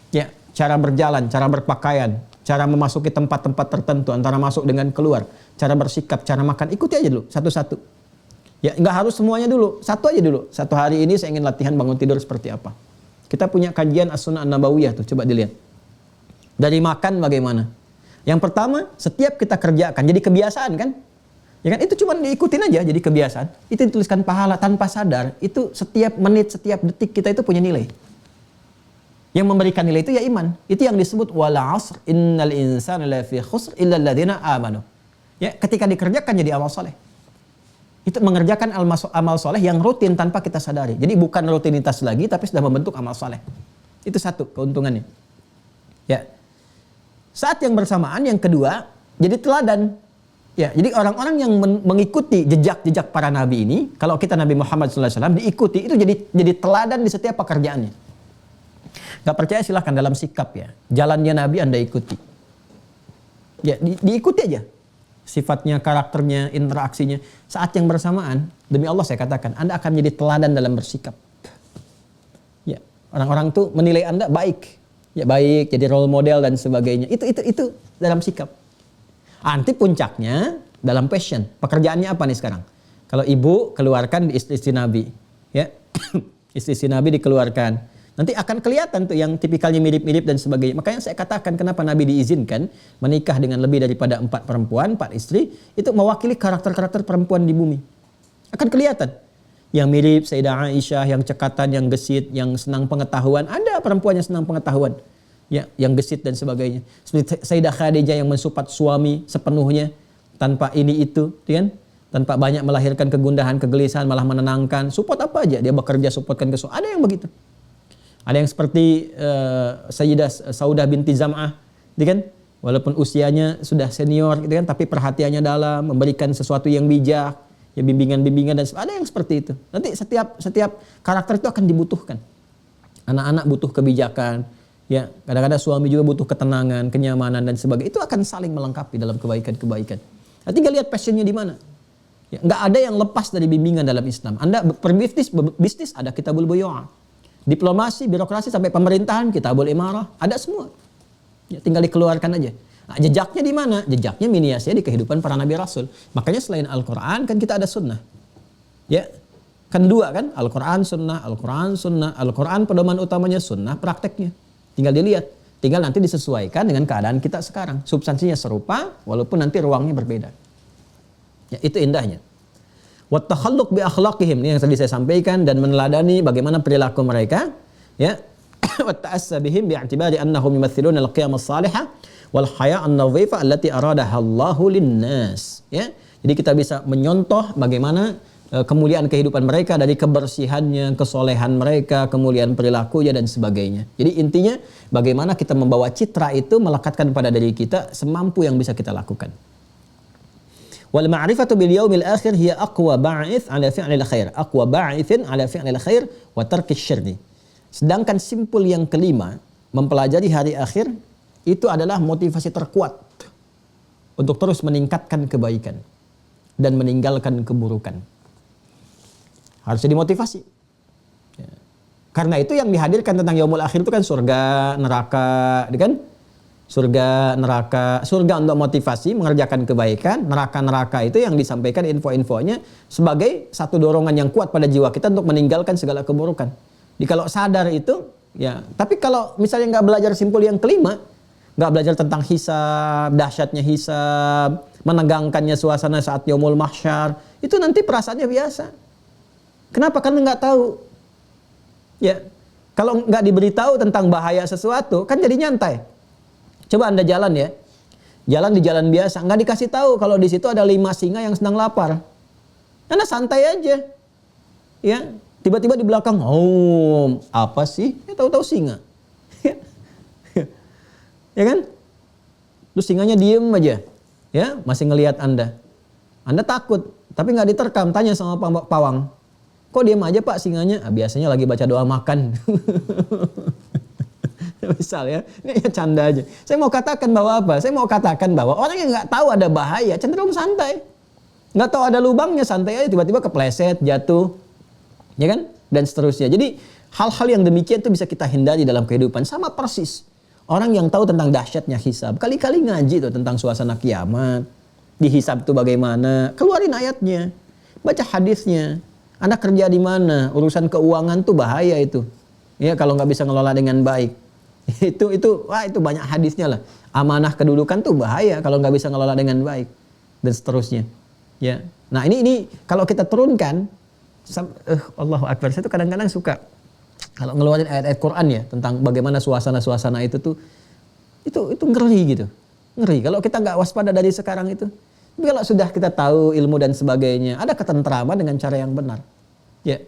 Speaker 2: Ya, cara berjalan, cara berpakaian, cara memasuki tempat-tempat tertentu, antara masuk dengan keluar, cara bersikap, cara makan, ikuti aja dulu satu-satu. Ya, nggak harus semuanya dulu, satu aja dulu. Satu hari ini saya ingin latihan bangun tidur seperti apa. Kita punya kajian As-Sunnah An-Nabawiyah tuh, coba dilihat. Dari makan bagaimana? Yang pertama, setiap kita kerjakan jadi kebiasaan kan? Ya kan, itu cuma diikutin aja jadi kebiasaan. Itu dituliskan pahala tanpa sadar. Itu setiap menit, setiap detik kita itu punya nilai. Yang memberikan nilai itu ya iman. Itu yang disebut wal 'asr innal insana lafi khusr illa alladziina amanu. Ya, ketika dikerjakan jadi amal soleh. Itu mengerjakan amal soleh yang rutin tanpa kita sadari. Jadi bukan rutinitas lagi tapi sudah membentuk amal soleh. Itu satu keuntungannya. Ya. Saat yang bersamaan yang kedua jadi teladan. Ya, jadi orang-orang yang mengikuti jejak-jejak para nabi ini, kalau kita Nabi Muhammad SAW diikuti, itu jadi teladan di setiap pekerjaannya. Gak percaya silahkan dalam sikap ya. Jalannya Nabi Anda ikuti. Ya, diikuti aja. Sifatnya, karakternya, interaksinya. Saat yang bersamaan, demi Allah saya katakan, Anda akan menjadi teladan dalam bersikap. Ya, orang-orang tuh menilai Anda baik. Ya, baik, jadi role model dan sebagainya. Itu dalam sikap. Nanti puncaknya dalam passion. Pekerjaannya apa nih sekarang? Kalau ibu keluarkan di istri Nabi, ya, istri Nabi dikeluarkan. Nanti akan kelihatan tuh yang tipikalnya mirip-mirip dan sebagainya. Makanya saya katakan kenapa Nabi diizinkan menikah dengan lebih daripada 4 perempuan, 4 istri, itu mewakili karakter-karakter perempuan di bumi. Akan kelihatan. Yang mirip Sayyidah Aisyah, yang cekatan, yang gesit, yang senang pengetahuan. Ada perempuan yang senang pengetahuan. Ya, yang gesit dan sebagainya. Seperti Sayyidah Khadijah yang mensupport suami sepenuhnya tanpa ini itu, kan? Tanpa banyak melahirkan kegundahan, kegelisahan, malah menenangkan. Support apa aja dia bekerja supportkan ke suami. Ada yang begitu. Ada yang seperti Sayyidah Saudah binti Zam'ah, kan? Walaupun usianya sudah senior, gitu kan? Tapi perhatiannya dalam, memberikan sesuatu yang bijak, ya bimbingan-bimbingan dan ada yang seperti itu. Nanti setiap karakter itu akan dibutuhkan. Anak-anak butuh kebijakan. Ya, kadang-kadang suami juga butuh ketenangan, kenyamanan dan sebagainya. Itu akan saling melengkapi dalam kebaikan-kebaikan. Nah, tinggal lihat passionnya di mana. Ya, nggak ada yang lepas dari bimbingan dalam Islam. Anda berbisnis ada Kitabul Buyu'ah. Diplomasi, birokrasi sampai pemerintahan, Kitabul Imarah, ada semua. Ya, tinggal dikeluarkan aja. Nah, jejaknya di mana? Jejaknya miniasinya di kehidupan para nabi rasul. Makanya selain Al-Qur'an kan kita ada sunnah. Ya. Kan dua kan? Al-Qur'an sunnah, Al-Qur'an sunnah. Al-Qur'an pedoman utamanya, sunnah prakteknya. Tinggal dilihat, tinggal nanti disesuaikan dengan keadaan kita sekarang. Substansinya serupa, walaupun nanti ruangnya berbeda. Ya, itu indahnya. Wa takhalluq bi akhlaqihim, ini yang tadi saya sampaikan, dan meneladani bagaimana perilaku mereka. Ya, wa ta'assa bihim bi'tibari annahum yumaththiluna al-qiyam as-salihah wal haya' an-nadhifa allati aradaha Allahu lin-nas. Ya, jadi kita bisa menyontoh bagaimana kemuliaan kehidupan mereka dari kebersihannya, kesolehan mereka, kemuliaan perilakunya dan sebagainya. Jadi intinya bagaimana kita membawa citra itu melekatkan pada diri kita semampu yang bisa kita lakukan. Wal ma'rifatu bil yaumil akhir hiya aqwa ba'its 'ala fi'lil khair. Aqwa ba'itsin 'ala fi'lil khair wa tarkis syarri. Sedangkan simpul yang kelima, mempelajari hari akhir itu adalah motivasi terkuat untuk terus meningkatkan kebaikan dan meninggalkan keburukan. Harusnya dimotivasi. Ya. Karena itu yang dihadirkan tentang yaumul akhir itu kan surga, neraka, kan? Surga, neraka, surga untuk motivasi mengerjakan kebaikan, neraka-neraka itu yang disampaikan info-infonya sebagai satu dorongan yang kuat pada jiwa kita untuk meninggalkan segala keburukan. Jadi kalau sadar itu, ya. Tapi kalau misalnya nggak belajar simpul yang kelima, nggak belajar tentang hisab, dahsyatnya hisab, menegangkannya suasana saat yaumul mahsyar, itu nanti perasaannya biasa. Kenapa? Karena nggak tahu. Ya, kalau nggak diberitahu tentang bahaya sesuatu, kan jadi nyantai. Coba Anda jalan ya, jalan di jalan biasa, nggak dikasih tahu kalau di situ ada 5 singa yang sedang lapar. Anda santai aja, ya. Tiba-tiba di belakang, oh apa sih? Ya tahu-tahu singa, ya kan? Terus singanya diem aja, ya masih ngelihat Anda. Anda takut, tapi nggak diterkam. Tanya sama pawang. Kok diam aja Pak singanya? Biasanya lagi baca doa makan. Misal ya, ini ya canda aja. Saya mau katakan bahwa apa? Saya mau katakan bahwa orang yang nggak tahu ada bahaya cenderung santai. Nggak tahu ada lubangnya santai aja, tiba-tiba kepleset, jatuh. Ya kan? Dan seterusnya. Jadi hal-hal yang demikian itu bisa kita hindari dalam kehidupan. Sama persis. Orang yang tahu tentang dahsyatnya hisab. Kali-kali ngaji tuh tentang suasana kiamat. Dihisab itu bagaimana. Keluarin ayatnya. Baca hadisnya. Anda kerja di mana? Urusan keuangan tuh bahaya itu. Ya kalau nggak bisa ngelola dengan baik. Itu banyak hadisnya lah. Amanah kedudukan tuh bahaya kalau nggak bisa ngelola dengan baik. Dan seterusnya. Ya. Nah ini kalau kita turunkan. Allahu Akbar. Saya tuh kadang-kadang suka. Kalau ngeluarin ayat-ayat Quran ya. Tentang bagaimana suasana-suasana itu tuh. Itu ngeri gitu. Ngeri. Kalau kita nggak waspada dari sekarang itu. Tapi kalau sudah kita tahu ilmu dan sebagainya, ada ketentraman dengan cara yang benar. Ya.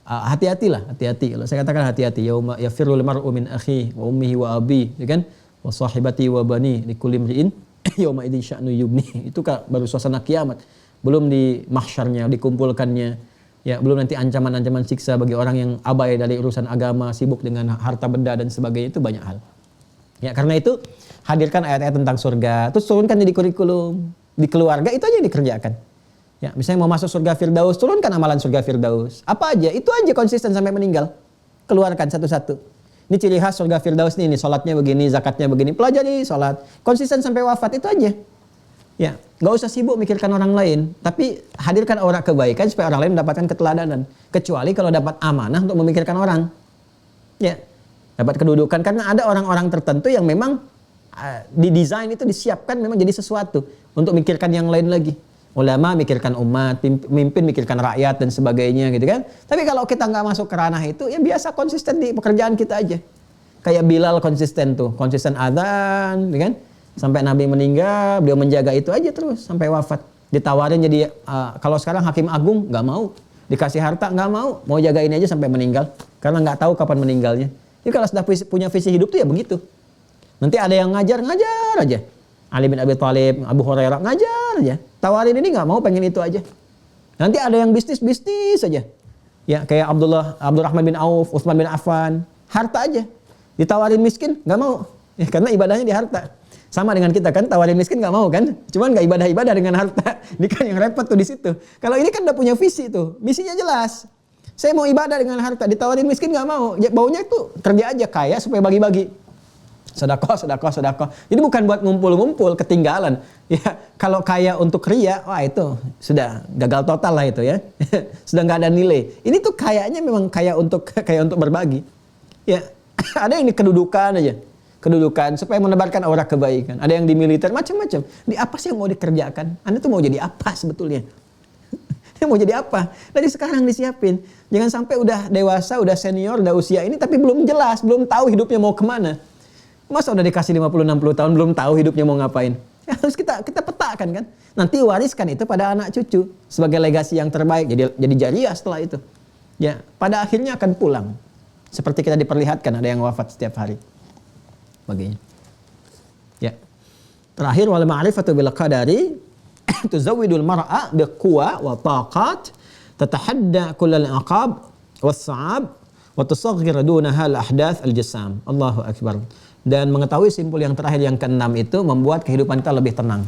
Speaker 2: Hati-hatilah, hati-hati. Kalau saya katakan hati-hati, yauma yafirrul mar'u min akhihi wa ummihi wa abi, ya kan? Wa sahibati wa bani likulli imri'in yauma idzin sya'nu yubni. Itu baru suasana kiamat. Belum di mahsyarnya, dikumpulkannya. Ya, belum nanti ancaman-ancaman siksa bagi orang yang abai dari urusan agama, sibuk dengan harta benda dan sebagainya, itu banyak hal. Ya, karena itu hadirkan ayat-ayat tentang surga, terus turunkan di kurikulum. Di keluarga itu aja yang dikerjakan. Ya, misalnya mau masuk surga Firdaus, turunkan amalan surga Firdaus. Apa aja, itu aja konsisten sampai meninggal. Keluarkan satu-satu. Ini ciri khas surga Firdaus nih, salatnya begini, zakatnya begini. Pelajari salat, konsisten sampai wafat, itu aja. Ya, nggak usah sibuk mikirkan orang lain, tapi hadirkan aura kebaikan supaya orang lain mendapatkan keteladanan. Kecuali kalau dapat amanah untuk memikirkan orang. Ya, dapat kedudukan karena ada orang-orang tertentu yang memang didesain itu disiapkan memang jadi sesuatu untuk mikirkan yang lain lagi. Ulama mikirkan umat, pemimpin mikirkan rakyat dan sebagainya gitu kan. Tapi kalau kita nggak masuk ke ranah itu, ya biasa konsisten di pekerjaan kita aja. Kayak Bilal konsisten tuh, konsisten adzan, gitu kan. Sampai Nabi meninggal, beliau menjaga itu aja terus sampai wafat. Ditawarin jadi kalau sekarang hakim agung nggak mau, dikasih harta nggak mau jagain aja sampai meninggal karena nggak tahu kapan meninggalnya. Jadi kalau sudah punya visi hidup tuh ya begitu. Nanti ada yang ngajar aja. Ali bin Abi Thalib, Abu Hurairah ngajar aja. Tawarin ini nggak mau, pengen itu aja. Nanti ada yang bisnis aja. Ya kayak Abdurrahman bin Auf, Utsman bin Affan, harta aja. Ditawarin miskin nggak mau, ya, karena ibadahnya di harta. Sama dengan kita kan, tawarin miskin nggak mau kan, cuman nggak ibadah dengan harta. Ini kan yang repot tuh di situ. Kalau ini kan udah punya visi tuh, misinya jelas. Saya mau ibadah dengan harta, ditawarin miskin nggak mau. Ya, baunya itu kerja aja kaya supaya bagi-bagi. Sedekah. Jadi bukan buat ngumpul-ngumpul, ketinggalan. Ya, kalau kaya untuk ria, wah itu sudah gagal total lah itu ya. Sudah nggak ada nilai. Ini tuh kayaknya memang kaya untuk berbagi. Ya, ada yang di kedudukan aja. Kedudukan supaya menebarkan aura kebaikan. Ada yang di militer, macam-macam. Di apa sih yang mau dikerjakan? Anda tuh mau jadi apa sebetulnya? Mau jadi apa? Dari sekarang disiapin. Jangan sampai udah dewasa, udah senior, udah usia ini tapi belum jelas, belum tahu hidupnya mau kemana. Masa udah dikasih 50-60 tahun belum tahu hidupnya mau ngapain? Ya, harus kita petakan kan. Nanti wariskan itu pada anak cucu sebagai legasi yang terbaik. Jadi jariah setelah itu. Ya, pada akhirnya akan pulang. Seperti kita diperlihatkan ada yang wafat setiap hari. Baginya. Ya. Terakhir wal ma'rifatu bil qadari tuzawwidul mar'a bi quwa wa taqat tatahadda kullal aqab was sa'ab wa tusaghir dunaha al ahdath al jasam. Allahu akbar. Dan mengetahui simpul yang terakhir yang keenam itu membuat kehidupan kita lebih tenang,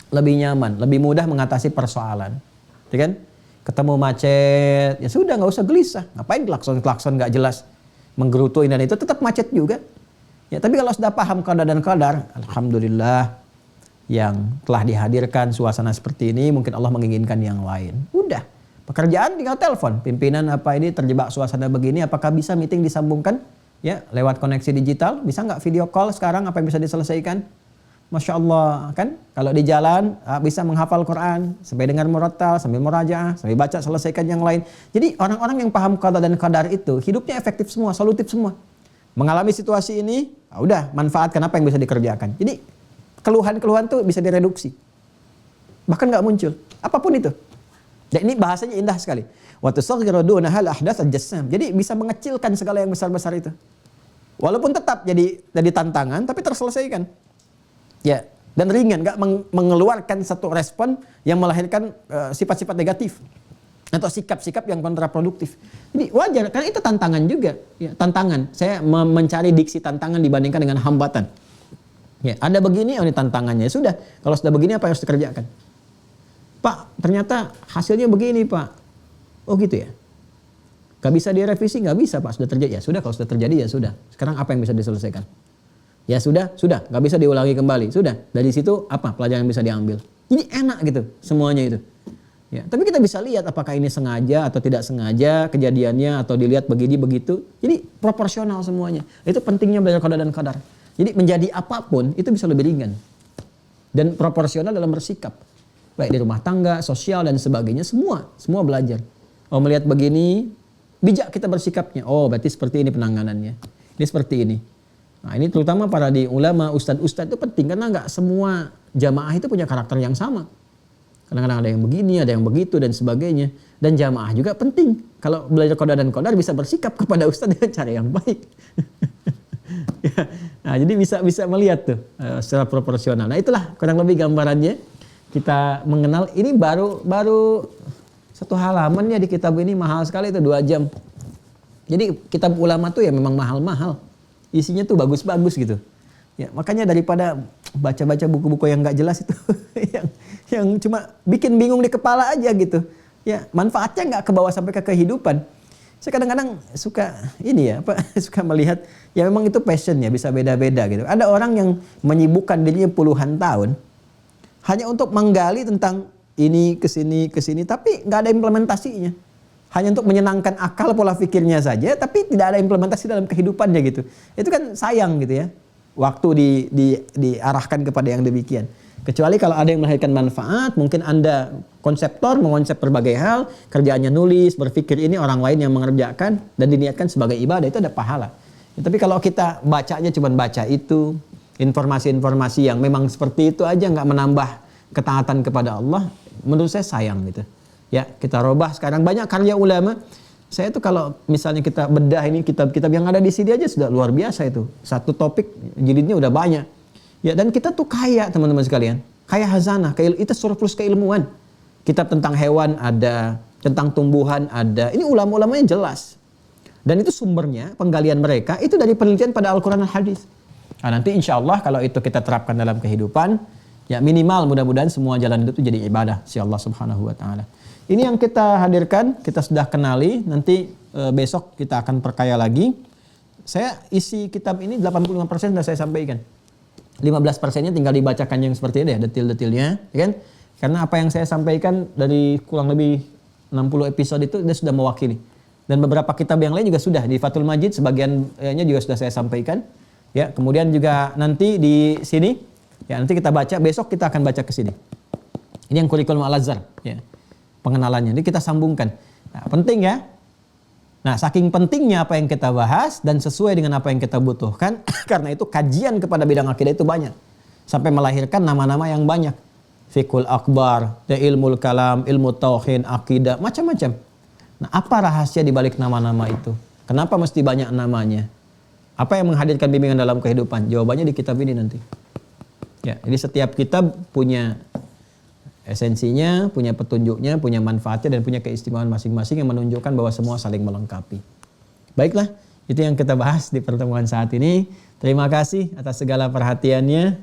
Speaker 2: lebih nyaman, lebih mudah mengatasi persoalan, ya kan? Ketemu macet, ya sudah nggak usah gelisah. Ngapain klakson nggak jelas, menggerutuin dan itu tetap macet juga. Ya tapi kalau sudah paham qada dan qadar, alhamdulillah yang telah dihadirkan suasana seperti ini, mungkin Allah menginginkan yang lain. Udah, pekerjaan tinggal telepon, pimpinan apa ini terjebak suasana begini, apakah bisa meeting disambungkan? Ya, lewat koneksi digital, bisa nggak video call sekarang apa yang bisa diselesaikan? Masya Allah, kan? Kalau di jalan bisa menghafal Quran, sampai dengar murattal, sambil murajaah, sambil baca selesaikan yang lain. Jadi orang-orang yang paham qada dan qadar itu, hidupnya efektif semua, solutif semua. Mengalami situasi ini, udah manfaatkan apa yang bisa dikerjakan. Jadi keluhan-keluhan tuh bisa direduksi. Bahkan nggak muncul, apapun itu. Dan ini bahasanya indah sekali. Wa tusaghiru dunaha al ahdath al jassam. Jadi bisa mengecilkan segala yang besar-besar itu. Walaupun tetap jadi tantangan tapi terselesaikan. Ya, dan ringan, enggak mengeluarkan satu respon yang melahirkan sifat-sifat negatif. atau sikap-sikap yang kontraproduktif. Jadi wajar, karena itu tantangan juga. Ya, tantangan. Saya mencari diksi tantangan dibandingkan dengan hambatan. Ya, ada begini, oh ini tantangannya. Sudah, kalau sudah begini apa yang harus dikerjakan? Pak, ternyata hasilnya begini Pak. Oh gitu ya. Gak bisa direvisi? Gak bisa Pak, sudah terjadi. Ya sudah, kalau sudah terjadi ya sudah. Sekarang apa yang bisa diselesaikan? Ya sudah, gak bisa diulangi kembali. Sudah, dari situ apa pelajaran yang bisa diambil? Jadi enak gitu semuanya itu. Ya, tapi kita bisa lihat apakah ini sengaja atau tidak sengaja kejadiannya atau dilihat begini begitu. Jadi proporsional semuanya. Itu pentingnya belajar qada dan qadar. Jadi menjadi apapun itu bisa lebih ringan. Dan proporsional dalam bersikap. Baik di rumah tangga, sosial dan sebagainya, semua belajar. Oh melihat begini, bijak kita bersikapnya. Oh berarti seperti ini penanganannya. Ini seperti ini. Nah ini terutama para di ulama, ustadz itu penting karena nggak semua jamaah itu punya karakter yang sama. Kadang-kadang ada yang begini, ada yang begitu dan sebagainya. Dan jamaah juga penting. Kalau belajar qada dan qadar bisa bersikap kepada ustadz dengan cara yang baik. Ya, nah jadi bisa melihat tuh secara proporsional. Nah itulah kurang lebih gambarannya. Kita mengenal ini baru satu halaman ya di kitab ini, mahal sekali itu 2 jam. Jadi kitab ulama tuh ya memang mahal-mahal. Isinya tuh bagus-bagus gitu. Ya, makanya daripada baca-baca buku-buku yang nggak jelas itu yang cuma bikin bingung di kepala aja gitu. Ya, manfaatnya nggak ke bawah sampai ke kehidupan. Saya kadang-kadang suka suka melihat ya memang itu passionnya bisa beda-beda gitu. Ada orang yang menyibukkan dirinya puluhan tahun hanya untuk menggali tentang ini kesini, tapi nggak ada implementasinya. Hanya untuk menyenangkan akal pola pikirnya saja, tapi tidak ada implementasi dalam kehidupannya gitu. Itu kan sayang gitu ya. Waktu diarahkan kepada yang demikian. Kecuali kalau ada yang melahirkan manfaat, mungkin Anda konseptor, mengonsep berbagai hal, kerjaannya nulis, berpikir ini orang lain yang mengerjakan, dan diniatkan sebagai ibadah, itu ada pahala. Ya, tapi kalau kita bacanya cuma baca itu, informasi-informasi yang memang seperti itu aja, nggak menambah ketaatan kepada Allah, menurut saya sayang gitu. Ya, kita robah sekarang banyak karya ulama. Saya tuh kalau misalnya kita bedah ini kitab-kitab yang ada di sini aja sudah luar biasa itu. Satu topik jilidnya udah banyak. Ya, dan kita tuh kaya teman-teman sekalian. Kaya hazanah, itu surplus keilmuan. Kitab tentang hewan ada, tentang tumbuhan ada. Ini ulama-ulamanya jelas. Dan itu sumbernya, penggalian mereka itu dari penelitian pada Al-Quran dan Hadis. Nah, nanti insya Allah kalau itu kita terapkan dalam kehidupan, ya minimal mudah-mudahan semua jalan hidup itu jadi ibadah si Allah Subhanahu wa taala. Ini yang kita hadirkan, kita sudah kenali, nanti besok kita akan perkaya lagi. Saya isi kitab ini 85% sudah saya sampaikan. 15%-nya tinggal dibacakan yang seperti ini ya, detil-detilnya, ya kan? Karena apa yang saya sampaikan dari kurang lebih 60 episode itu dia sudah mewakili. Dan beberapa kitab yang lain juga sudah, di Fathul Majid sebagiannya juga sudah saya sampaikan. Ya, kemudian juga nanti di sini, ya nanti kita baca, besok kita akan baca ke sini. Ini yang kurikulum Al-Azhar, ya. Pengenalannya. Ini kita sambungkan. Nah, penting ya. Nah, saking pentingnya apa yang kita bahas dan sesuai dengan apa yang kita butuhkan, karena itu kajian kepada bidang akidah itu banyak. Sampai melahirkan nama-nama yang banyak. Fiqhul Akbar, ilmul kalam, ilmu tauhid, akidah, macam-macam. Nah, apa rahasia di balik nama-nama itu? Kenapa mesti banyak namanya? Apa yang menghadirkan bimbingan dalam kehidupan? Jawabannya di kitab ini nanti. Ya, jadi setiap kitab punya esensinya, punya petunjuknya, punya manfaatnya, dan punya keistimewaan masing-masing yang menunjukkan bahwa semua saling melengkapi. Baiklah, itu yang kita bahas di pertemuan saat ini. Terima kasih atas segala perhatiannya.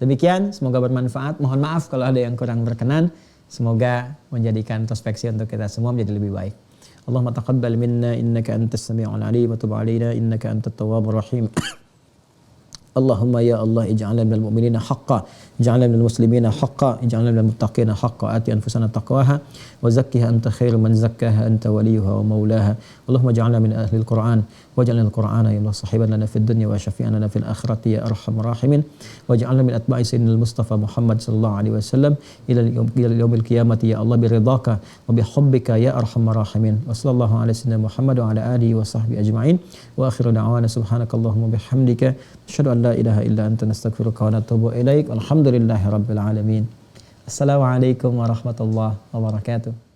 Speaker 2: Demikian, semoga bermanfaat. Mohon maaf kalau ada yang kurang berkenan. Semoga menjadikan introspeksi untuk kita semua menjadi lebih baik. Allahumma taqabbal minna innaka antas sami'ul alim wa tub 'alaina innaka antat tawwabur rahim. Allahumma ya Allah ij'alna minal mu'minina haqqan, ij'alna minal muslimina haqqan, ij'alna minal muttaqina haqqan, ati anfusana taqwaha wa zakkiha anta khairu man zakkaha anta waliyuha wa maulaha. Allahumma ij'alna min ahlil Qur'an waj'alna al-Qur'ana ya Allah sahiban lana fid dunya wa syafi'an lana fil akhirati ya arhamar rahimin waj'alna min atba'i sayyidina Mustafa Muhammad sallallahu alaihi wasallam ila yaumil qiyamati ya Allah biridhaka wa bihubbika ya arhamar rahimin. Wa sallallahu ala sayyidina Muhammad wa ala alihi wa sahbihi ajma'in wa akhiru da'wana subhanakallahumma bihamdika asyhadu an la ilaha illa anta nastaghfiruka wa natubu ilaik. Alhamdulillahi rabbil alamin. Assalamualaikum warahmatullahi wabarakatuh.